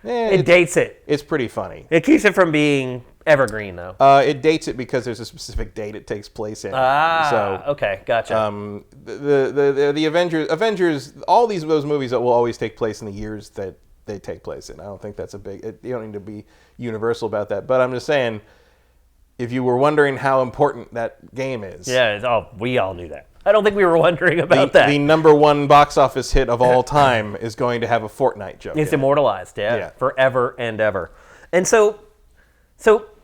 Speaker 1: It dates it.
Speaker 2: It's pretty funny.
Speaker 1: It keeps it from being evergreen, though.
Speaker 2: It dates it because there's a specific date it takes place in.
Speaker 1: Okay, gotcha.
Speaker 2: The Avengers, all those movies that will always take place in the years that they take place in. I don't think that's you don't need to be universal about that. But I'm just saying, if you were wondering how important that game is.
Speaker 1: Yeah, we all knew that. I don't think we were wondering about that.
Speaker 2: The number one box office hit of all time is going to have a Fortnite joke.
Speaker 1: It's immortalized, forever and ever. And so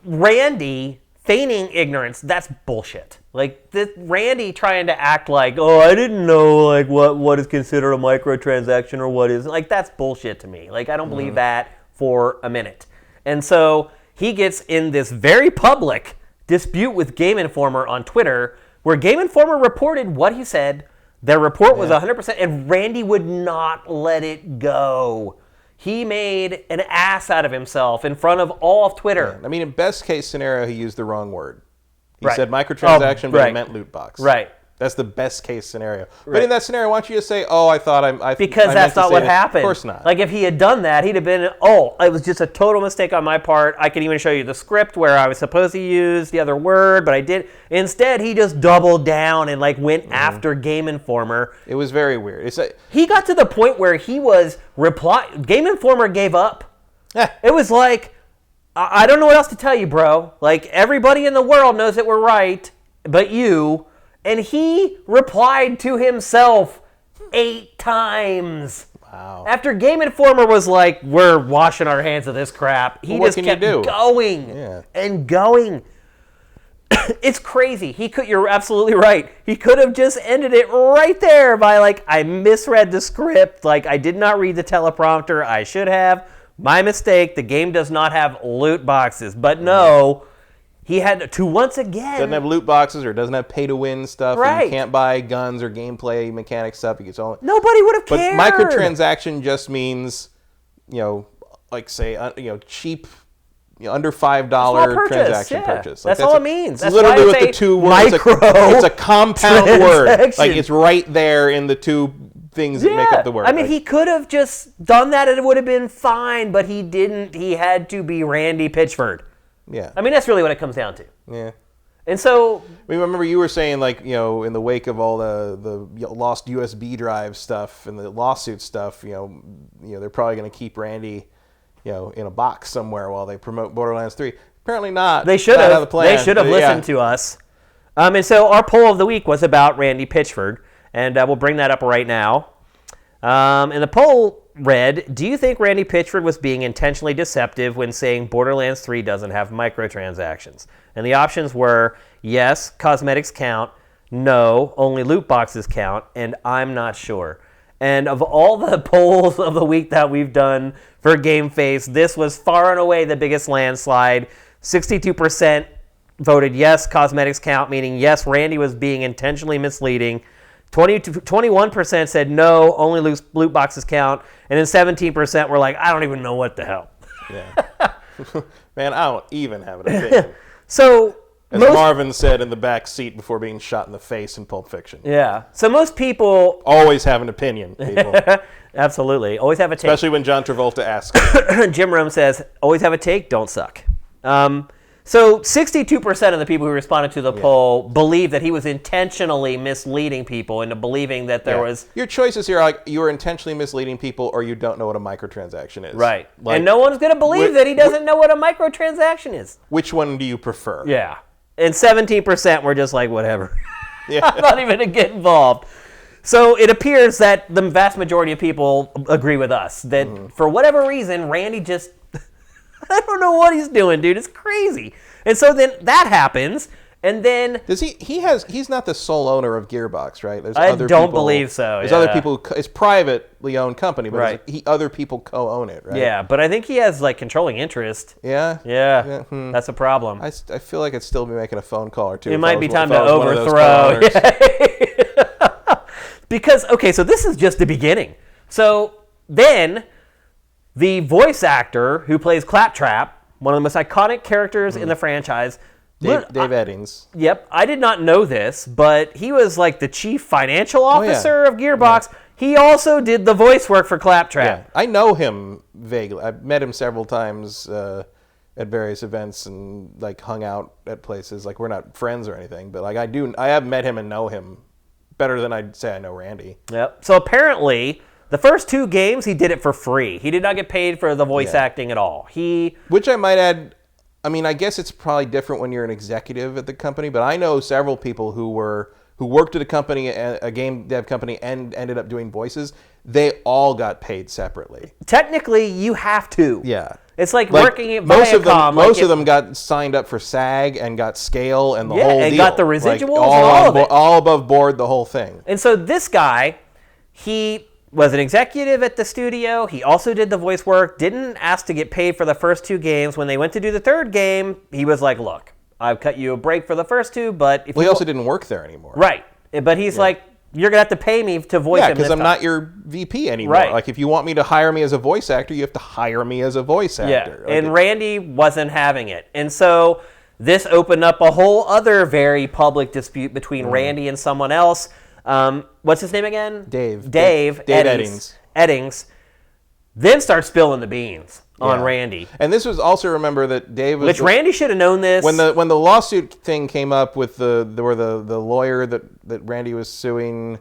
Speaker 1: Randy feigning ignorance, that's bullshit. Like Randy trying to act like, oh, I didn't know like what is considered a microtransaction or what isn't. Like that's bullshit to me. Like I don't believe that for a minute. And so he gets in this very public dispute with Game Informer on Twitter, where Game Informer reported what he said. Their report was 100%, and Randy would not let it go. He made an ass out of himself in front of all of Twitter.
Speaker 2: Yeah. I mean, in best case scenario, he used the wrong word. He said microtransaction, but he meant loot box.
Speaker 1: Right.
Speaker 2: That's the best case scenario. Right. But in that scenario, why don't you just say, "Oh, I thought I
Speaker 1: because that's not what happened."
Speaker 2: Of course not.
Speaker 1: Like if he had done that, he'd have been, "Oh, it was just a total mistake on my part. I can even show you the script where I was supposed to use the other word, but I did." Instead, he just doubled down and like went after Game Informer.
Speaker 2: It was very weird.
Speaker 1: He got to the point where he was Game Informer gave up. It was like, I don't know what else to tell you, bro. Like everybody in the world knows that we're right, but you. And he replied to himself 8 times.
Speaker 2: Wow.
Speaker 1: After Game Informer was like, we're washing our hands of this crap, he just kept going and going. It's crazy. You're absolutely right. He could have just ended it right there by like, I misread the script. Like, I did not read the teleprompter. I should have. My mistake. The game does not have loot boxes. But no, he had to once again.
Speaker 2: Doesn't have loot boxes or doesn't have pay to win stuff.
Speaker 1: Right.
Speaker 2: You can't buy guns or gameplay mechanic stuff.
Speaker 1: Nobody would have cared.
Speaker 2: But microtransaction just means, like say, cheap. Under $5 transaction purchase.
Speaker 1: Like, that's all it means. That's
Speaker 2: literally
Speaker 1: what
Speaker 2: the two words.
Speaker 1: Micro
Speaker 2: It's a compound word. Like it's right there in the two things that make up the word.
Speaker 1: I mean, he could have just done that and it would have been fine, but he didn't. He had to be Randy Pitchford.
Speaker 2: Yeah.
Speaker 1: I mean, that's really what it comes down to.
Speaker 2: Yeah.
Speaker 1: And so...
Speaker 2: I mean, remember you were saying, like, in the wake of all the lost USB drive stuff and the lawsuit stuff, they're probably going to keep Randy... in a box somewhere while they promote Borderlands 3. Apparently not.
Speaker 1: They should have. They should have listened to us. And so our poll of the week was about Randy Pitchford, and we'll bring that up right now. And the poll read, do you think Randy Pitchford was being intentionally deceptive when saying Borderlands 3 doesn't have microtransactions? And the options were, yes, cosmetics count, no, only loot boxes count, and I'm not sure. And of all the polls of the week that we've done for GameFace, this was far and away the biggest landslide. 62% voted yes, cosmetics count, meaning yes, Randy was being intentionally misleading. 21% said no, only loot boxes count. And then 17% were like, I don't even know what the hell.
Speaker 2: Yeah. Man, I don't even have an opinion.
Speaker 1: So...
Speaker 2: As Marvin said in the back seat before being shot in the face in Pulp Fiction.
Speaker 1: Yeah. So most people...
Speaker 2: Always have an opinion, people.
Speaker 1: Absolutely. Always have a take.
Speaker 2: Especially when John Travolta asks.
Speaker 1: Jim Rome says, always have a take, don't suck. So 62% of the people who responded to the poll believe that he was intentionally misleading people into believing that there was...
Speaker 2: Your choices here are like, you are intentionally misleading people or you don't know what a microtransaction is.
Speaker 1: Right.
Speaker 2: Like,
Speaker 1: and no one's going to believe that he doesn't know what a microtransaction is.
Speaker 2: Which one do you prefer?
Speaker 1: Yeah. And 17% were just like, whatever.
Speaker 2: Yeah.
Speaker 1: I'm not even going to get involved. So it appears that the vast majority of people agree with us that for whatever reason, Randy just, I don't know what he's doing, dude. It's crazy. And so then that happens. And then
Speaker 2: does he's not the sole owner of Gearbox, right? There's
Speaker 1: I don't believe so.
Speaker 2: There's other people. It's privately owned company, but
Speaker 1: right.
Speaker 2: Other people co-own it, right?
Speaker 1: Yeah, but I think he has like controlling interest.
Speaker 2: Yeah.
Speaker 1: Yeah. That's a problem.
Speaker 2: I feel like I'd still be making a phone call or two.
Speaker 1: It might be time to overthrow. Because so this is just the beginning. So then the voice actor who plays Claptrap, one of the most iconic characters in the franchise.
Speaker 2: Dave Eddings.
Speaker 1: Yep. I did not know this, but he was like the chief financial officer of Gearbox. Yeah. He also did the voice work for Claptrap.
Speaker 2: Yeah. I know him vaguely. I've met him several times at various events and like hung out at places. Like we're not friends or anything, but like I have met him and know him better than I'd say I know Randy.
Speaker 1: Yep. So apparently the first 2 games he did it for free. He did not get paid for the voice acting at all.
Speaker 2: Which I might add, I mean, I guess it's probably different when you're an executive at the company, but I know several people who worked at a company, a game dev company, and ended up doing voices. They all got paid separately.
Speaker 1: Technically, you have to.
Speaker 2: Yeah.
Speaker 1: It's like working at
Speaker 2: Viacom. Most of them got signed up for SAG and got scale and the whole deal.
Speaker 1: And got the residuals and
Speaker 2: all of it. All above board, the whole thing.
Speaker 1: And so this guy, he was an executive at the studio. He also did the voice work, didn't ask to get paid for the first 2 games. When they went to do the 3rd game, he was like, look, I've cut you a break for the first 2, but...
Speaker 2: he also didn't work there anymore.
Speaker 1: Right. But he's like, you're going to have to pay me to voice him.
Speaker 2: Yeah, because I'm not your VP anymore.
Speaker 1: Right.
Speaker 2: Like, if you want me to hire me as a voice actor, you have to hire me as a voice actor.
Speaker 1: Yeah, and Randy wasn't having it. And so this opened up a whole other very public dispute between Randy and someone else. What's his name again?
Speaker 2: Dave
Speaker 1: Eddings. Then starts spilling the beans on Randy.
Speaker 2: And this was also, remember that Dave was...
Speaker 1: Which Randy should have known this.
Speaker 2: When the lawsuit thing came up with the lawyer that Randy was suing,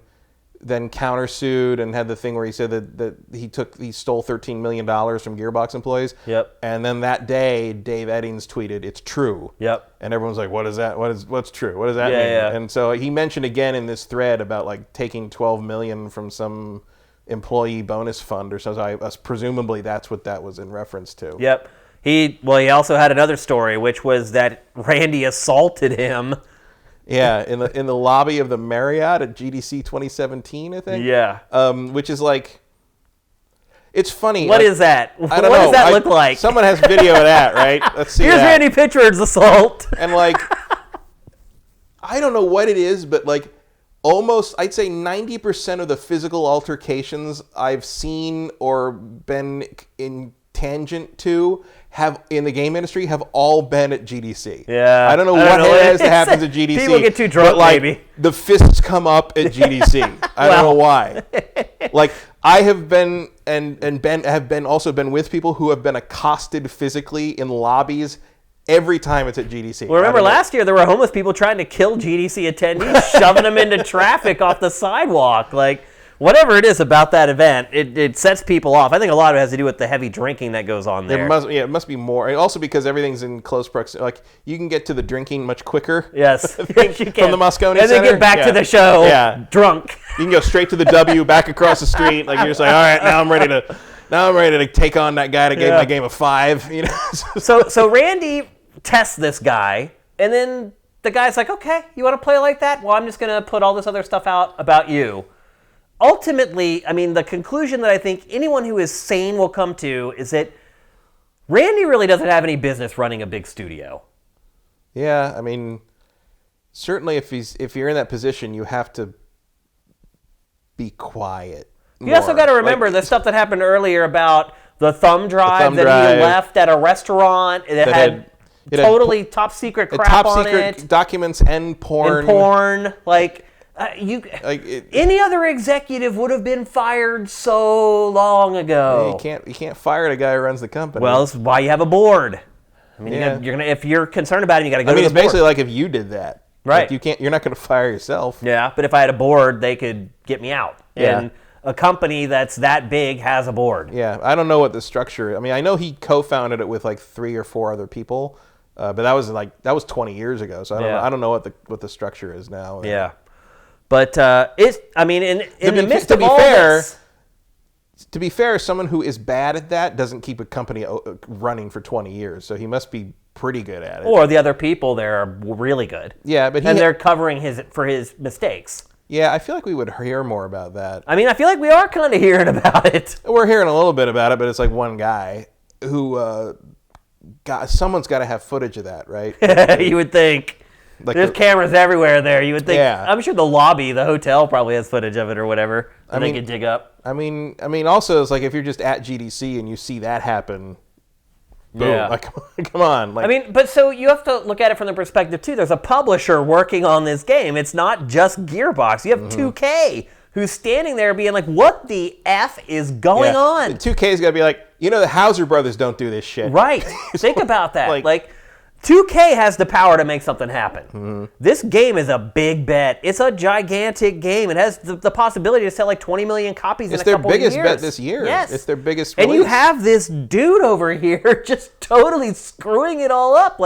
Speaker 2: then countersued and had the thing where he said that he stole $13 million from Gearbox employees.
Speaker 1: Yep.
Speaker 2: And then that day, Dave Eddings tweeted, "It's true."
Speaker 1: Yep.
Speaker 2: And everyone's like, "What is that? What's true? What does that mean?"
Speaker 1: Yeah.
Speaker 2: And so he mentioned again in this thread about like taking $12 million from some employee bonus fund or something. Presumably that's what that was in reference to.
Speaker 1: Yep. He also had another story, which was that Randy assaulted him.
Speaker 2: Yeah, in the lobby of the Marriott at GDC 2017, I think.
Speaker 1: Yeah.
Speaker 2: Which is like, it's funny.
Speaker 1: What is that?
Speaker 2: I don't know.
Speaker 1: What does that look like?
Speaker 2: Someone has video of that, right? Let's see.
Speaker 1: Here's Randy Pitchford's assault.
Speaker 2: And like, I don't know what it is, but like, almost, I'd say 90% of the physical altercations I've seen or been in tangent to in the game industry have all been at GDC.
Speaker 1: Yeah.
Speaker 2: I don't know what it is that happens at GDC.
Speaker 1: People get too drunk,
Speaker 2: but like,
Speaker 1: maybe.
Speaker 2: The fists come up at GDC. I don't know why. Like, I have been also been with people who have been accosted physically in lobbies every time it's at GDC.
Speaker 1: Well, remember last year there were homeless people trying to kill GDC attendees, shoving them into traffic off the sidewalk. Like, whatever it is about that event, it sets people off. I think a lot of it has to do with the heavy drinking that goes on there.
Speaker 2: It must be more. And also because everything's in close proximity. Like, you can get to the drinking much quicker.
Speaker 1: Yes, yes, you can.
Speaker 2: From the Moscone
Speaker 1: and
Speaker 2: Center.
Speaker 1: then get back to the show drunk.
Speaker 2: You can go straight to the W, back across the street. Like, you're just like, all right, now I'm ready to take on that guy to get my game of 5. You know.
Speaker 1: So Randy tests this guy, and then the guy's like, okay, you want to play like that? Well, I'm just going to put all this other stuff out about you. Ultimately, I mean, the conclusion that I think anyone who is sane will come to is that Randy really doesn't have any business running a big studio.
Speaker 2: Yeah, I mean, certainly if you're in that position, you have to be quiet.
Speaker 1: You also got to remember the stuff that happened earlier about the thumb drive he left at a restaurant that had totally top secret crap on it.
Speaker 2: Documents and porn.
Speaker 1: Any other executive would have been fired so long ago.
Speaker 2: You can't fire the guy who runs the company.
Speaker 1: Well, that's why you have a board. I mean, if you're concerned about it, you got to go to the board.
Speaker 2: It's basically like if you did that.
Speaker 1: Right.
Speaker 2: Like you're not going to fire yourself.
Speaker 1: Yeah, but if I had a board, they could get me out.
Speaker 2: Yeah.
Speaker 1: And a company that's that big has a board.
Speaker 2: Yeah, I don't know what the structure. I mean, I know he co-founded it with like 3 or 4 other people, but that was 20 years ago. So I don't know what the structure is now.
Speaker 1: Yeah, but in the midst of all this.
Speaker 2: To be fair, someone who is bad at that doesn't keep a company running for 20 years. So he must be pretty good at it.
Speaker 1: Or the other people there are really good.
Speaker 2: Yeah, but
Speaker 1: they're covering for his mistakes.
Speaker 2: Yeah, I feel like we would hear more about that.
Speaker 1: I mean, I feel like we are kind of hearing about it.
Speaker 2: We're hearing a little bit about it, but it's like one guy who someone's got to have footage of that, right?
Speaker 1: You would think. Like there's cameras everywhere there. You would think. Yeah. I'm sure the hotel probably has footage of it or whatever that they could dig up.
Speaker 2: I mean, also it's like if you're just at GDC and you see that happen, boom. Yeah. Like, come on. Like,
Speaker 1: but so you have to look at it from the perspective too. There's a publisher working on this game. It's not just Gearbox. You have 2K who's standing there being like, "What the f is going on?"
Speaker 2: 2K's got to be like, the Hauser brothers don't do this shit.
Speaker 1: Right. Think about that. Like 2K has the power to make something happen. Mm-hmm. This game is a big bet. It's a gigantic game. It has the possibility to sell like 20 million copies in a couple of years.
Speaker 2: It's their biggest bet this year.
Speaker 1: Yes.
Speaker 2: It's their biggest release.
Speaker 1: And you have this dude over here just totally screwing it all up.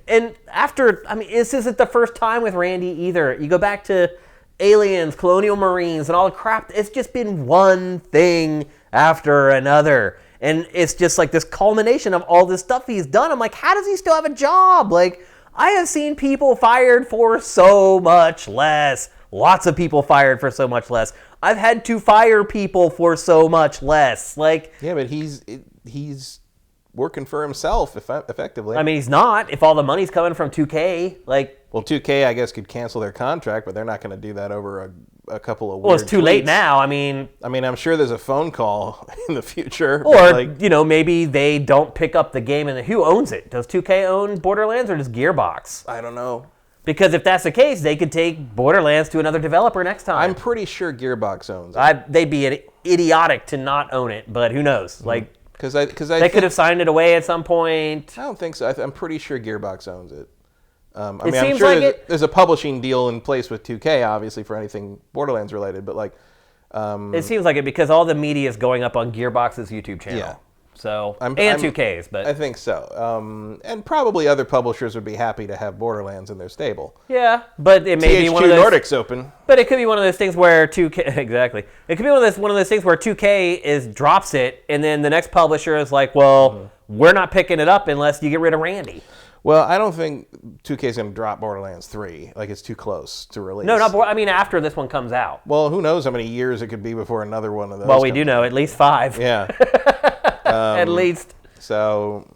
Speaker 1: This isn't the first time with Randy either. You go back to Aliens, Colonial Marines, and all the crap. It's just been one thing after another. And it's just like this culmination of all this stuff he's done. I'm like, how does he still have a job? Like, I have seen people fired for so much less. Lots of people fired for so much less. I've had to fire people for so much less. Like,
Speaker 2: yeah, but he's working for himself effectively.
Speaker 1: I mean, he's not. If all the money's coming from 2K,
Speaker 2: well, 2K I guess could cancel their contract, but they're not going to do that over a couple of weird
Speaker 1: Well, it's too
Speaker 2: tweets.
Speaker 1: late now. I mean,
Speaker 2: I'm sure there's a phone call in the future.
Speaker 1: Or, maybe they don't pick up the game. And who owns it? Does 2K own Borderlands or does Gearbox?
Speaker 2: I don't know.
Speaker 1: Because if that's the case, they could take Borderlands to another developer next time.
Speaker 2: I'm pretty sure Gearbox owns it.
Speaker 1: They'd be idiotic to not own it, but who knows? Like,
Speaker 2: because
Speaker 1: they could have signed it away at some point.
Speaker 2: I don't think so. I'm pretty sure Gearbox owns it. I'm
Speaker 1: seems
Speaker 2: sure
Speaker 1: like
Speaker 2: there's a publishing deal in place with 2K, obviously, for anything Borderlands related, but
Speaker 1: it seems like it because all the media is going up on Gearbox's YouTube channel.
Speaker 2: Yeah.
Speaker 1: So and 2Ks, but
Speaker 2: I think so. And probably other publishers would be happy to have Borderlands in their stable.
Speaker 1: Yeah, but it may be one of those.
Speaker 2: Nordic's open.
Speaker 1: But it could be one of those things where 2K exactly. It could be one of those things where 2K drops it, and then the next publisher is like, well, we're not picking it up unless you get rid of Randy.
Speaker 2: Well, I don't think 2K is going to drop Borderlands 3. Like, it's too close to release.
Speaker 1: No, I mean, after this one comes out.
Speaker 2: Well, who knows how many years it could be before another one of those.
Speaker 1: Well, we do know at least 5.
Speaker 2: Yeah.
Speaker 1: At least.
Speaker 2: So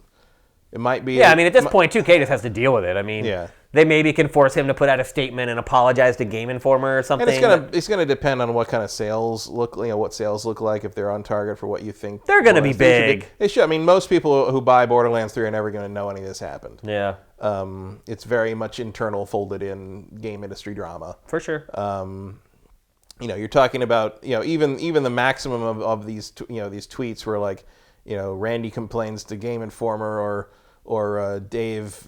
Speaker 2: it might be.
Speaker 1: Yeah, I mean, at this point, 2K just has to deal with it. I mean,
Speaker 2: yeah.
Speaker 1: They maybe can force him to put out a statement and apologize to Game Informer or something.
Speaker 2: And it's gonna depend on what kind of sales look, what sales look like, if they're on target for what you think.
Speaker 1: They're gonna be big.
Speaker 2: They should. I mean, most people who buy Borderlands 3 are never gonna know any of this happened.
Speaker 1: Yeah.
Speaker 2: It's very much internal, folded in game industry drama.
Speaker 1: For sure.
Speaker 2: You're talking about, even the maximum of these, these tweets were like, Randy complains to Game Informer or Dave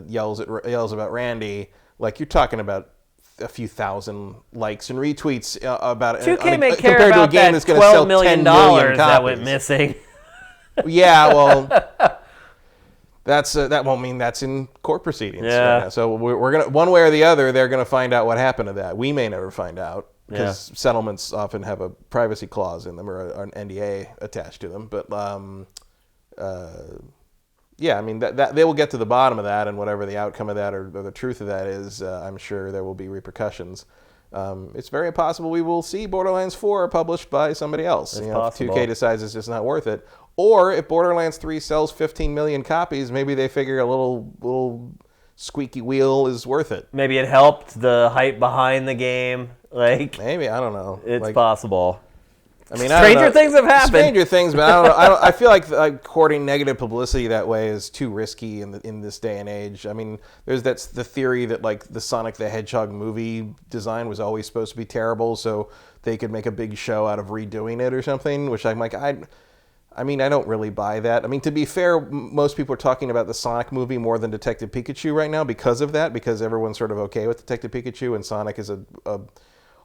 Speaker 2: yells about Randy. Like, you're talking about a few thousand likes and retweets about it.
Speaker 1: 2K may care about to a game that that's $12 million that went missing.
Speaker 2: Yeah, well, that won't mean that's in court proceedings.
Speaker 1: Yeah.
Speaker 2: Right, so we're gonna, one way or the other, they're gonna find out what happened to that. We may never find out because settlements often have a privacy clause in them or an NDA attached to them. But yeah, I mean that they will get to the bottom of that, and whatever the outcome of that or the truth of that is, I'm sure there will be repercussions. It's very possible we will see Borderlands 4 published by somebody else.
Speaker 1: It's
Speaker 2: possible. If 2K decides it's just not worth it. Or if Borderlands 3 sells 15 million copies, maybe they figure a little squeaky wheel is worth it.
Speaker 1: Maybe it helped the hype behind the game.
Speaker 2: Maybe, I don't know.
Speaker 1: It's possible.
Speaker 2: I mean,
Speaker 1: stranger things have happened.
Speaker 2: Stranger things, but I don't know. I feel like courting negative publicity that way is too risky in this day and age. I mean, that's the theory that like the Sonic the Hedgehog movie design was always supposed to be terrible, so they could make a big show out of redoing it or something. Which I'm like, I mean, I don't really buy that. I mean, to be fair, most people are talking about the Sonic movie more than Detective Pikachu right now because of that, because everyone's sort of okay with Detective Pikachu, and Sonic is a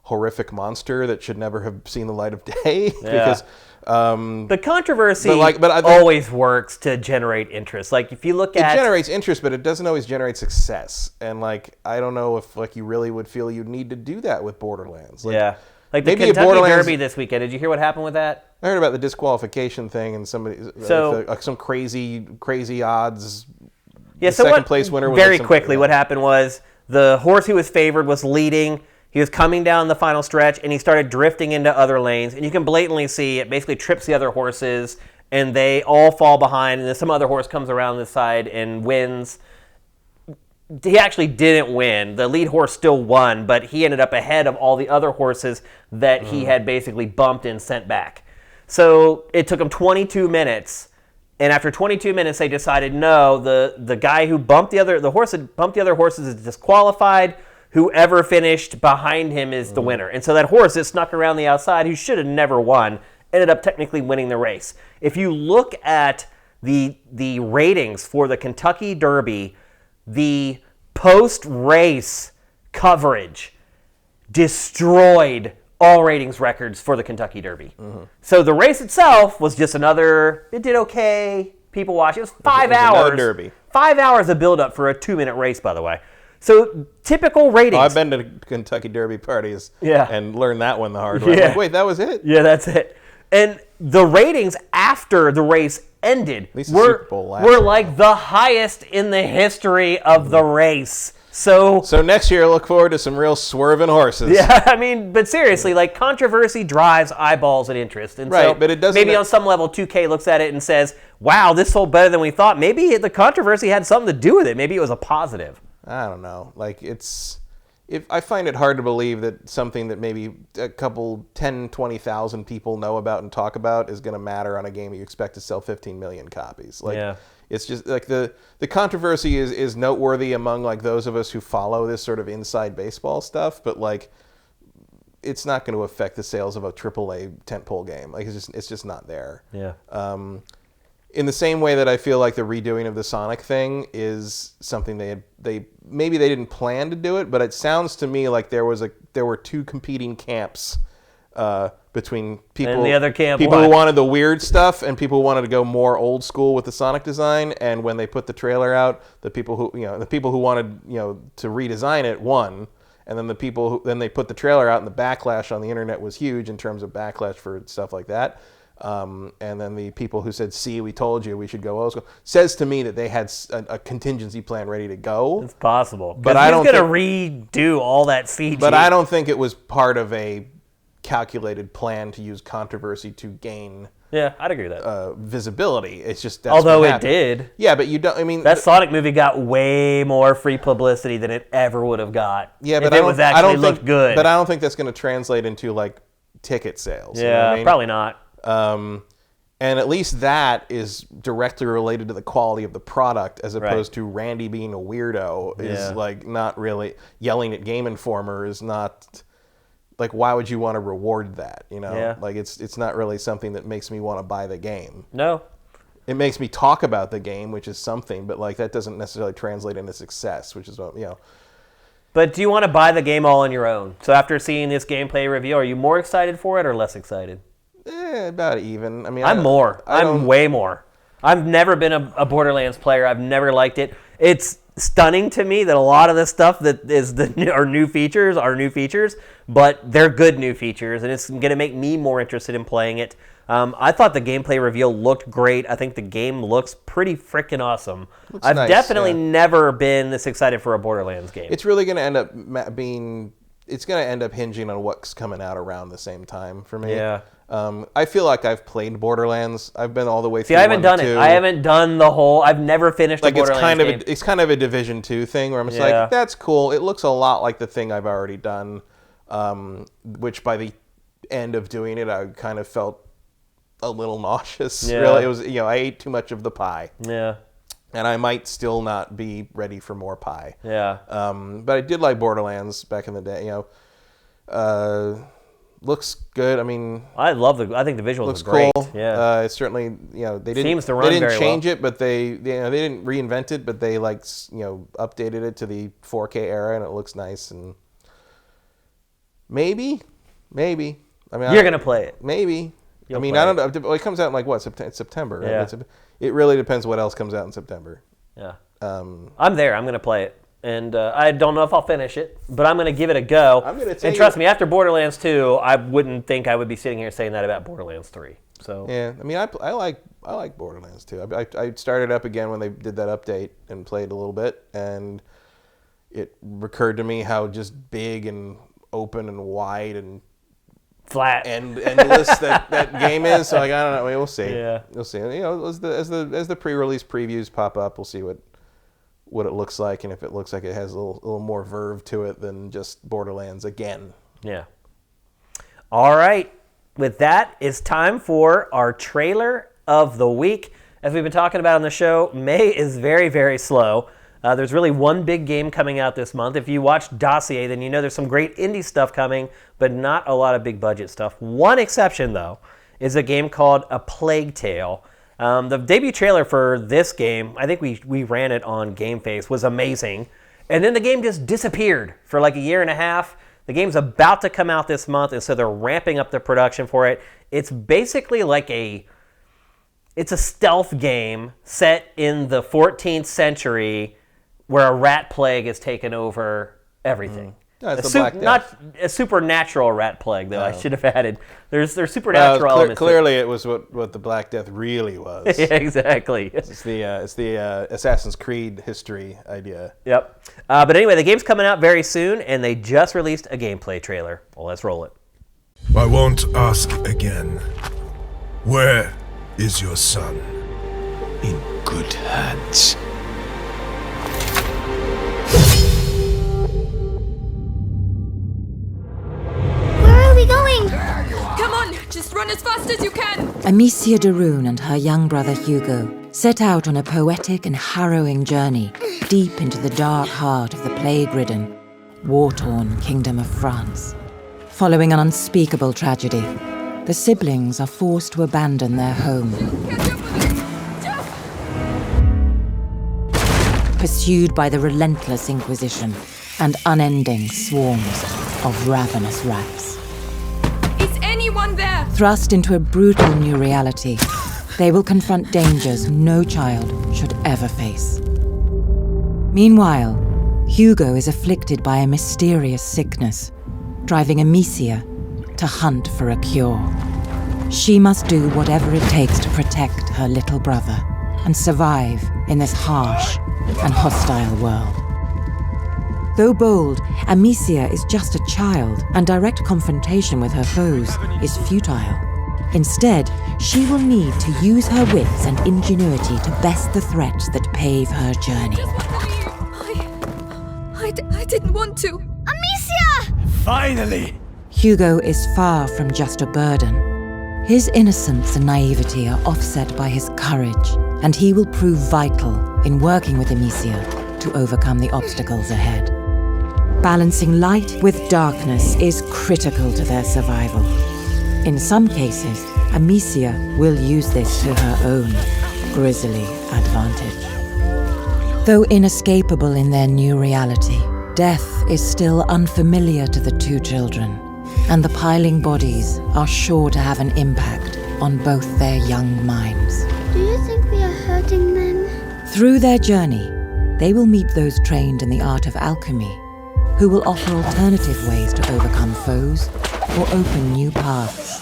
Speaker 2: horrific monster that should never have seen the light of day. Because
Speaker 1: the controversy always works to generate interest. Like, if you look at...
Speaker 2: It generates interest, but it doesn't always generate success. And, like, I don't know if, like, you really would feel you'd need to do that with Borderlands. Like,
Speaker 1: like the Kentucky Derby this weekend. Did you hear what happened with that?
Speaker 2: I heard about the disqualification thing and somebody some crazy odds.
Speaker 1: Yeah, so second place winner was very quickly. What happened was the horse who was favored was leading. He was coming down the final stretch, and he started drifting into other lanes. And you can blatantly see it basically trips the other horses, and they all fall behind. And then some other horse comes around the side and wins. He actually didn't win. The lead horse still won, but he ended up ahead of all the other horses that he had basically bumped and sent back. So it took him 22 minutes, and after 22 minutes, they decided, no, the guy who bumped the horse that bumped the other horses is disqualified. Whoever finished behind him is the winner. And so that horse that snuck around the outside, who should have never won, ended up technically winning the race. If you look at the ratings for the Kentucky Derby, the post-race coverage destroyed all ratings records for the Kentucky Derby. Mm-hmm. So the race itself was just it did okay. People watched. It was 5 hours.
Speaker 2: Derby.
Speaker 1: 5 hours of build-up for a 2-minute race, by the way. So typical ratings.
Speaker 2: I've been to Kentucky Derby parties and learned that one the hard way.
Speaker 1: Yeah.
Speaker 2: Like, wait, that was it?
Speaker 1: Yeah, that's it. And the ratings after the race ended were like the highest in the history of the race. So
Speaker 2: next year, look forward to some real swerving horses.
Speaker 1: Yeah, I mean, but seriously, like, controversy drives eyeballs and interest. And
Speaker 2: right,
Speaker 1: so
Speaker 2: but it doesn't.
Speaker 1: Maybe on some level, 2K looks at it and says, wow, this sold better than we thought. Maybe the controversy had something to do with it. Maybe it was a positive.
Speaker 2: I don't know. Like, I find it hard to believe that something that maybe a couple 10, 20,000 people know about and talk about is going to matter on a game you expect to sell 15 million copies. Like, it's just like the controversy is noteworthy among like those of us who follow this sort of inside baseball stuff, but like it's not going to affect the sales of a AAA tentpole game. Like, it's just not there.
Speaker 1: Yeah.
Speaker 2: In the same way that I feel like the redoing of the Sonic thing is something they didn't plan to do it, but it sounds to me like there were two competing camps between people
Speaker 1: and the other camp,
Speaker 2: people who wanted the weird stuff and people who wanted to go more old school with the Sonic design. And when they put the trailer out, the people who wanted to redesign it won. And then then they put the trailer out, and the backlash on the internet was huge in terms of backlash for stuff like that. And then the people who said, "See, we told you we should go old school," says to me that they had a contingency plan ready to go.
Speaker 1: It's possible,
Speaker 2: but I don't
Speaker 1: going to redo all that CG.
Speaker 2: But I don't think it was part of a calculated plan to use controversy to gain.
Speaker 1: Yeah, I'd agree with that.
Speaker 2: Visibility. It's just
Speaker 1: although it did.
Speaker 2: Yeah, but you don't. I mean,
Speaker 1: that Sonic movie got way more free publicity than it ever would have got.
Speaker 2: Yeah, but
Speaker 1: if it was actually looked good.
Speaker 2: But I don't think that's going to translate into like ticket sales.
Speaker 1: Yeah,
Speaker 2: you know what I mean?
Speaker 1: Probably not.
Speaker 2: And at least that is directly related to the quality of the product, as opposed to Randy being a weirdo. Is like not really yelling at Game Informer is not. Like, why would you want to reward that? Like it's not really something that makes me want to buy the game.
Speaker 1: No,
Speaker 2: it makes me talk about the game, which is something, but like that doesn't necessarily translate into success, which is what.
Speaker 1: But do you want to buy the game all on your own? So after seeing this gameplay review, are you more excited for it or less excited?
Speaker 2: About even. I mean,
Speaker 1: I'm more. I'm way more. I've never been a Borderlands player. I've never liked it. It's stunning to me that a lot of the stuff that is are new features, but they're good new features, and it's going to make me more interested in playing it. I thought the gameplay reveal looked great. I think the game looks pretty freaking awesome. I've definitely never been this excited for a Borderlands game.
Speaker 2: It's really going to end up being. It's going to end up hinging on what's coming out around the same time for me.
Speaker 1: Yeah.
Speaker 2: I feel like I've played Borderlands. I've been all the way through.
Speaker 1: See, I haven't done it. I haven't done the whole. I've never finished a Borderlands game.
Speaker 2: It's kind of a Division 2 thing where I'm just like, that's cool. It looks a lot like the thing I've already done, which by the end of doing it, I kind of felt a little nauseous.
Speaker 1: Yeah.
Speaker 2: Really, it was I ate too much of the pie.
Speaker 1: Yeah.
Speaker 2: And I might still not be ready for more pie.
Speaker 1: Yeah.
Speaker 2: But I did like Borderlands back in the day. Looks good. I mean,
Speaker 1: I think the visuals
Speaker 2: looks
Speaker 1: are great.
Speaker 2: cool.
Speaker 1: Yeah.
Speaker 2: It's certainly they didn't
Speaker 1: seems to run
Speaker 2: they didn't
Speaker 1: very
Speaker 2: change
Speaker 1: well.
Speaker 2: it, but they didn't reinvent it, but they updated it to the 4K era, and it looks nice. And maybe. I mean,
Speaker 1: you're gonna play it.
Speaker 2: Maybe.
Speaker 1: You'll
Speaker 2: I mean,
Speaker 1: play
Speaker 2: I don't know. Well, it comes out in like what? September. Right?
Speaker 1: Yeah.
Speaker 2: It really depends what else comes out in September.
Speaker 1: Yeah. I'm there. I'm gonna play it. And I don't know if I'll finish it, but I'm going to give it a go. And trust me, after Borderlands 2, I wouldn't think I would be sitting here saying that about Borderlands 3. So
Speaker 2: yeah, I mean, I like Borderlands 2. I started up again when they did that update and played a little bit, and it recurred to me how just big and open and wide and
Speaker 1: flat
Speaker 2: and endless that game is. So like, I don't know. We'll see.
Speaker 1: Yeah,
Speaker 2: we'll see. As the pre-release previews pop up, we'll see what it looks like, and if it looks like it has a little more verve to it than just Borderlands again.
Speaker 1: Yeah. All right. With that, it's time for our trailer of the week. As we've been talking about on the show, May is very, very slow. There's really one big game coming out this month. If you watch Dossier, then you know there's some great indie stuff coming, but not a lot of big budget stuff. One exception, though, is a game called A Plague Tale. The debut trailer for this game, I think we ran it on GameFace, was amazing. And then the game just disappeared for like a year and a half. The game's about to come out this month, and so they're ramping up the production for it. It's basically like it's a stealth game set in the 14th century where a rat plague has taken over everything.
Speaker 2: No, it's the Black Death.
Speaker 1: Not a supernatural rat plague, though. I should have added. There's supernatural elements.
Speaker 2: Clearly, it was what the Black Death really was.
Speaker 1: Yeah, exactly.
Speaker 2: It's the Assassin's Creed history idea.
Speaker 1: Yep. But anyway, the game's coming out very soon, and they just released a gameplay trailer. Well, let's roll it.
Speaker 3: I won't ask again. Where is your son?
Speaker 4: In good hands.
Speaker 5: Come on, just run as fast as you can!
Speaker 6: Amicia de Rune and her young brother Hugo set out on a poetic and harrowing journey deep into the dark heart of the plague-ridden, war-torn Kingdom of France. Following an unspeakable tragedy, the siblings are forced to abandon their home. Pursued by the relentless Inquisition and unending swarms of ravenous rats.
Speaker 5: Is
Speaker 6: Thrust into a brutal new reality, they will confront dangers no child should ever face. Meanwhile, Hugo is afflicted by a mysterious sickness, driving Amicia to hunt for a cure. She must do whatever it takes to protect her little brother and survive in this harsh and hostile world. Though bold, Amicia is just a child, and direct confrontation with her foes is futile. Instead, she will need to use her wits and ingenuity to best the threats that pave her journey.
Speaker 5: I didn't want to.
Speaker 7: Amicia!
Speaker 4: Finally!
Speaker 6: Hugo is far from just a burden. His innocence and naivety are offset by his courage, and he will prove vital in working with Amicia to overcome the obstacles ahead. Balancing light with darkness is critical to their survival. In some cases, Amicia will use this to her own grisly advantage. Though inescapable in their new reality, death is still unfamiliar to the two children, and the piling bodies are sure to have an impact on both their young minds.
Speaker 7: Do you think we are hurting them?
Speaker 6: Through their journey, they will meet those trained in the art of alchemy, who will offer alternative ways to overcome foes or open new paths.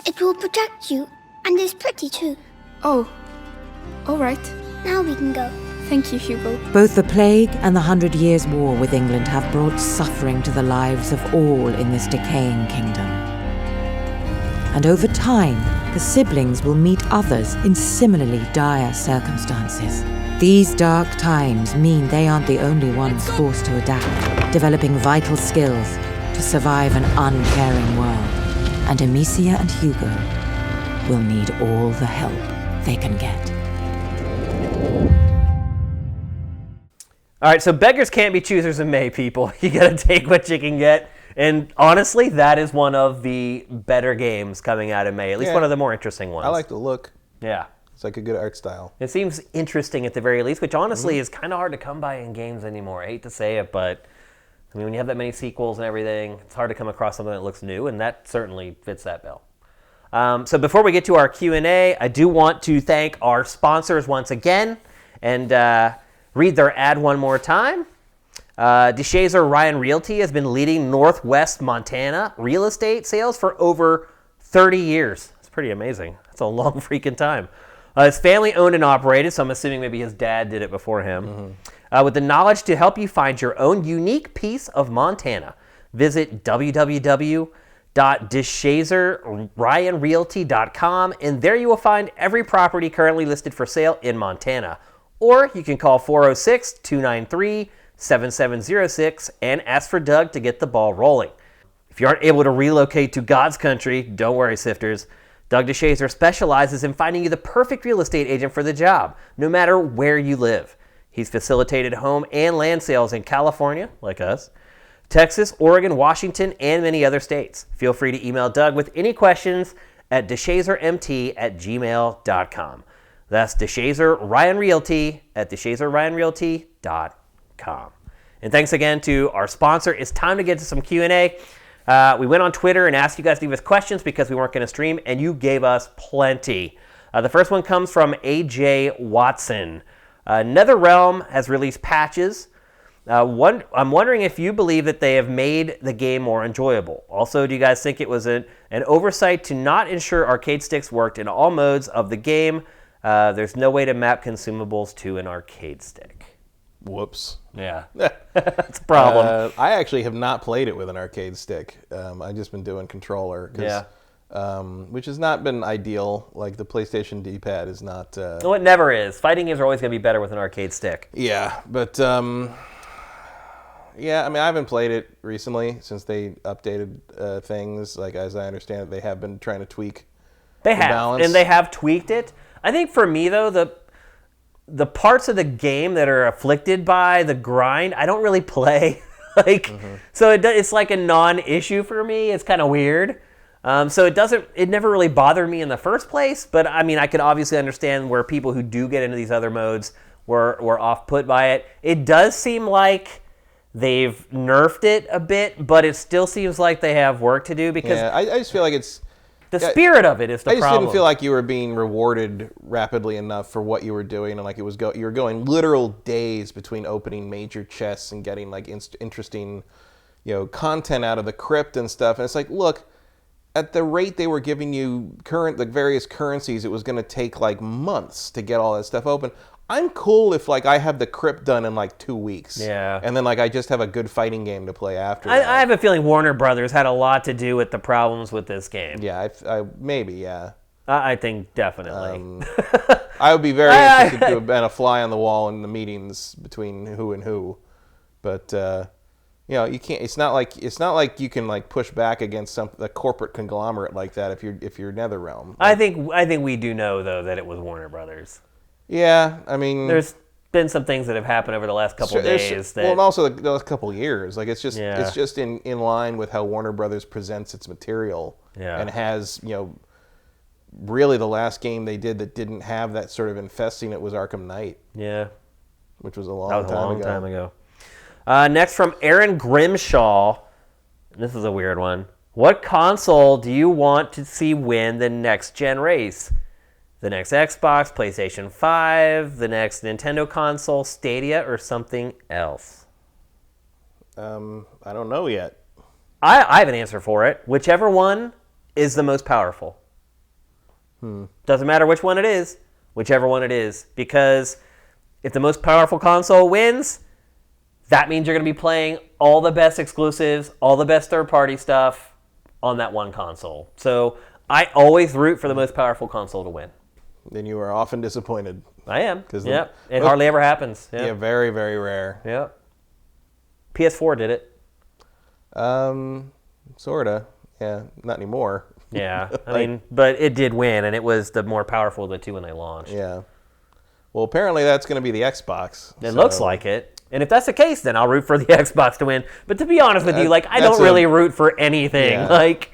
Speaker 7: It will protect you, and is pretty too.
Speaker 5: Oh, all right.
Speaker 7: Now we can go.
Speaker 5: Thank you, Hugo.
Speaker 6: Both the plague and the 100 Years' War with England have brought suffering to the lives of all in this decaying kingdom. And over time, the siblings will meet others in similarly dire circumstances. These dark times mean they aren't the only ones forced to adapt, developing vital skills to survive an uncaring world. And Amicia and Hugo will need all the help they can get.
Speaker 1: All right, so beggars can't be choosers of May, people. You got to take what you can get. And honestly, that is one of the better games coming out of May, at least one of the more interesting ones.
Speaker 2: I like the look.
Speaker 1: Yeah.
Speaker 2: It's like a good art style.
Speaker 1: It seems interesting at the very least, which honestly is kind of hard to come by in games anymore. I hate to say it, but I mean, when you have that many sequels and everything, it's hard to come across something that looks new, and that certainly fits that bill. So before we get to our Q&A, I do want to thank our sponsors once again and read their ad one more time. DeShazer Ryan Realty has been leading Northwest Montana real estate sales for over 30 years. That's pretty amazing. That's a long freaking time. It's family owned and operated, so I'm assuming maybe his dad did it before him. With the knowledge to help you find your own unique piece of Montana, visit www.deshazerryanrealty.com, and there you will find every property currently listed for sale in Montana. Or you can call 406-293-7706 and ask for Doug to get the ball rolling. If you aren't able to relocate to God's country, don't worry, sifters. Doug DeShazer specializes in finding you the perfect real estate agent for the job, no matter where you live. He's facilitated home and land sales in California, like us, Texas, Oregon, Washington, and many other states. Feel free to email Doug with any questions at deshazermt@gmail.com. That's DeShazer Ryan Realty at deshazerryanrealty.com. And thanks again to our sponsor. It's time to get to some Q&A. We went on Twitter and asked you guys to leave us questions because we weren't going to stream, and you gave us plenty. The first one comes from AJ Watson. NetherRealm has released patches. I'm wondering if you believe that they have made the game more enjoyable. Also, do you guys think it was an oversight to not ensure arcade sticks worked in all modes of the game? There's no way to map consumables to an arcade stick.
Speaker 2: Whoops.
Speaker 1: Yeah, that's a problem.
Speaker 2: I actually have not played it with an arcade stick. I've just been doing controller. Which has not been ideal. Like the PlayStation D-pad is not...
Speaker 1: No, it never is. Fighting games are always going to be better with an arcade stick.
Speaker 2: Yeah, but... I haven't played it recently since they updated things. Like, as I understand it, they have been trying to tweak the balance. And
Speaker 1: they have tweaked it. I think for me, though, the parts of the game that are afflicted by the grind, I don't really play. So it's like a non-issue for me. It's kind of weird. So it never really bothered me in the first place. But I mean, I could obviously understand where people who do get into these other modes were off-put by it. It does seem like they've nerfed it a bit, but it still seems like they have work to do because
Speaker 2: I just feel like it's
Speaker 1: The spirit of it is the problem.
Speaker 2: I just didn't feel like you were being rewarded rapidly enough for what you were doing, and like you were going literal days between opening major chests and getting like interesting, content out of the crypt and stuff. And it's like, look, at the rate they were giving you various currencies, it was going to take like months to get all that stuff open. I'm cool if like I have the crypt done in like 2 weeks.
Speaker 1: Yeah.
Speaker 2: And then like I just have a good fighting game to play after that.
Speaker 1: I have a feeling Warner Brothers had a lot to do with the problems with this game.
Speaker 2: Yeah, maybe, yeah.
Speaker 1: I think definitely.
Speaker 2: I would be very interested to have been a fly on the wall in the meetings between who and who. But you can't. It's not like you can like push back against a corporate conglomerate like that if you're NetherRealm.
Speaker 1: I think we do know though that it was Warner Brothers.
Speaker 2: Yeah, I mean,
Speaker 1: there's been some things that have happened over the last couple of days.
Speaker 2: And also the last couple of years. Like it's just in line with how Warner Brothers presents its material.
Speaker 1: Yeah.
Speaker 2: And has really the last game they did that didn't have that sort of infesting it was Arkham Knight.
Speaker 1: Yeah.
Speaker 2: Which was a long time ago.
Speaker 1: Next from Aaron Grimshaw. This is a weird one. What console do you want to see win the next gen race? The next Xbox, PlayStation 5, the next Nintendo console, Stadia, or something else?
Speaker 2: I don't know yet.
Speaker 1: I have an answer for it. Whichever one is the most powerful. Doesn't matter which one it is, whichever one it is. Because if the most powerful console wins, that means you're going to be playing all the best exclusives, all the best third-party stuff on that one console. So I always root for the most powerful console to win.
Speaker 2: Then you are often disappointed.
Speaker 1: I am. Yep. It hardly ever happens. Yep.
Speaker 2: Yeah, very, very rare.
Speaker 1: Yep. PS4 did it.
Speaker 2: Sorta. Yeah, not anymore.
Speaker 1: Yeah. I mean, but it did win, and it was the more powerful of the two when they launched.
Speaker 2: Yeah. Well, apparently that's going to be the Xbox.
Speaker 1: It looks like it. And if that's the case, then I'll root for the Xbox to win. But to be honest with you, like, I don't really root for anything. Yeah. Like,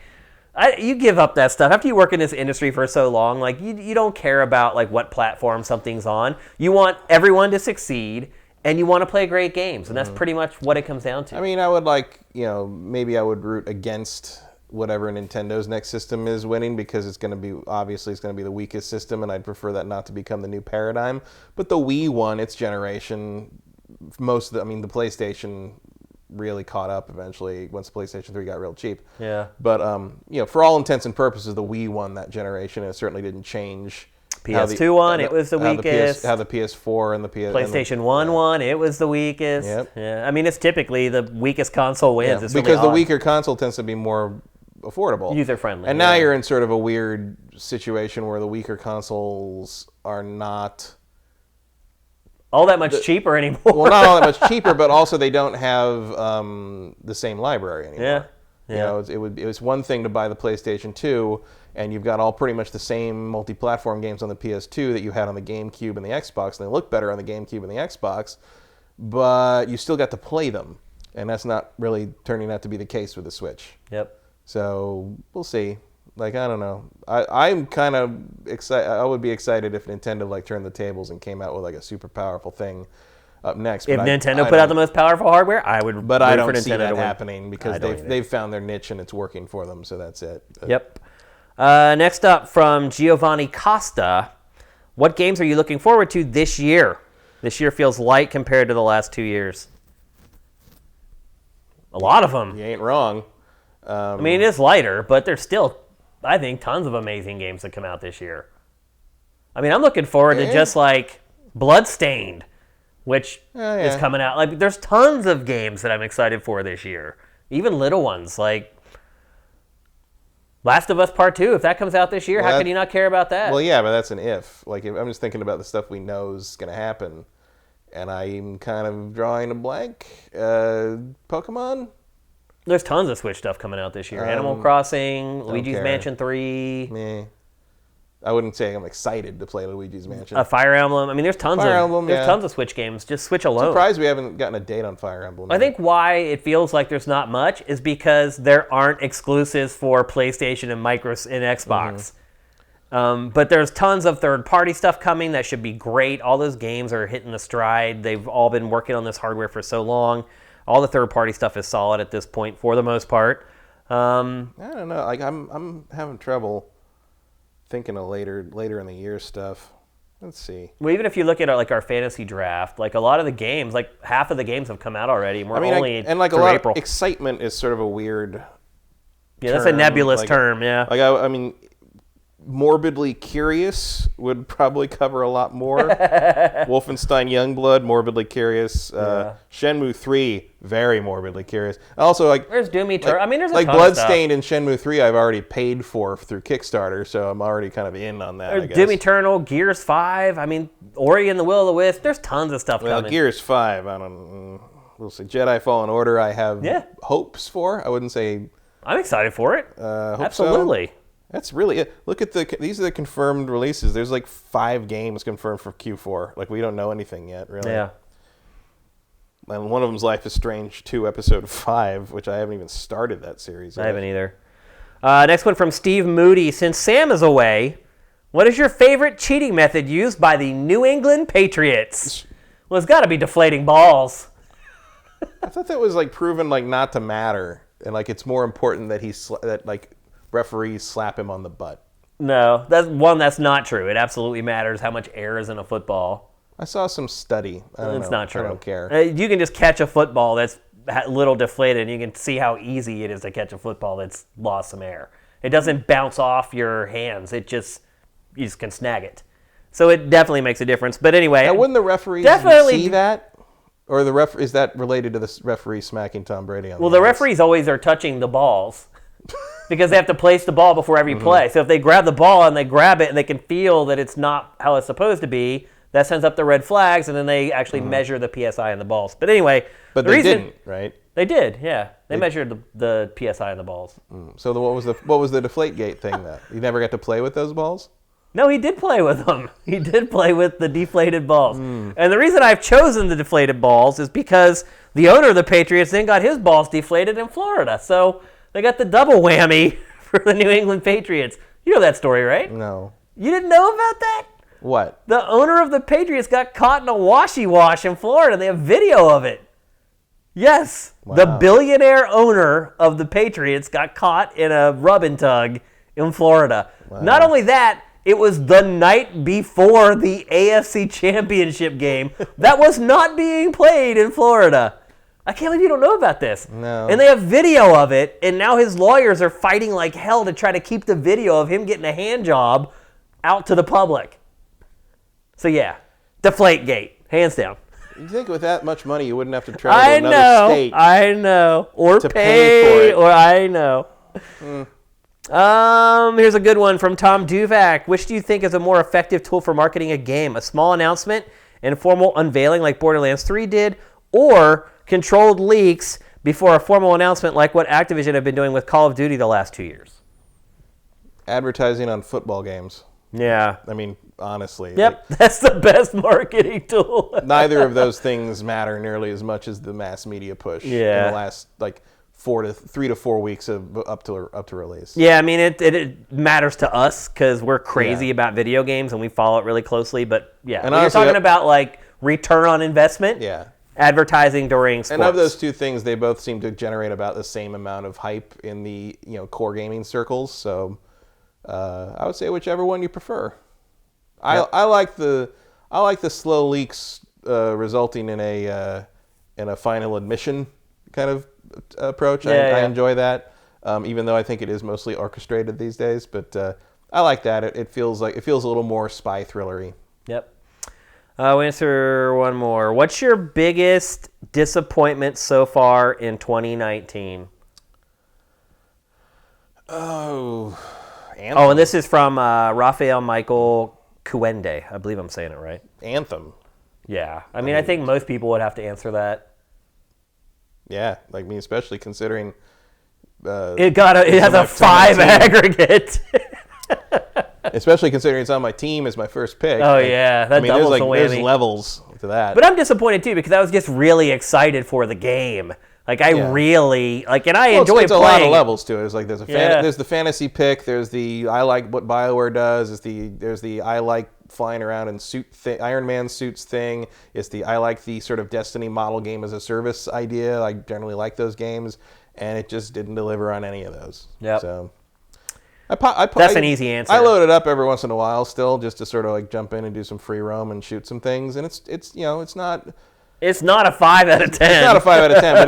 Speaker 1: you give up that stuff. After you work in this industry for so long, like, you don't care about, like, what platform something's on. You want everyone to succeed, and you want to play great games. And that's pretty much what it comes down to.
Speaker 2: I mean, I would maybe I would root against whatever Nintendo's next system is winning because it's going to be the weakest system, and I'd prefer that not to become the new paradigm. But the Wii won its generation. The PlayStation really caught up eventually once PlayStation 3 got real cheap.
Speaker 1: Yeah.
Speaker 2: But for all intents and purposes, the Wii won that generation, and it certainly didn't change.
Speaker 1: PS2 won, it was the weakest.
Speaker 2: How the PS4 and the
Speaker 1: PlayStation 1 won, it was the weakest.
Speaker 2: Yep.
Speaker 1: Yeah. I mean, it's typically the weakest console wins.
Speaker 2: Yeah,
Speaker 1: it's
Speaker 2: because the weaker console tends to be more affordable,
Speaker 1: user friendly,
Speaker 2: and now you're in sort of a weird situation where the weaker consoles are not
Speaker 1: all that much cheaper anymore.
Speaker 2: Well, not all that much cheaper, but also they don't have the same library anymore.
Speaker 1: Yeah.
Speaker 2: It was one thing to buy the PlayStation 2, and you've got all pretty much the same multi-platform games on the PS2 that you had on the GameCube and the Xbox, and they look better on the GameCube and the Xbox, but you still got to play them, and that's not really turning out to be the case with the Switch.
Speaker 1: Yep.
Speaker 2: So we'll see. Like, I don't know. I'm kind of excited. I would be excited if Nintendo turned the tables and came out with a super powerful thing up next.
Speaker 1: If Nintendo put out the most powerful hardware, I would.
Speaker 2: But I don't see that happening because they've found their niche and it's working for them. So that's it.
Speaker 1: Yep. Next up from Giovanni Costa, what games are you looking forward to this year? This year feels light compared to the last 2 years. A lot of them.
Speaker 2: You ain't wrong.
Speaker 1: I mean, it is lighter, but there's still, I think, tons of amazing games that come out this year. I mean, I'm looking forward to just Bloodstained, which is coming out. There's tons of games that I'm excited for this year. Even little ones like Last of Us Part 2. If that comes out this year, how can you not care about that?
Speaker 2: Well, yeah, but that's an if. I'm just thinking about the stuff we know is going to happen, and I'm kind of drawing a blank. Pokemon.
Speaker 1: There's tons of Switch stuff coming out this year. Animal Crossing, Luigi's Mansion 3.
Speaker 2: Meh. I wouldn't say I'm excited to play Luigi's Mansion.
Speaker 1: Fire Emblem. I mean, there's tons of Switch games. Just Switch alone.
Speaker 2: Surprised we haven't gotten a date on Fire Emblem.
Speaker 1: I think why it feels like there's not much is because there aren't exclusives for PlayStation and Xbox. But there's tons of third-party stuff coming that should be great. All those games are hitting the stride. They've all been working on this hardware for so long. All the third-party stuff is solid at this point for the most part.
Speaker 2: I don't know. Like I'm having trouble thinking of later in the year stuff. Let's see.
Speaker 1: Well, even if you look at our fantasy draft, like a lot of the games, like half of the games have come out already. And we're only
Speaker 2: and like a
Speaker 1: through
Speaker 2: lot
Speaker 1: April.
Speaker 2: of excitement is sort of a weird.
Speaker 1: Yeah, that's a nebulous term. Yeah.
Speaker 2: Like I mean, morbidly curious would probably cover a lot more. Wolfenstein Youngblood, morbidly curious. Shenmue 3, very morbidly curious. Also, like
Speaker 1: there's Doom Eternal. I mean, there's a
Speaker 2: like
Speaker 1: ton
Speaker 2: Bloodstained
Speaker 1: of
Speaker 2: and Shenmue 3. I've already paid for through Kickstarter, so I'm already kind of in on that. I guess.
Speaker 1: Doom Eternal, Gears 5. I mean, Ori and the Will of the Wisp. There's tons of stuff coming.
Speaker 2: Gears 5. I don't. We'll see. Jedi Fallen Order. I have hopes for. I wouldn't say.
Speaker 1: I'm excited for it. Absolutely.
Speaker 2: So. That's really it. Look at these are the confirmed releases. There's like 5 games confirmed for Q4. Like we don't know anything yet, really.
Speaker 1: Yeah.
Speaker 2: And one of them's Life is Strange 2 Episode 5, which I haven't even started that series yet.
Speaker 1: I haven't either. Next one from Steve Moody. Since Sam is away, what is your favorite cheating method used by the New England Patriots? Well, it's got to be deflating balls.
Speaker 2: I thought that was like proven like not to matter, and like it's more important that that like referees slap him on the butt.
Speaker 1: No, that's not true. It absolutely matters how much air is in a football.
Speaker 2: I saw some study.
Speaker 1: It's not true.
Speaker 2: I don't care.
Speaker 1: You can just catch a football that's a little deflated, and you can see how easy it is to catch a football that's lost some air. It doesn't bounce off your hands. You just can snag it. So it definitely makes a difference. But anyway,
Speaker 2: now, wouldn't the referees see that? Or is that related to the referee smacking Tom Brady on the
Speaker 1: the referees always are touching the balls because they have to place the ball before every play. So if they grab the ball and they grab it and they can feel that it's not how it's supposed to be, that sends up the red flags, and then they actually measure the PSI in the balls. But anyway,
Speaker 2: they didn't, right?
Speaker 1: They did, yeah. They measured the PSI in the balls.
Speaker 2: So what was the Deflategate thing that you never got to play with those balls?
Speaker 1: No, he did play with them. He did play with the deflated balls. And the reason I've chosen the deflated balls is because the owner of the Patriots then got his balls deflated in Florida. So they got the double whammy for the New England Patriots. You know that story, right?
Speaker 2: No.
Speaker 1: You didn't know about that?
Speaker 2: What?
Speaker 1: The owner of the Patriots got caught in a washy-wash in Florida. They have video of it. Yes. Wow. The billionaire owner of the Patriots got caught in a rub and tug in Florida. Wow. Not only that, it was the night before the AFC Championship game that was not being played in Florida. I can't believe you don't know about this.
Speaker 2: No.
Speaker 1: And they have video of it, and now his lawyers are fighting like hell to try to keep the video of him getting a hand job out to the public. So yeah, Deflategate, hands down.
Speaker 2: You think with that much money you wouldn't have to travel to another state?
Speaker 1: I know. Or
Speaker 2: to
Speaker 1: pay
Speaker 2: for it.
Speaker 1: Or I know. Here's a good one from Tom Duvac. Which do you think is a more effective tool for marketing a game? A small announcement and formal unveiling like Borderlands 3 did, or controlled leaks before a formal announcement like what Activision have been doing with Call of Duty the last 2 years?
Speaker 2: Advertising on football games.
Speaker 1: Yeah.
Speaker 2: I mean, honestly.
Speaker 1: Yep, that's the best marketing tool.
Speaker 2: Neither of those things matter nearly as much as the mass media push in the last 3 to 4 weeks of up to release.
Speaker 1: Yeah, I mean it matters to us because we're crazy about video games and we follow it really closely. But yeah, and honestly, you're talking about like return on investment.
Speaker 2: Yeah.
Speaker 1: Advertising during sports.
Speaker 2: And of those two things, they both seem to generate about the same amount of hype in the core gaming circles. So I would say whichever one you prefer. Yep. I like the slow leaks resulting in a final admission kind of approach. I enjoy that, even though I think it is mostly orchestrated these days. But I like that. It feels a little more spy thrillery.
Speaker 1: Yep. We'll answer one more. What's your biggest disappointment so far in 2019?
Speaker 2: Anthem.
Speaker 1: Oh, and this is from Rafael Michael Kuende. I believe I'm saying it right.
Speaker 2: Anthem.
Speaker 1: Yeah. I mean, I think most people would have to answer that.
Speaker 2: Yeah, like me, especially considering
Speaker 1: it has a 5 aggregate.
Speaker 2: Especially considering it's on my team as my first pick.
Speaker 1: Oh yeah, that doubles the whammy.
Speaker 2: There's levels to that.
Speaker 1: But I'm disappointed too because I was just really excited for the game. Like I really like, and I enjoy
Speaker 2: it's
Speaker 1: playing.
Speaker 2: A lot of levels to it. It's like there's the fantasy pick. There's the I like what BioWare does. There's the I like flying around in Iron Man suits thing. I like the sort of Destiny model game as a service idea. I generally like those games, and it just didn't deliver on any of those.
Speaker 1: Yep.
Speaker 2: So
Speaker 1: That's an easy answer.
Speaker 2: I load it up every once in a while still, just to sort of like jump in and do some free roam and shoot some things, and it's not.
Speaker 1: It's not a 5 out of 10.
Speaker 2: It's not a 5 out of 10, but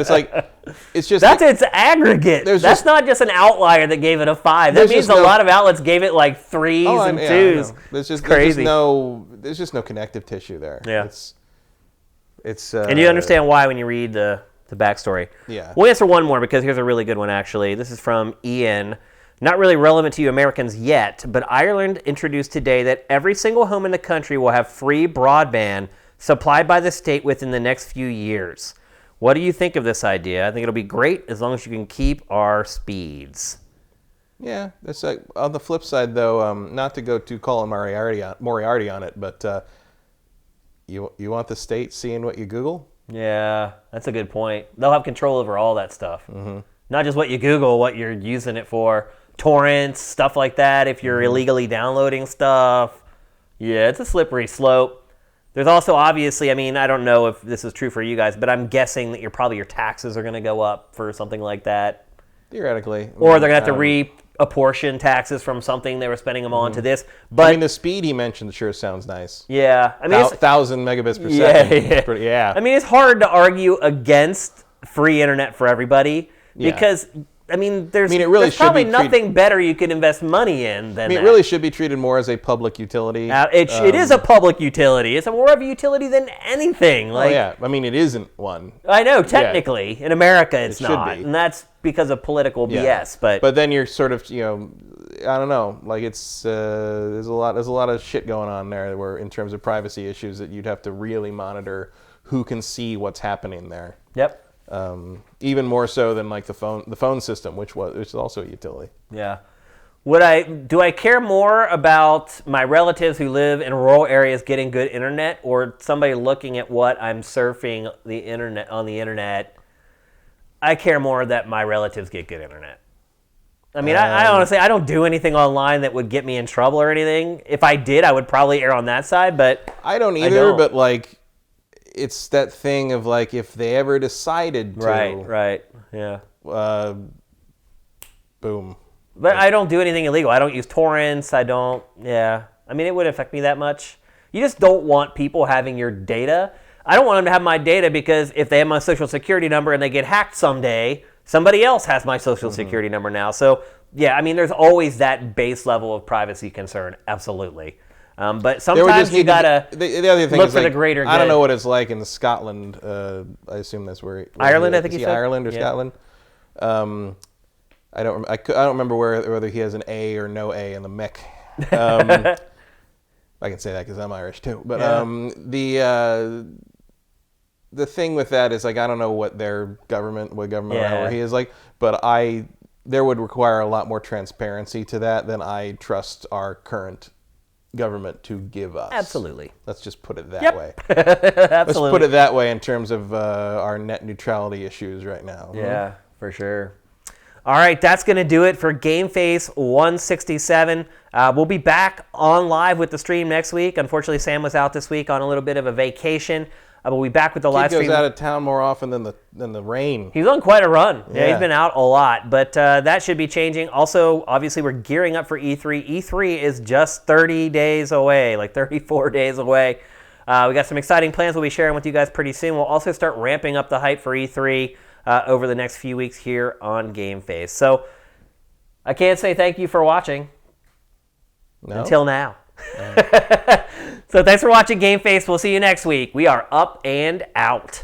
Speaker 2: it's just
Speaker 1: that's its aggregate. That's not just an outlier that gave it a 5. That means a lot of outlets gave it like 3s and 2s.
Speaker 2: There's
Speaker 1: crazy.
Speaker 2: There's just no connective tissue there.
Speaker 1: Yeah.
Speaker 2: It's
Speaker 1: and you understand why when you read the backstory.
Speaker 2: Yeah.
Speaker 1: We'll answer one more because here's a really good one actually. This is from Ian. Not really relevant to you Americans yet, but Ireland introduced today that every single home in the country will have free broadband supplied by the state within the next few years. What do you think of this idea? I think it'll be great as long as you can keep our speeds.
Speaker 2: Yeah, that's like, on the flip side, though, not to go too Colin Moriarty on it, but you want the state seeing what you Google?
Speaker 1: Yeah, that's a good point. They'll have control over all that stuff. Mm-hmm. Not just what you Google, what you're using it for. Torrents, stuff like that, if you're illegally downloading stuff. Yeah, it's a slippery slope. There's also obviously, I mean, I don't know if this is true for you guys, but I'm guessing that your taxes are going to go up for something like that.
Speaker 2: Theoretically.
Speaker 1: Or they're going to have to reapportion taxes from something they were spending them on to this. But
Speaker 2: I mean, the speed he mentioned sure sounds nice.
Speaker 1: Yeah. I mean,
Speaker 2: 1,000 megabits per second. Yeah.
Speaker 1: I mean, it's hard to argue against free internet for everybody because... I mean, there's probably nothing better you could invest money in than that.
Speaker 2: It really should be treated more as a public utility.
Speaker 1: It is a public utility. It's more of a utility than anything.
Speaker 2: I mean, it isn't one.
Speaker 1: I know, technically. Yeah. In America, it's not. And that's because of political BS. But
Speaker 2: then you're sort of, I don't know. Like it's there's a lot of shit going on there where in terms of privacy issues that you'd have to really monitor who can see what's happening there.
Speaker 1: Yep.
Speaker 2: Even more so than like the phone system, which is also a utility.
Speaker 1: Yeah. Do I care more about my relatives who live in rural areas getting good internet, or somebody looking at what I'm surfing on the internet? I care more that my relatives get good internet. I mean, I honestly, I don't do anything online that would get me in trouble or anything. If I did, I would probably err on that side, but
Speaker 2: I don't either. But like, it's that thing of like, if they ever decided to,
Speaker 1: right, yeah,
Speaker 2: boom.
Speaker 1: But I don't do anything illegal. I don't use torrents. I mean, it wouldn't affect me that much. You just don't want people having your data. I don't want them to have my data because if they have my social security number and they get hacked someday, somebody else has my social security number now. So yeah, I mean, there's always that base level of privacy concern. Absolutely. But sometimes you gotta
Speaker 2: the other thing
Speaker 1: look
Speaker 2: is
Speaker 1: for
Speaker 2: like,
Speaker 1: the gregreater good.
Speaker 2: I don't know what it's like in Scotland. I assume that's where
Speaker 1: Ireland. I think he said
Speaker 2: Ireland or Scotland. I don't remember whether he has an A or no A in the mech. I can say that because I'm Irish too. But the thing with that is like I don't know what government he is like, but there would require a lot more transparency to that than I trust our current government to give us.
Speaker 1: Absolutely.
Speaker 2: Let's just put it that way.
Speaker 1: Absolutely.
Speaker 2: Let's put it that way in terms of our net neutrality issues right now.
Speaker 1: Yeah, for sure. All right, that's going to do it for GameFace 167. We'll be back on live with the stream next week. Unfortunately, Sam was out this week on a little bit of a vacation. We'll be back with the live stream.
Speaker 2: He goes out of town more often than the rain.
Speaker 1: He's on quite a run. Yeah, he's been out a lot, but that should be changing. Also, obviously, we're gearing up for E3. E3 is just 30 days away, like 34 days away. We got some exciting plans we'll be sharing with you guys pretty soon. We'll also start ramping up the hype for E3 over the next few weeks here on GameFace. So I can't say thank you for watching until now. So thanks for watching GameFace. We'll see you next week. We are up and out.